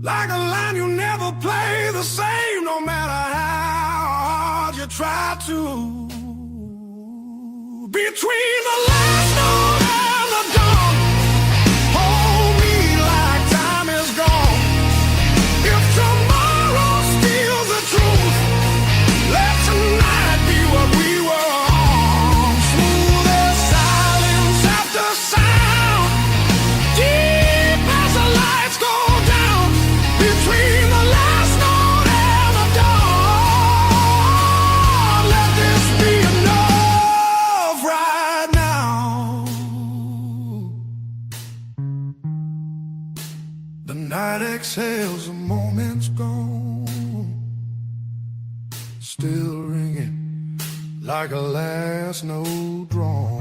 Speaker 1: Like a line you never play the same, no matter how hard you try to. Between the last note and the dawn, hold me like time is gone. If tomorrow steals the truth, let tonight be what we were on. Smooth as silence after sound, deep as the lights go down. Between the last note and the dawn, let this be enough right now. The night exhales, the moment's gone, still ringing like a last note drawn.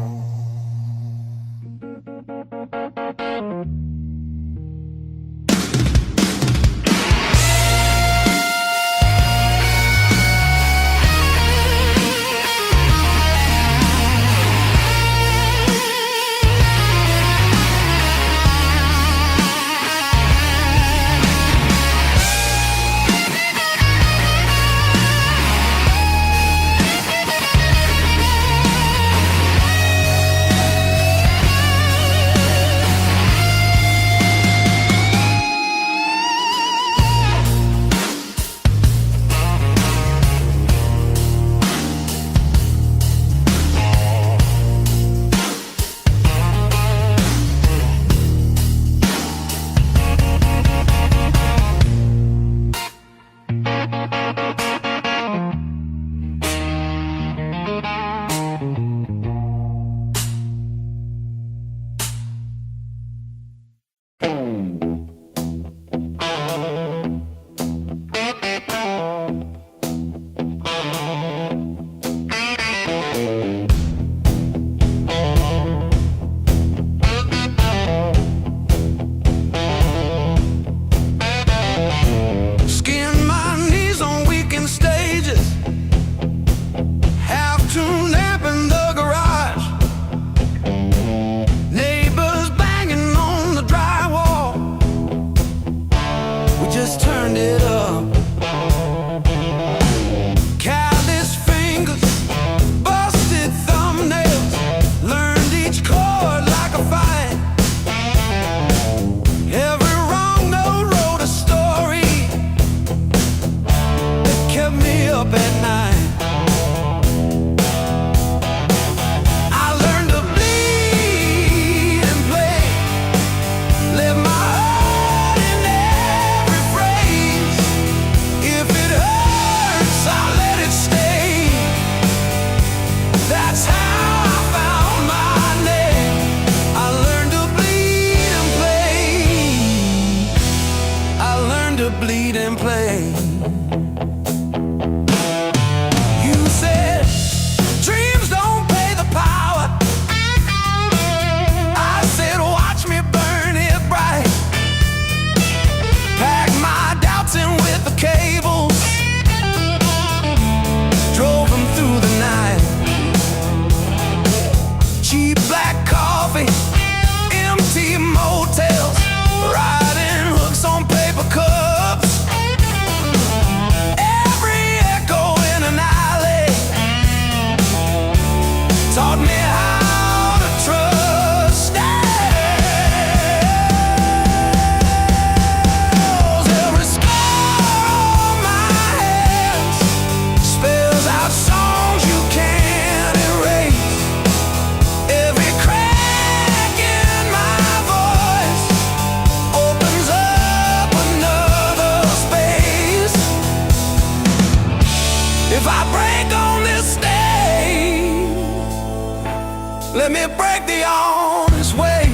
Speaker 1: Skin my knees on weekend stages, half tuned amp in the garage, neighbors banging on the drywall. We just turned it up. Callous fingers, busted thumbnails, learned each chord like a fight. Every wrong note wrote a story that kept me up at night. I learned to bleed and play, live my heart in every phrase. If it hurts, I'll let it stay. That's how I found my name. I learned to bleed and play. I learned to bleed and play. You said dreams don't pay the power. I said watch me burn it bright. Pack my doubts in with the cables, drove them through the night. Cheap black coffee, empty motels, riding hooks on paper cups. Every echo in an alley taught me how to trust. Every scar on my hands spells out songs you can't erase. Every crack in my voice opens up another space. If I break on this stage, let me break the honest way.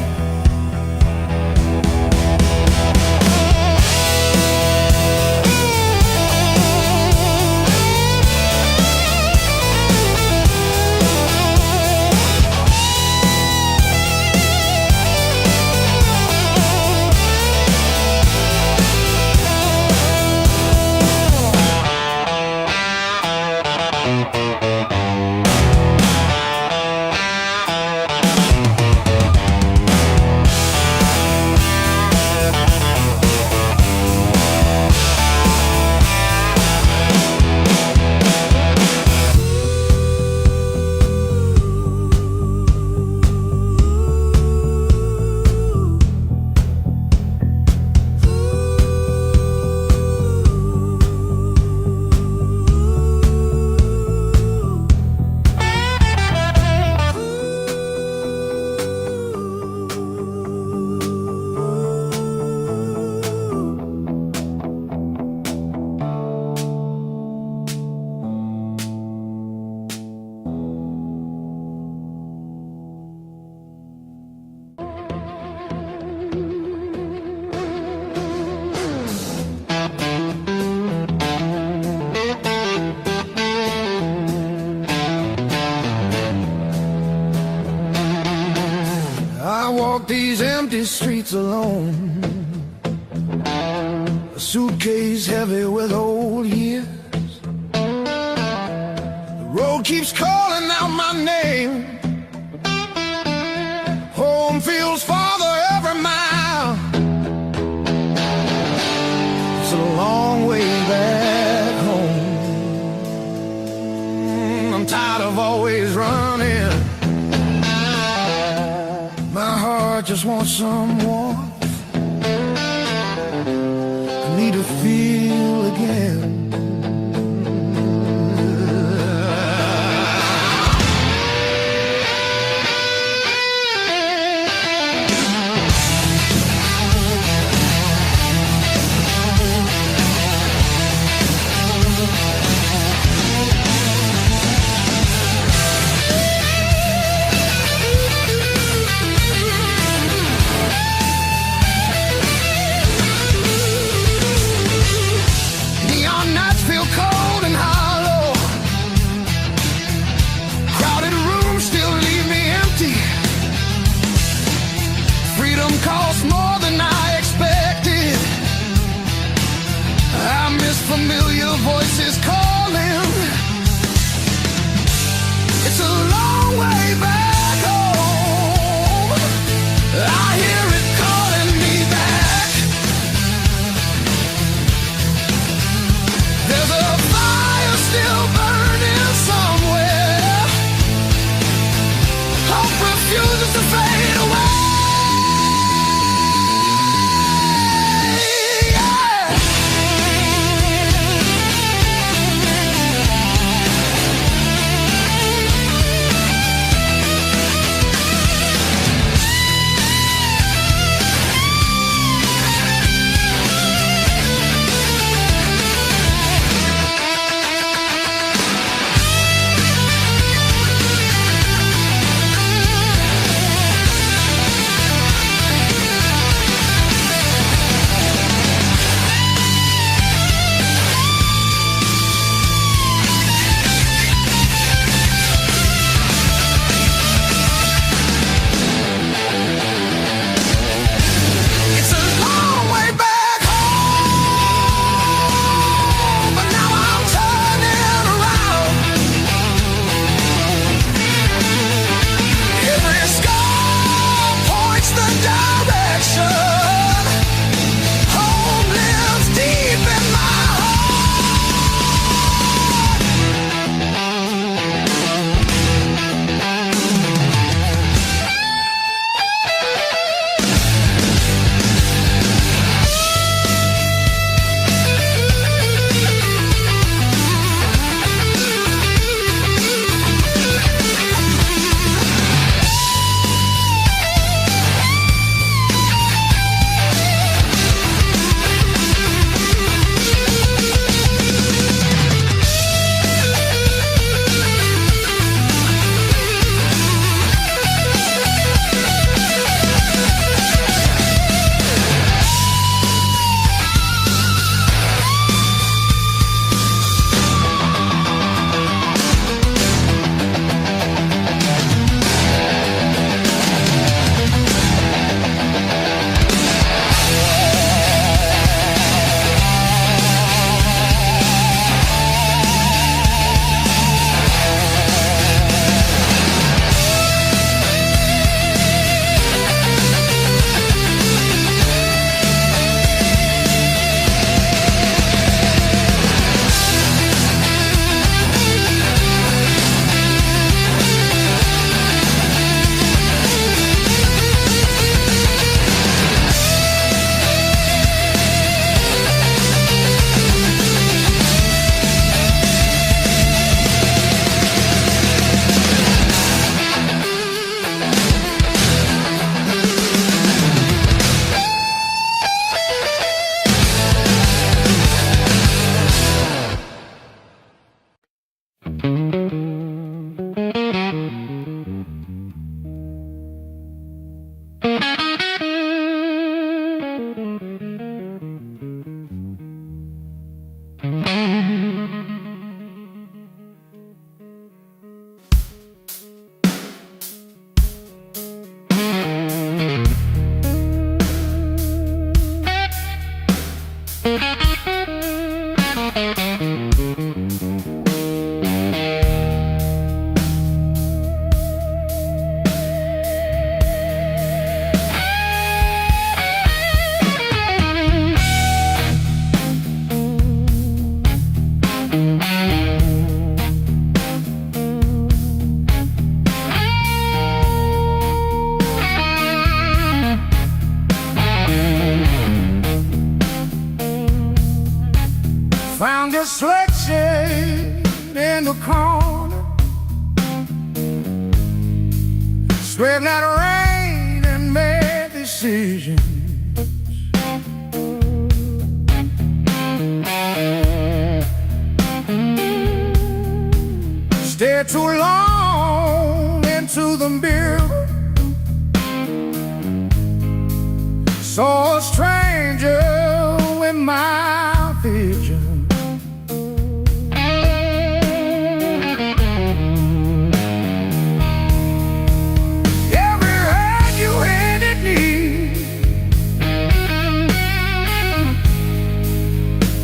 Speaker 1: walk these empty streets alone, a suitcase heavy with old years. The road keeps calling out my name. Home feels farther every mile. It's a long way back home. I'm tired of always running. My heart just wants some warmth. I need to feel again. corner, sweating out rain and mad decisions. Stayed too long into the mirror, saw a stranger in my vision. Every hand you handed me,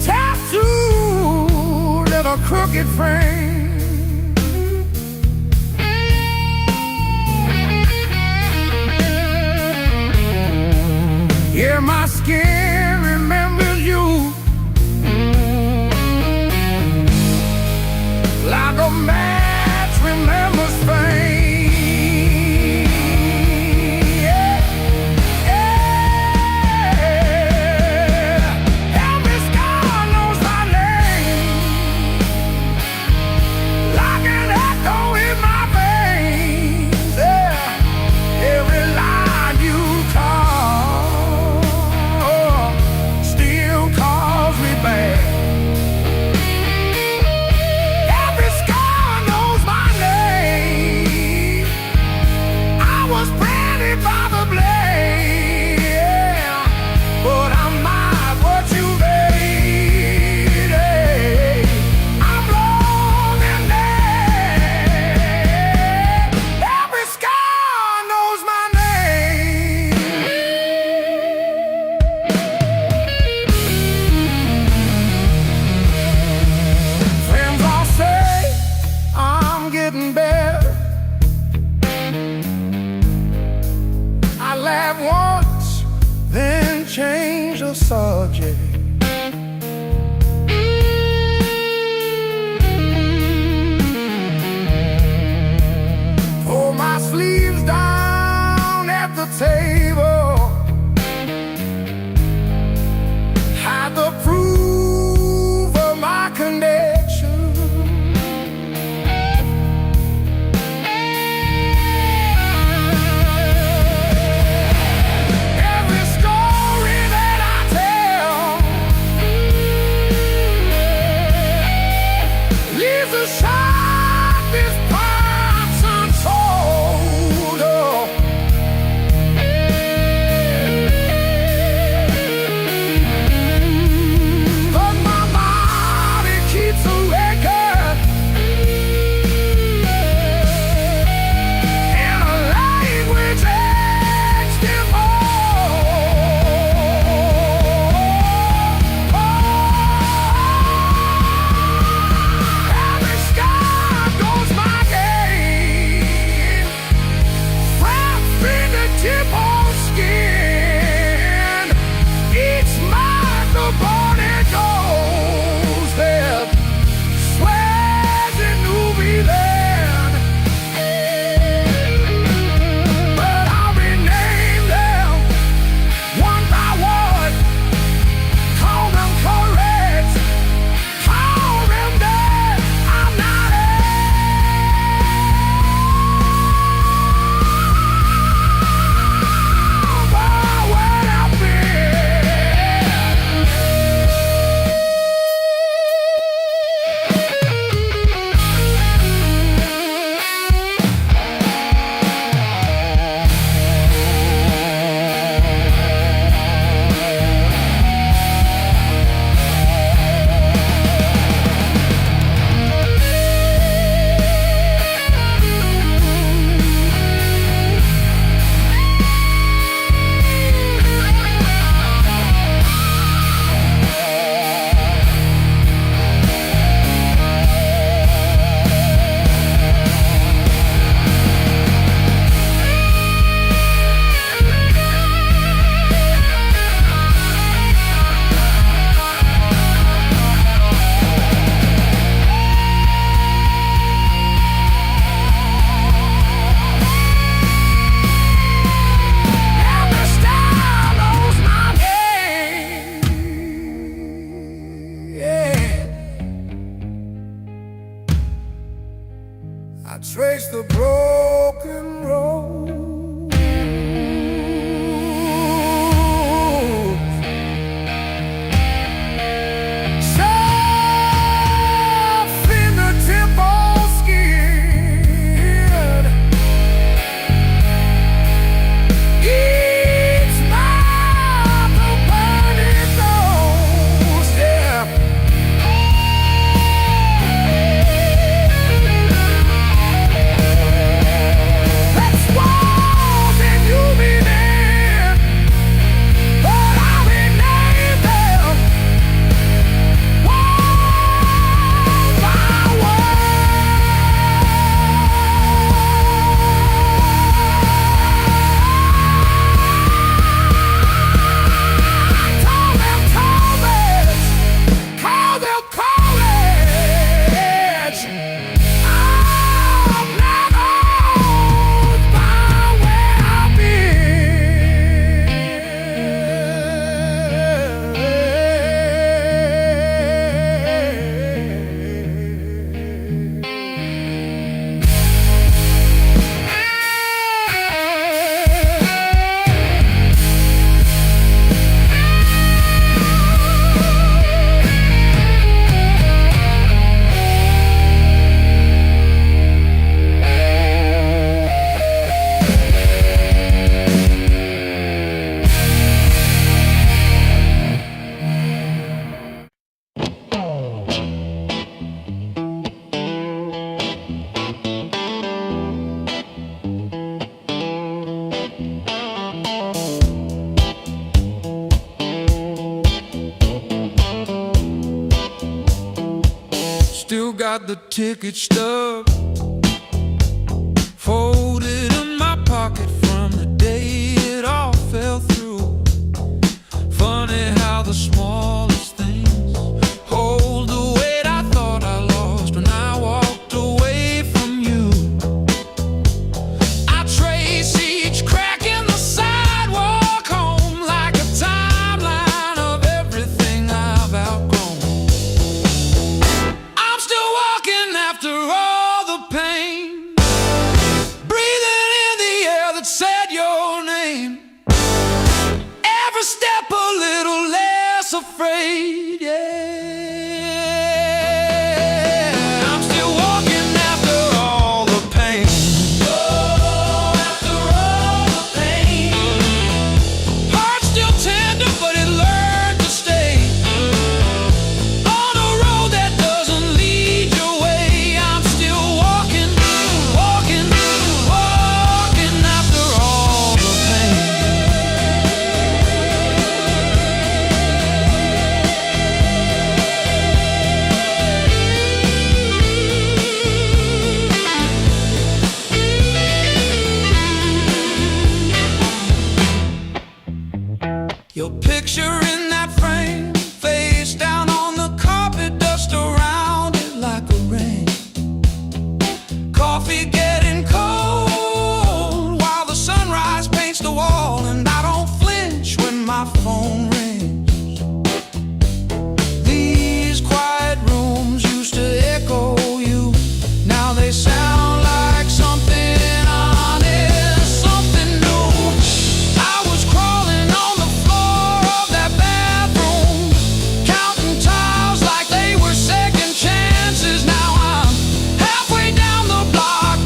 Speaker 1: tattooed in a crooked frame. Yeah, my skin remembers you like a match remembers fame. Yeah, yeah. Every scar knows my name, like an echo in my veins. Yeah, every line you call still calls me back. Every scar knows my name. I was branded by the blade, yeah, but I'm not what you made. Hey, I'm long and dead. Every scar knows my name. Friends all say I'm getting better. I laugh once, then change the subject. Pull my sleeves down at the table, hide the proof of my connection. Every story that I tell I trace the broken road, soft fingertip on skin. Each night the burning goes, yeah.
Speaker 2: Still got the ticket stub folded in my pocket from the day it all fell through. Funny how the smallest things hold the weight I thought I lost when I walked away from you. I trace each crack in the sidewalk home like a timeline of everything I've outgrown. I'm still walking after all the pain, breathing in the air that said your name. Every step a little less afraid, yeah. I'm still walking after all the pain. Oh, after all the pain. Heart still tender, but it learned to stay. On a road that doesn't lead your way, I'm still walking, walking, walking after all the pain. Your picture in that frame, face down on the carpet, dust around it like a rain. Coffee getting cold while the sunrise paints the wall, and I don't flinch when my phone rings. These quiet rooms used to echo you, now they sound like something honest, something new. I was crawling on the floor of that bathroom, counting tiles like they were second chances. Now I'm halfway down the block,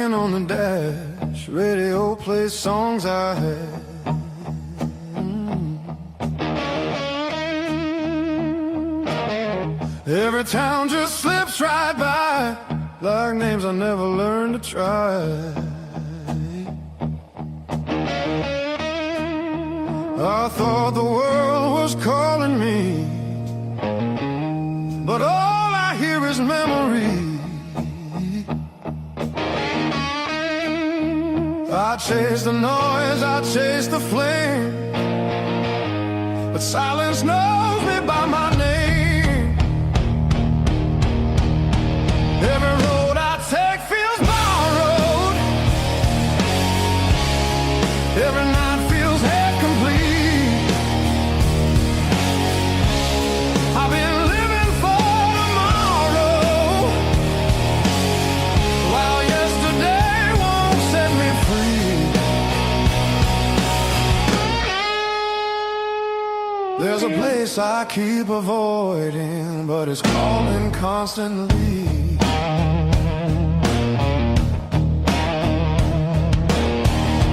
Speaker 1: cranking on the dash. Radio plays songs I had. Every town just slips right by, like names I never learned to try. I thought the world was calling me, but all I hear is memory. I chase the noise, I chase the flame, but silence knows me by my name. Every road I take feels borrowed. Every night feels half complete. I've been living for tomorrow, while yesterday won't set me free. There's a place I keep avoiding, but it's calling constantly.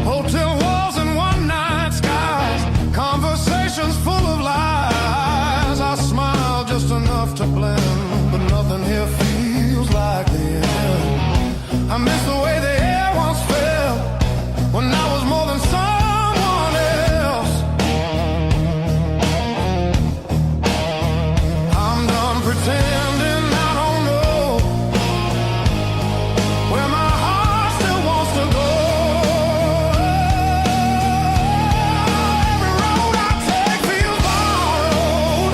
Speaker 1: Hotel walls and one-night skies, conversations full of lies. I smile just enough to blend, but nothing here feels like the end. I miss the way the air once felt, when I was more than someone else. I'm done pretending I don't know where my heart still wants to go. Every road I take feels borrowed.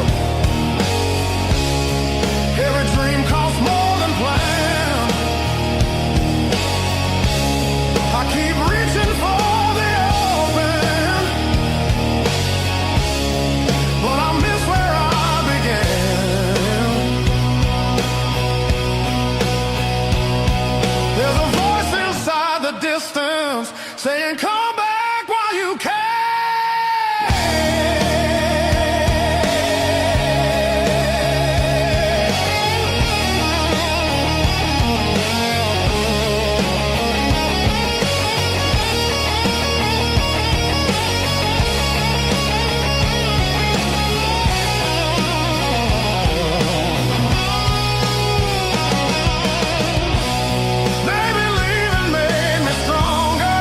Speaker 1: Every dream costs more than planned. I keep reaching for the open, but I miss where I began. There's a voice inside the distance saying, come back while you can. Baby, leaving made me stronger.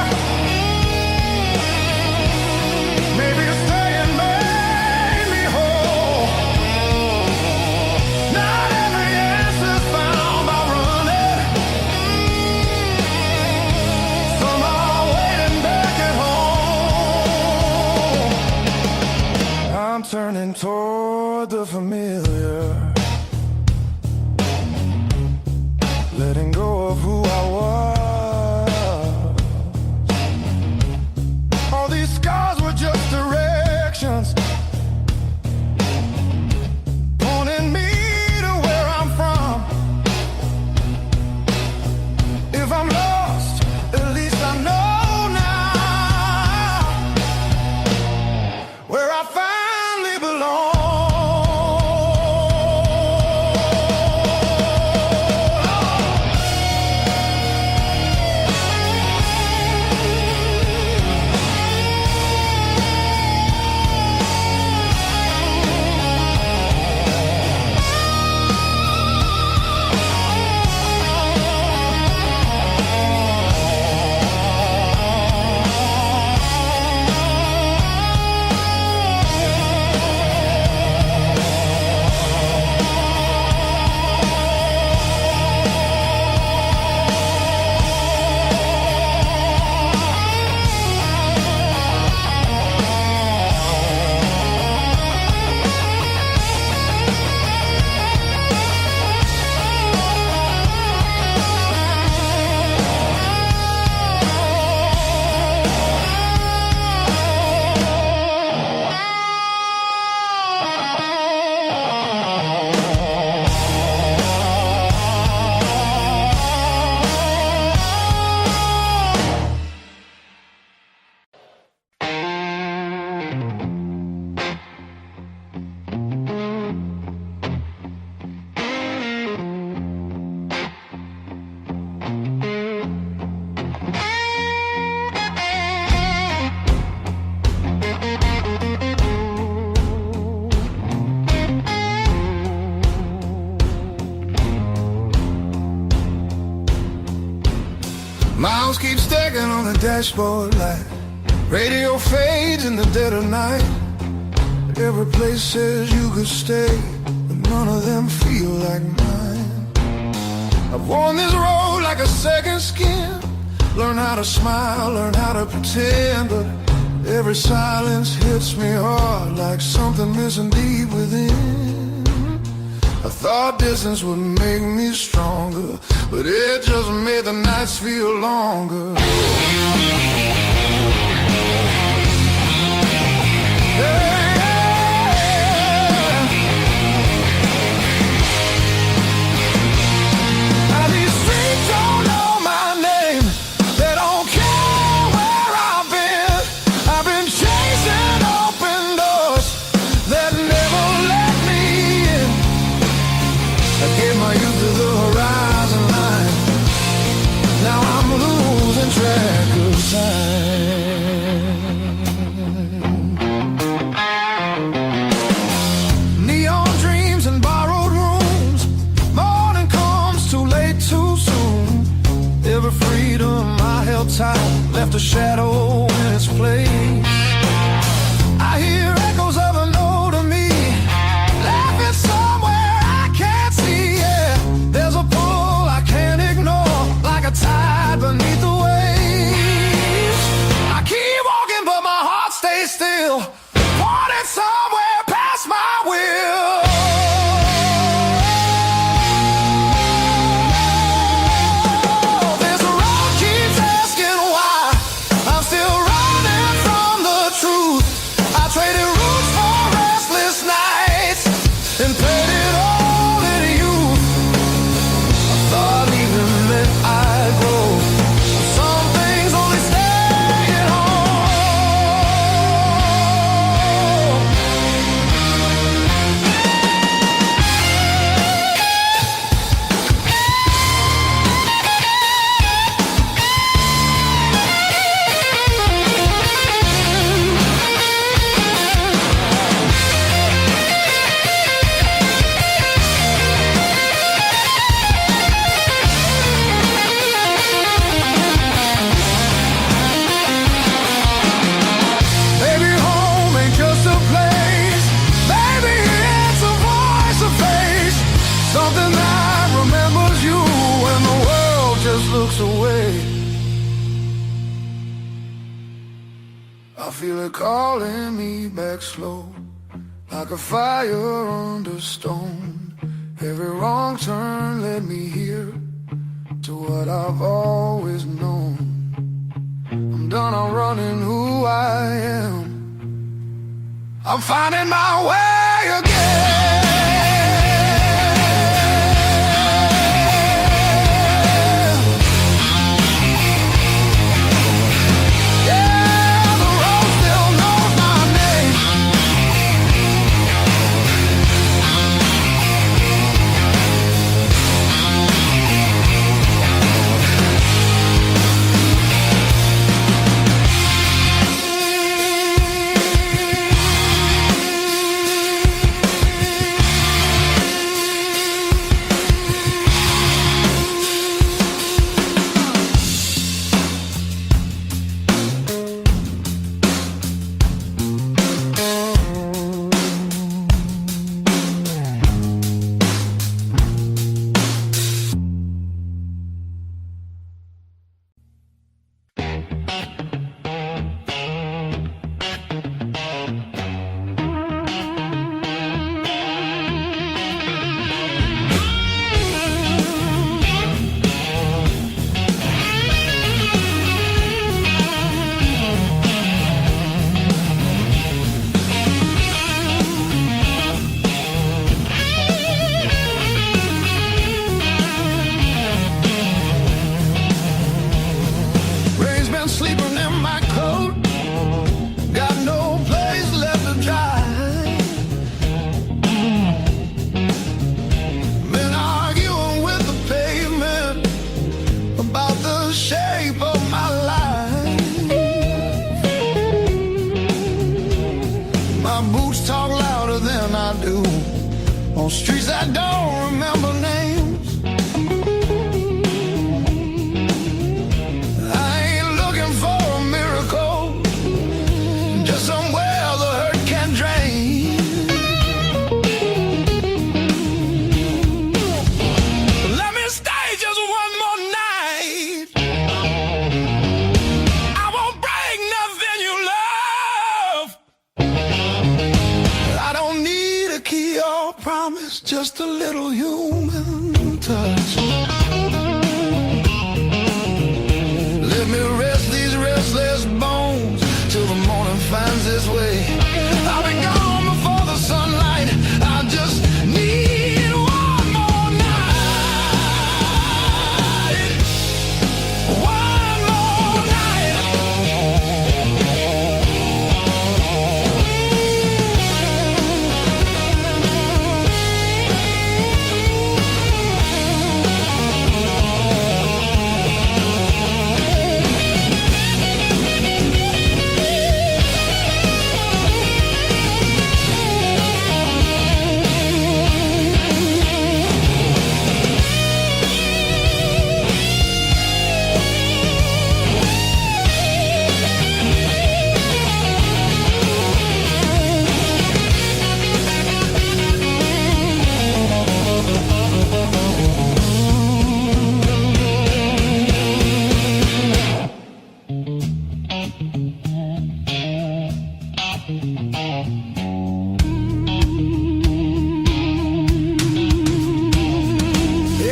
Speaker 1: keep stacking on the dashboard light. Radio fades in the dead of night. Every place says you could stay, but none of them feel like mine. I've worn this road like a second skin. Learn how to smile, learn how to pretend, but every silence hits me hard like something missing deep within. I thought distance would make me stronger, but it just made the nights feel longer. Neon dreams and borrowed rooms. Morning comes too late, too soon. Every freedom I held tight left a shadow in its place. I hear echoes of an older me laughing somewhere I can't see. Yeah, there's a pull I can't ignore, like a tide beneath the waves. I keep walking, but my heart stays still, wanting somewhere past my will. This road keeps asking why I'm still running from the truth. I traded roots for restless nights and played it all in youth. I thought leaving meant I'd grow. Some things only stay at home. Maybe home ain't just a place. Maybe it's a voice, a face, something that remembers you when the world just looks away. I feel it calling me back slow, like a fire under stone. Every wrong turn led me here to what I've always known. I'm done outrunning who I am. I'm finding my way again. Yeah, the road still knows my name. on streets I don't remember names. I just a little human touch. Let me rest these restless bones till the morning finds its way. I'll be gone before the sunlight. I just need one more night. One more night.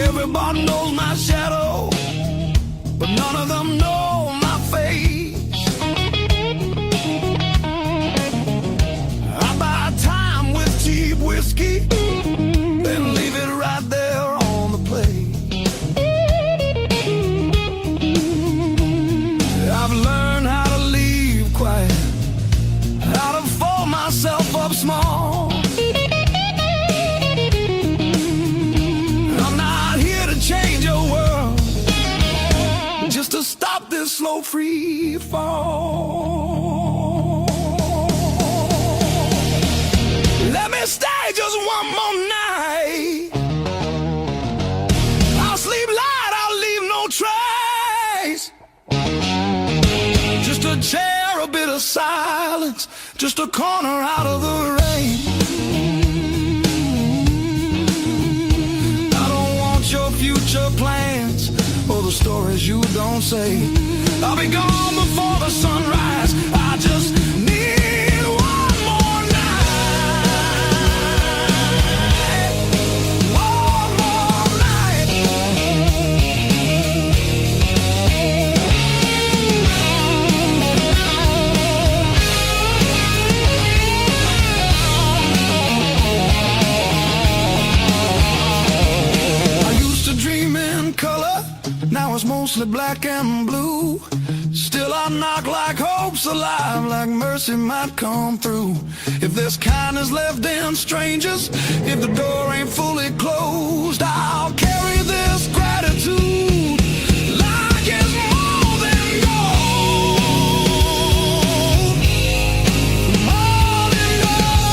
Speaker 1: Everybody knows my shadow, but none of them know my face. I buy time with cheap whiskey, then leave it right there on the plate. I've learned how to leave quiet, how to fold myself up small. Change your world just to stop this slow free fall. Let me stay just one more night. I'll sleep light, I'll leave no trace. Just a chair, a bit of silence, just a corner out of the rain. Your future plans or the stories you don't say. I'll be gone before the sunrise. I just need one more night. One more night. Dream in color, now it's mostly black and blue. Still I knock like hope's alive, like mercy might come through. If there's kindness left in strangers, if the door ain't fully closed, I'll carry this gratitude like it's more than gold. More than gold.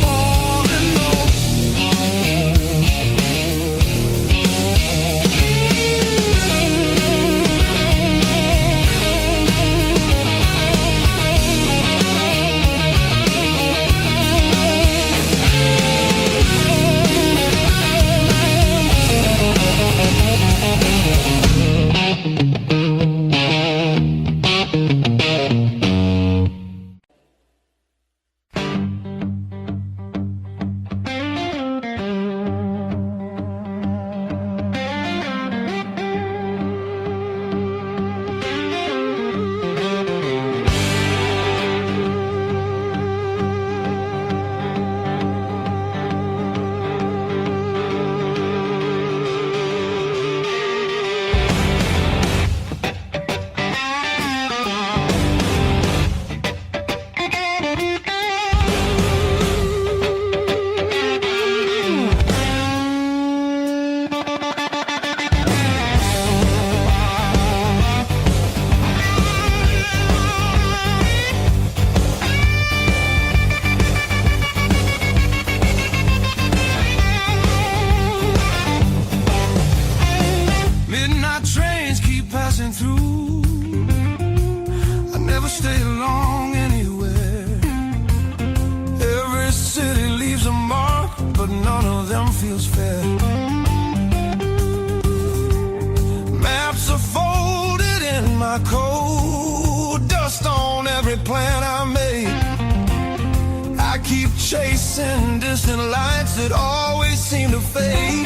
Speaker 1: More than gold. every plan I made. I keep chasing distant lights that always seem to fade.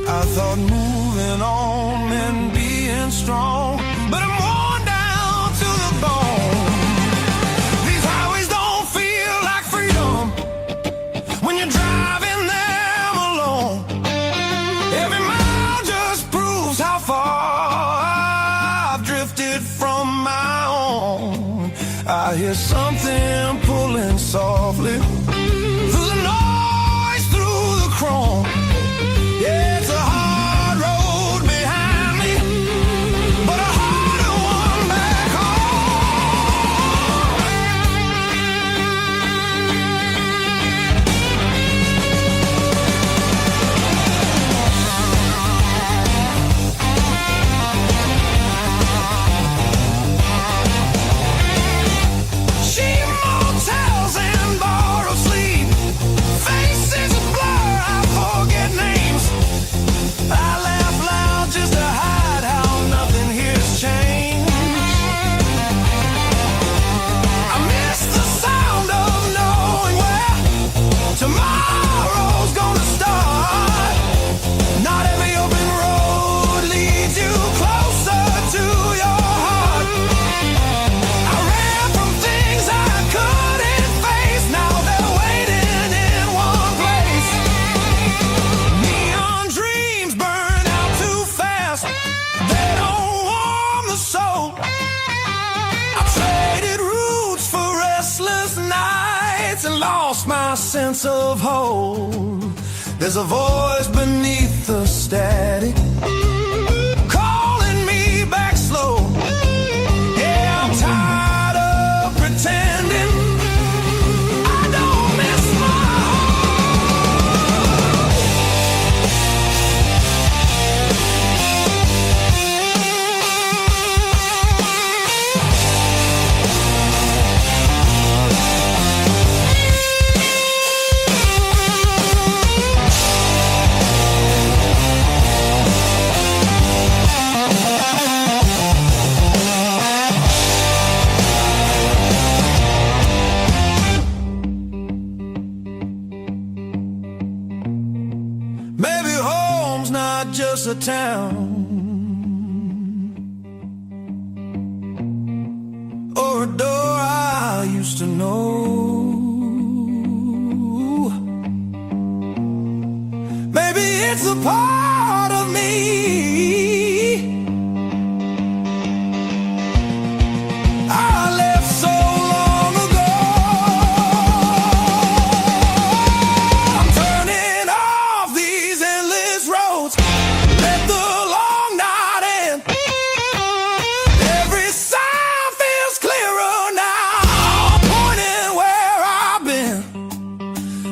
Speaker 1: I thought moving on meant being strong, but I'm worn down to the bone. These highways don't feel like freedom when you're driving them alone. Every mile just proves how far I've drifted from my own. I hear something pulling softly through the noise, through the chrome. Yeah, it's a hard road behind me, but a harder one back cheap motels and borrowed sleep, faces a blur, I forget names. I laugh loud just to hide how nothing here's changed. I miss the sound of knowing where tomorrow's gonna start. Not every open road leads you closer to your heart. I ran from things I couldn't face, now they're waiting in one place. Neon dreams burn out too fast, they don't warm the soul. I traded roots for restless nights and lost my sense of hope. There's a voice beneath the static calling me back slow. Yeah, I'm tired of pretending I don't miss my home. Maybe home's not just a town or a door I used to know. Maybe it's a part of me I left so long ago. I'm turning off these endless roads, let the long night end. Every sound feels clearer now, pointing where I've been.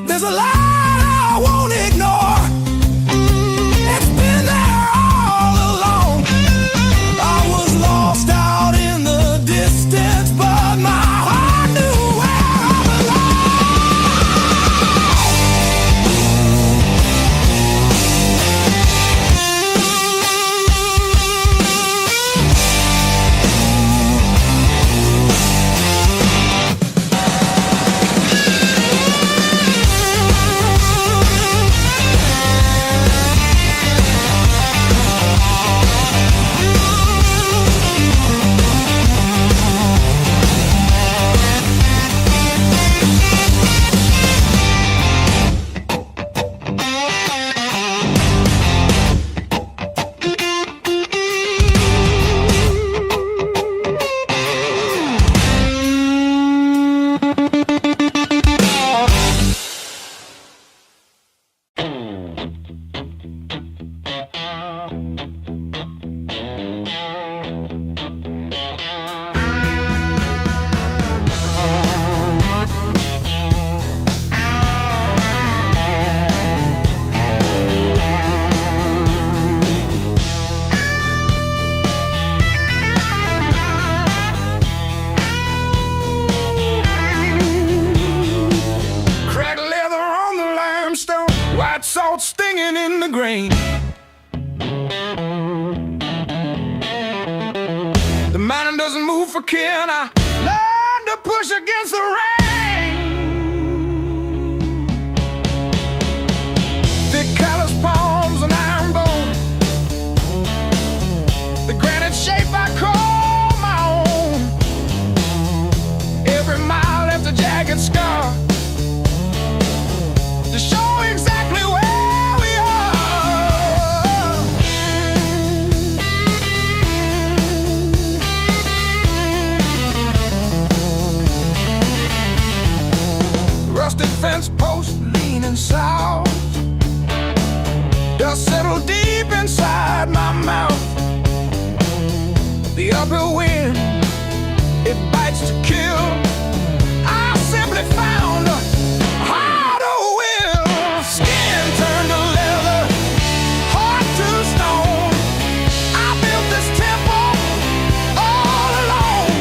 Speaker 1: There's a light I won't ignore, it's been there all along. I was lost out in the distance, but my heart knew where I salt stinging in the grain. The mountain doesn't move for kin. I love push against the rain. Thick callous palms and iron bone, the granite shape I call my own. Every mile left a jagged scar to show exactly where we are. Rusted fence post leaning south, dust settled deep inside my mouth. The uphill wind, it bites to kill. I simply found a harder will. Skin turned to leather, heart to stone. I built this temple all alone.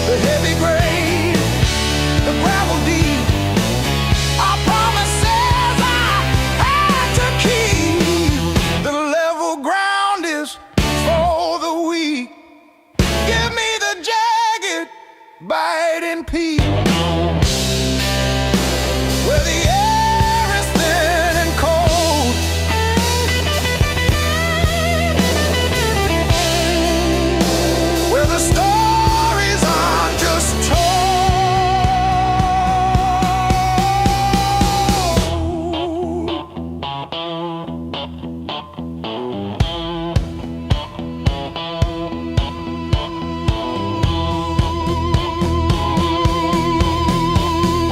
Speaker 1: The heavy grave, the gravel deep, our promises I had to keep. The level ground is for the weak. Give me the jagged, biting peak, where the air is thin and cold, where the stories aren't just told.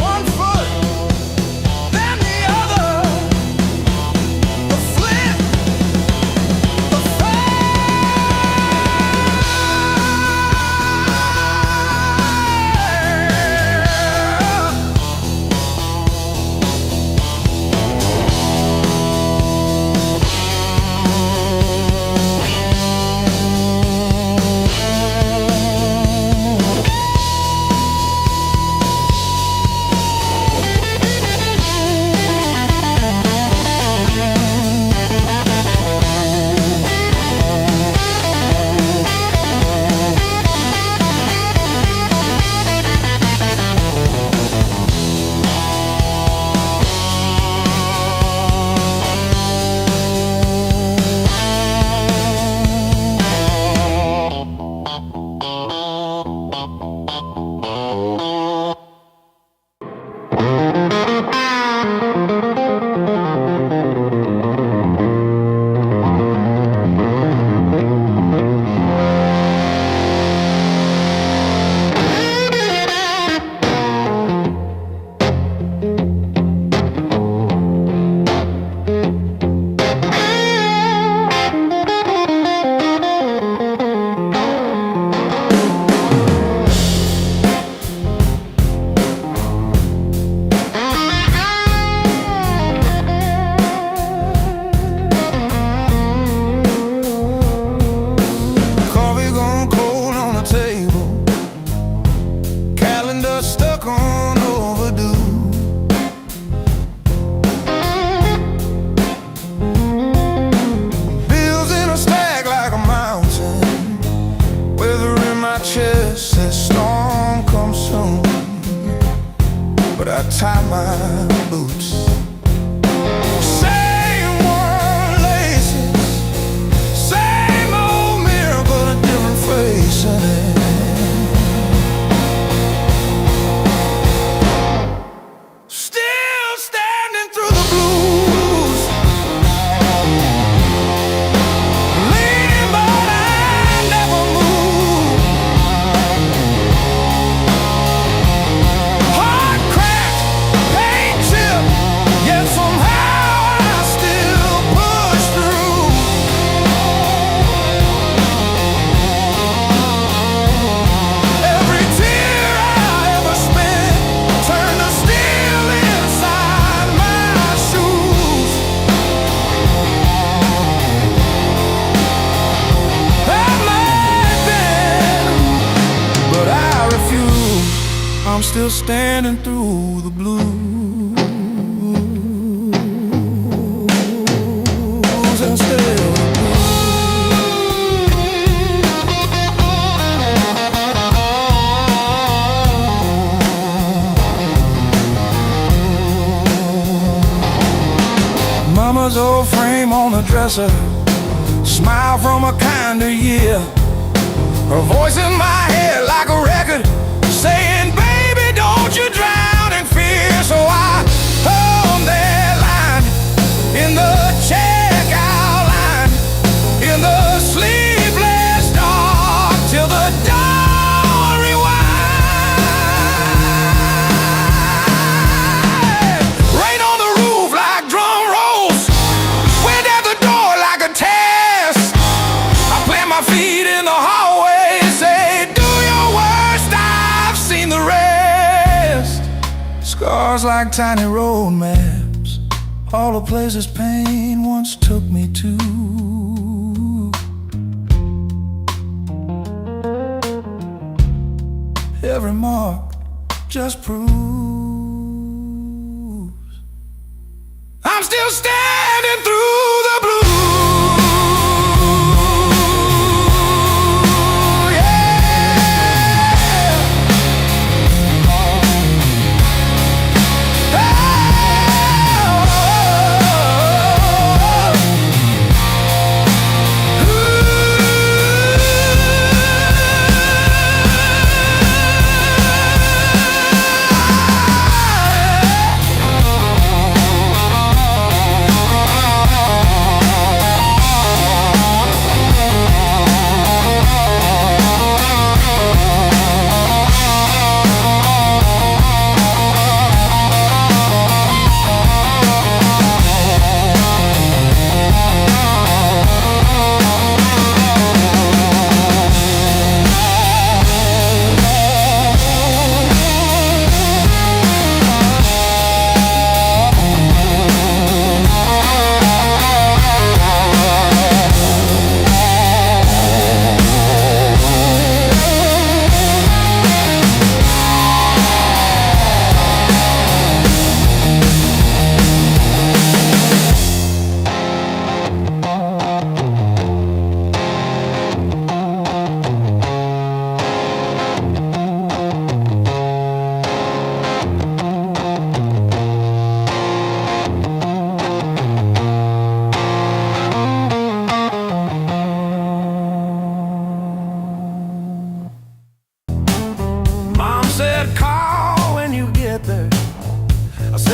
Speaker 1: One foot, then the other, the flint, the Coffee gone cold on the table, calendar stuck on overdue. Bills in a stack like a mountain, weather in my chest says storm comes soon. But I tie my boots. Same worn laces, same old mirror, but a different face in it. Still standing through the blues, leaning but I never move. Heart cracked, pain chipped, yet somehow I still push through. Every tear I ever spent turned to steel inside my shoes. That might been, but I refuse. I'm still standing through the blues and still the blues. mama's old frame on the dresser, smile from a kinder year. Her voice in my head like a record saying, baby, don't you drown in fear. So I hung that line in the checkout line, in the sleepless dark, till the dawn rewind. Rain on the roof like drum rolls, wind at the door like a test. I plant my feet in the hallway, say, do your worst, I've seen the rest. Scars like tiny road maps, all the places pain once took me to. Every mark just proves I'm still standing through the blue.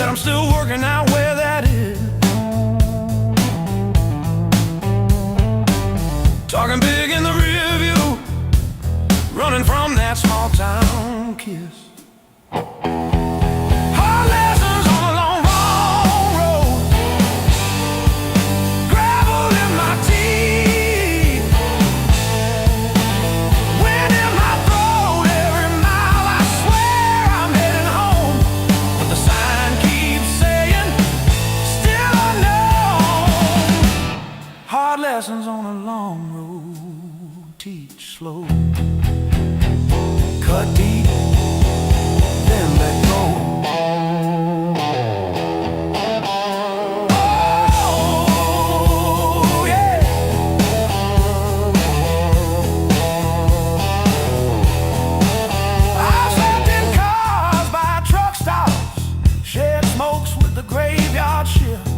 Speaker 1: I'm still working out where that is. Talking big in the rear view, running from that small town kiss. Hard lessons on a long, long road, gravel in my teeth, wind in my throat. Every mile I swear I'm heading home, but the sign keeps saying still unknown. Hard lessons on a long road, teach slow, cut deep, then let go. Oh, yeah. I've slept in cars by truck stops, shed smokes with the graveyard shift.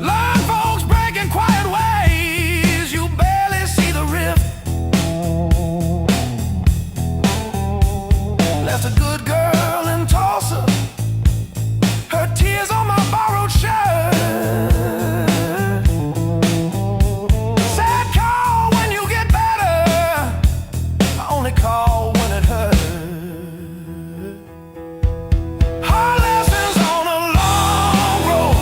Speaker 1: Learn folks breaking quiet ways, you barely see the rift. Left a good girl in Tulsa, her tears on my borrowed shirt. Sad call when you get better, I only call when it hurts. Hard lessons on a long road,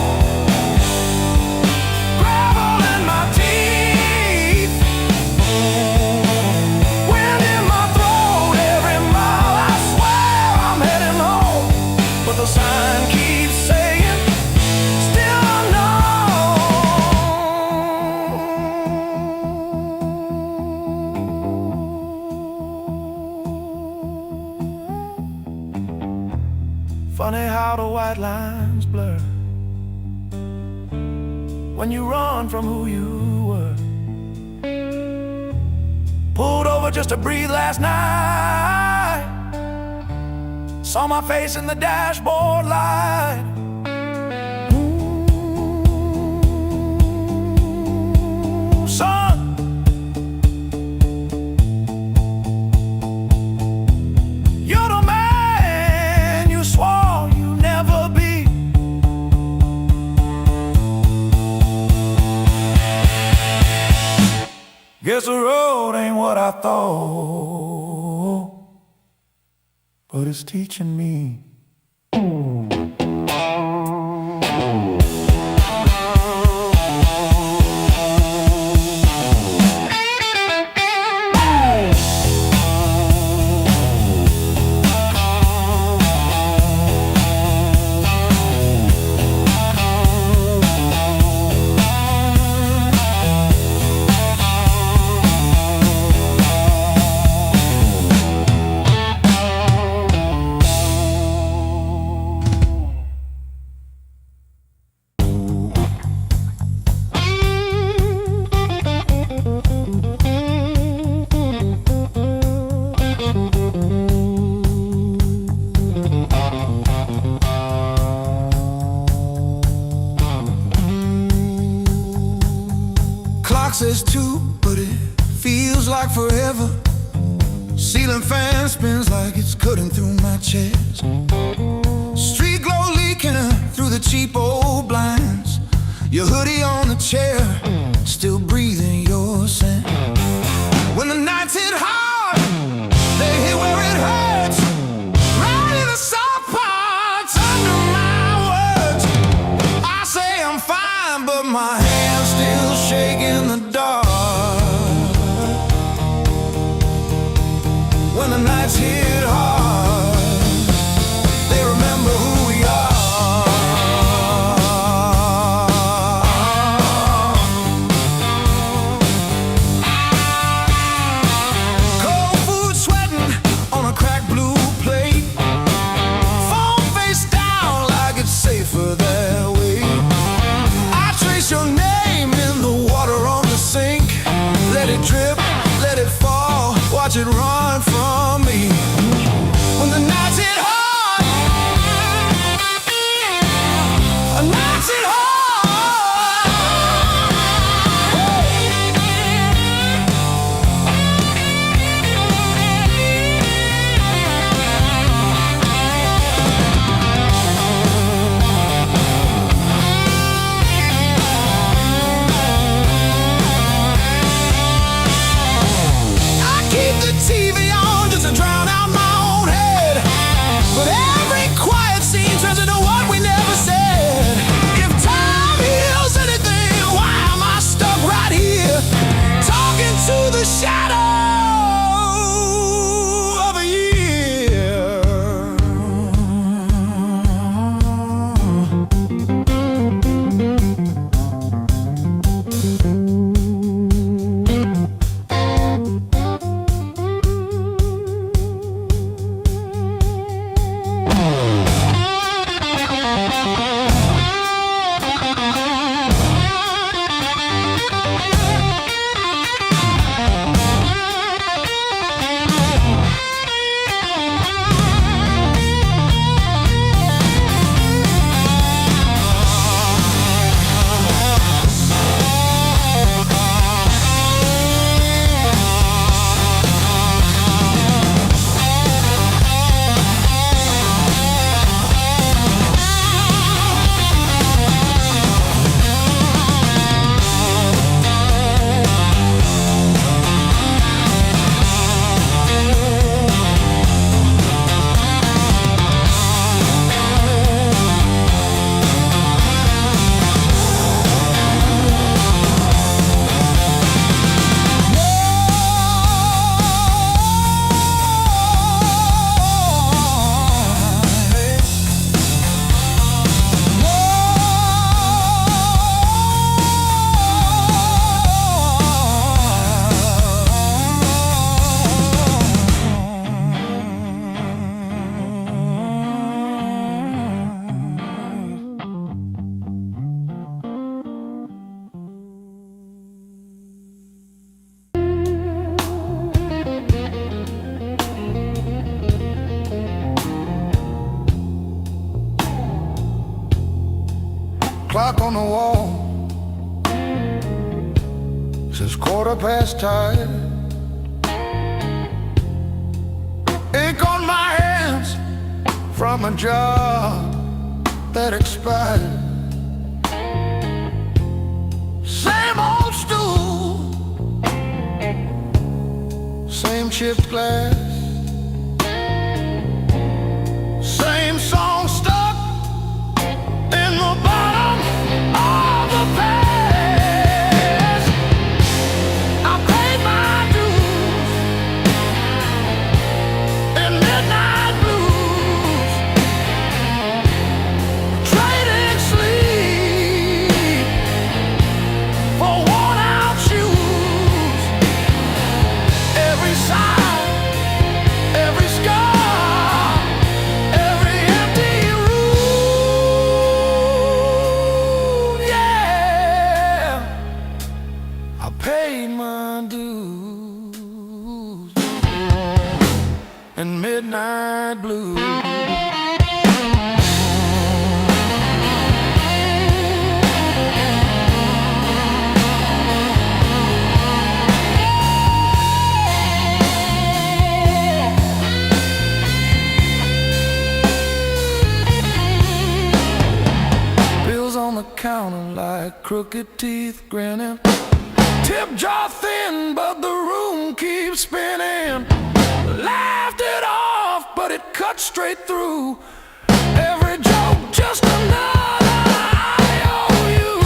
Speaker 1: gravel in my teeth, wind in my throat. Every mile I swear I'm heading home, but the sign keeps saying still unknown. Funny how the white lines blur when you run from who you were. Pulled over just to breathe last night, Saw my face in the dashboard light. Ooh, son, you're the man you swore you'd never be. Guess the road ain't what I thought, but it's teaching me. Clock says 2, but it feels like forever. Ceiling fan spins like it's cutting through my chest. Street glow leaking through the cheap old blinds. Your hoodie on the chair, still breathing your scent. When the nights hit hard, they hit where it hurts. Right in the soft parts under my words. I say I'm fine, but my hands still shake in the dark. When the nights hit hard, clock on the wall says 5:15. Ink on my hands from a job that expired. Same old stool, same chipped glass, same song stuck in the bottom of the past. I paid my dues in midnight blues, trading sleep for worn-out shoes. Every sigh, every scar, every empty room, yeah. I paid my dues in midnight blues. Bills on the counter like crooked teeth grinning. Tip jar thin, but the room keeps spinning. Laughed it off, but it cut straight through. Every joke just another IOU.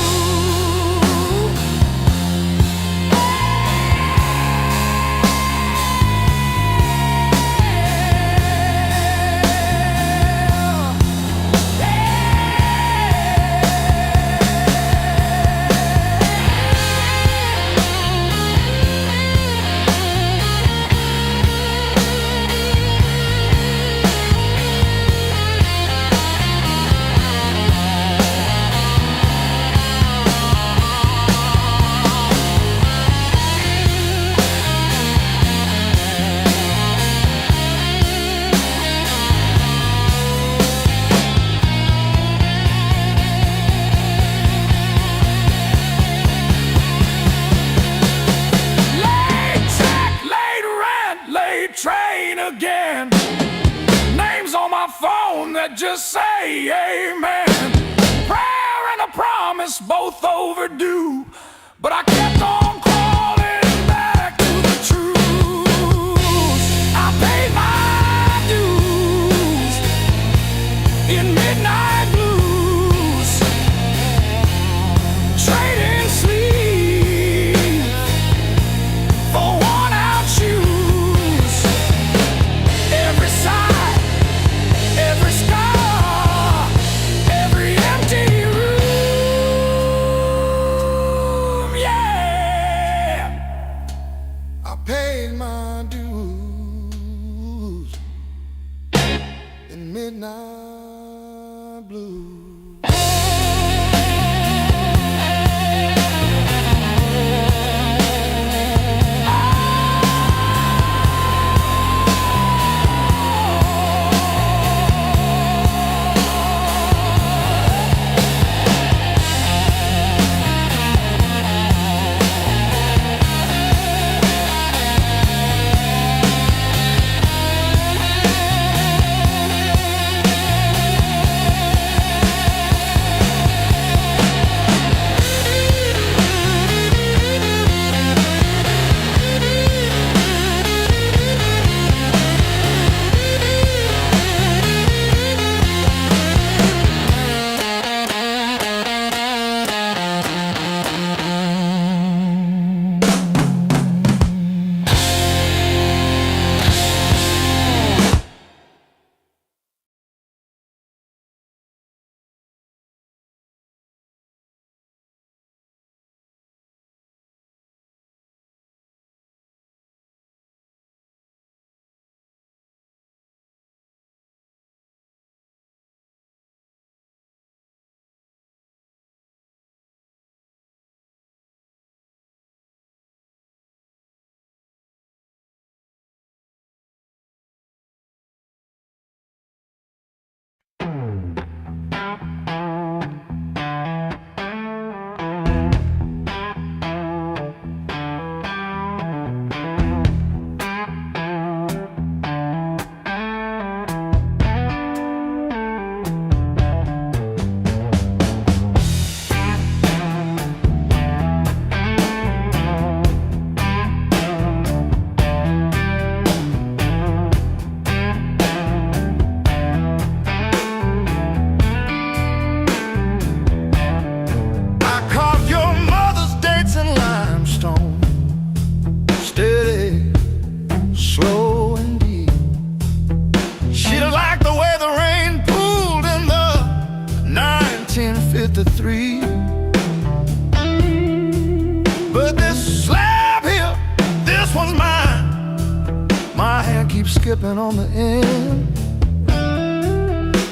Speaker 1: Late check, late rent, late train again. Names on my phone that just say amen. Prayer and a promise, both overdue. But I kept on crawling back to the truth. I paid my dues in midnight blues, trading sleep for worn-out shoes. Every sigh, every scar, every empty room, yeah. I paid my dues in midnight blues. to 3. But this slab here, this one's mine. My hand keeps skipping on the end,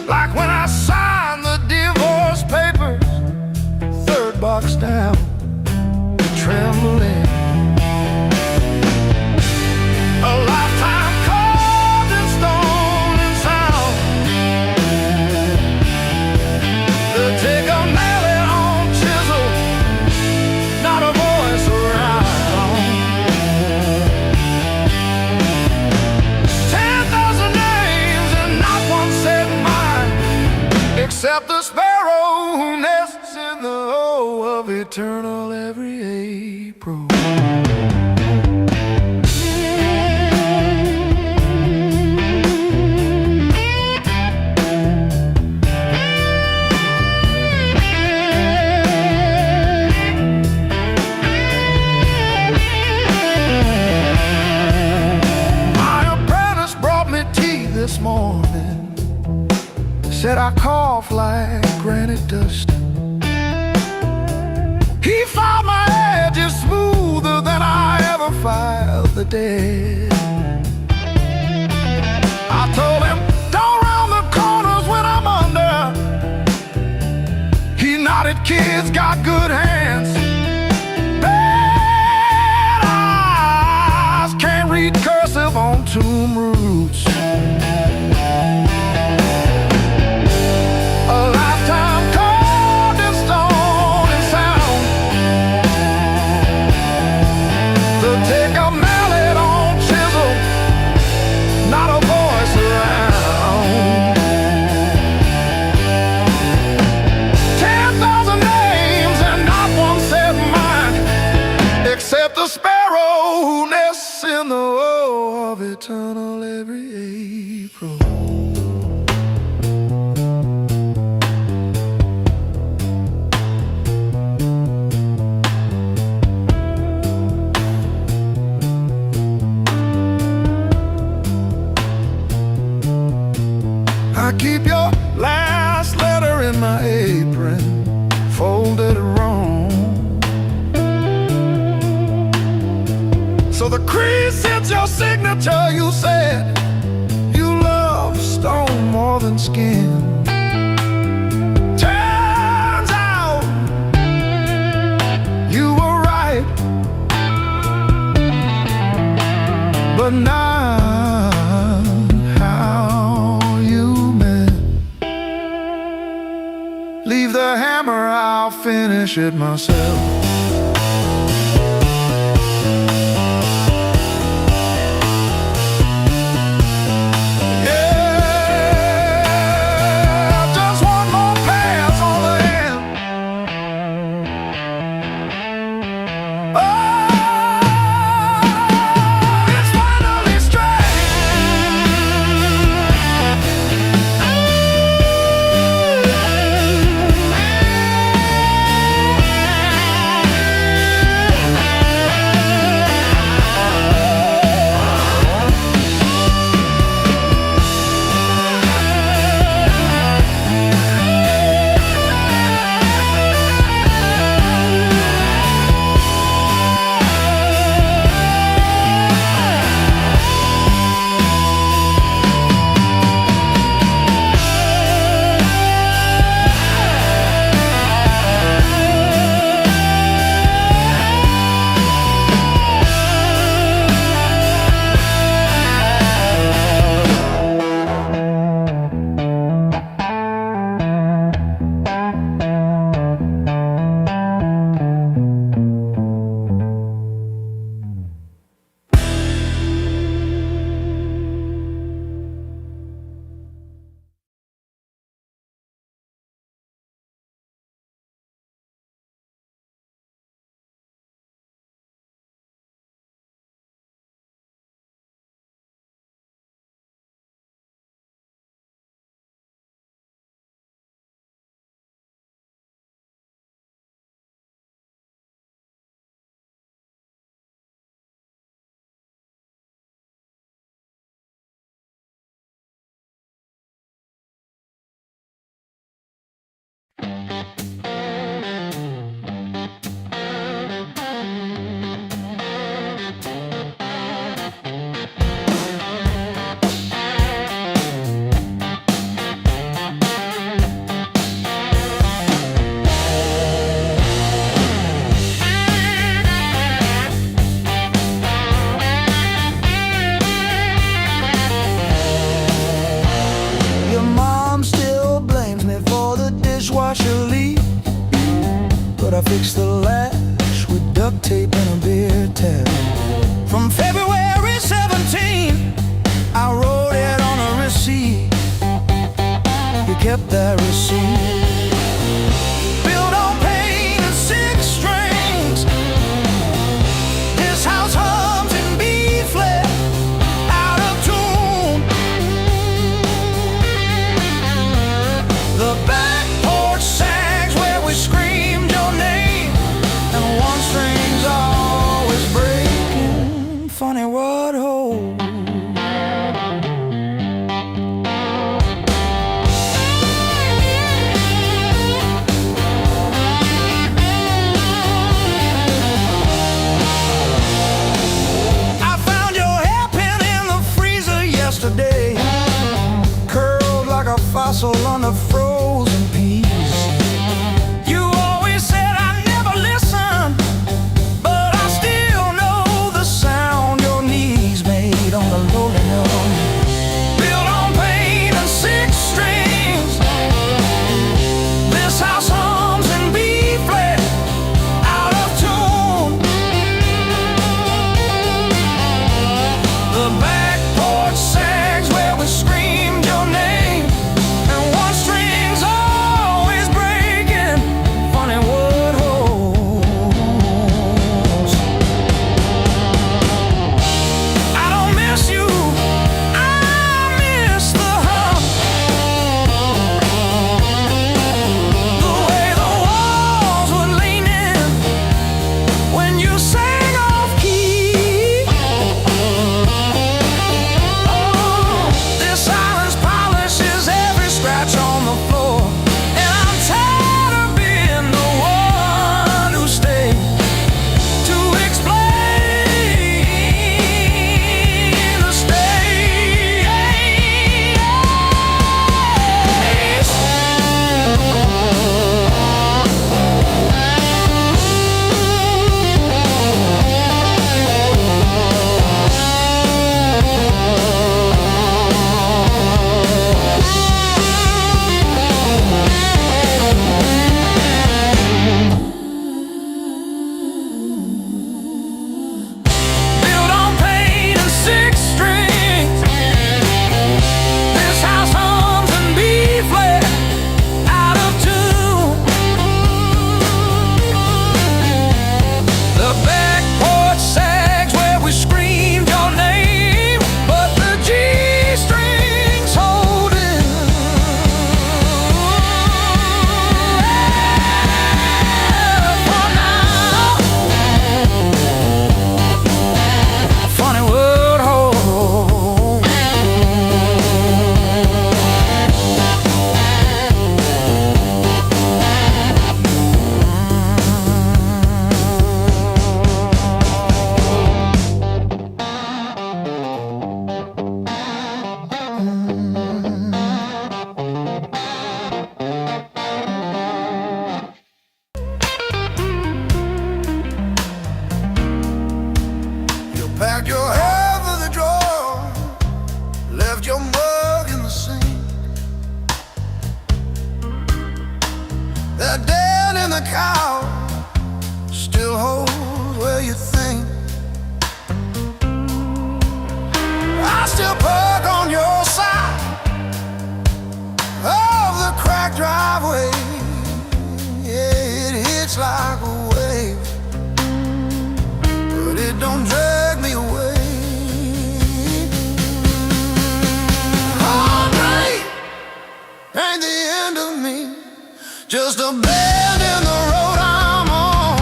Speaker 1: like when I signed the divorce papers, 3rd box down, trembling. A lifetime carved in stone and sound. They'll take a mallet on chisel, not a voice around. 10,000 names and not one said mine, except the sparrow who nests in the O of eternal every April. This morning said I cough like granite dust. He filed my edges smoother than I ever filed the dead. I told him, don't round the corners when I'm under. He nodded, kids got good hands, bad eyes, can't read cursive on tomb roots. Take a mallet on chisel, not a voice around. 10,000 names and not one said mine, except the sparrow who nests in the O of eternal every April. I keep your last letter in my apron, folded wrong, so the crease hits your signature. You said you love stone more than skin. Turns out you were right, but now leave the hammer, I'll finish it myself. I fixed the latch with duct tape and a beer tap. From February 17, I wrote it on a receipt. You kept that receipt. Built on pain and six strings. This house hums in B flat, out of tune. The back porch sags where we screamed your name, and one string's always breaking. Funny what holds. Curled like a fossil on the frozen peas. You always said I never listened, but I still know the sound your knees made on the linoleum. Built on pain and six strings. This house hums in B flat, out of tune. The back porch sags where we screamed your name, and one string's always breaking. Funny what holds. I don't miss you, I miss the hum. The way the walls would lean in when you sang off key. This silence polishes every scratch on the floor, and I'm tired of being the one who stayed to explain the state. Built on pain and six strings. This house hums in B flat, out of tune. The back porch sags where we screamed your name, but the G strings holding. For now, funny what holds. You packed your hair for the drawer, left your mug in the sink. That dead in the cow still holds where you think. I still park on your side of the cracked driveway. Yeah, it hits like a wave, but it don't drag me away. Heartbreak ain't the end of me, just a bend in the road I'm on.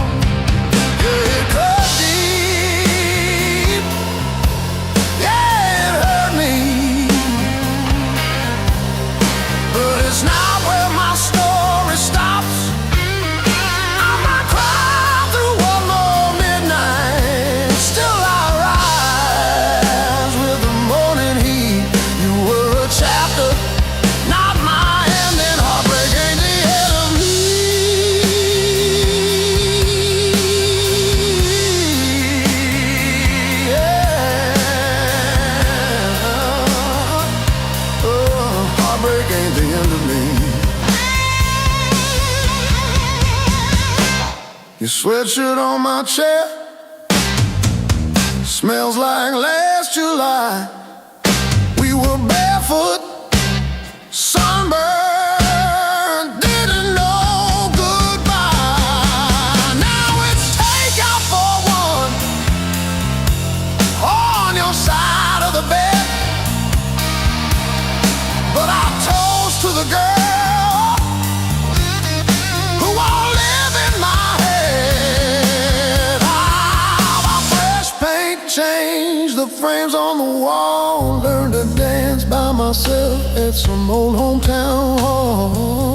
Speaker 1: Yeah, it cut deep. Yeah, it hurt me, but it's not where my story stops. I might cry through one more midnight, still I rise with the morning heat. You were a chapter, not my ending. Heartbreak ain't the end of me. Yeah. Oh, heartbreak ain't the end of me. Your sweatshirt on my chair smells like last July. We were barefoot, sunburned, didn't know goodbye. Now it's takeout for one on your side of the bed. But I toast to the girl who won't live in my head. How fresh paint changed the frames on the wall. Learned to dance by myself at some old hometown hall.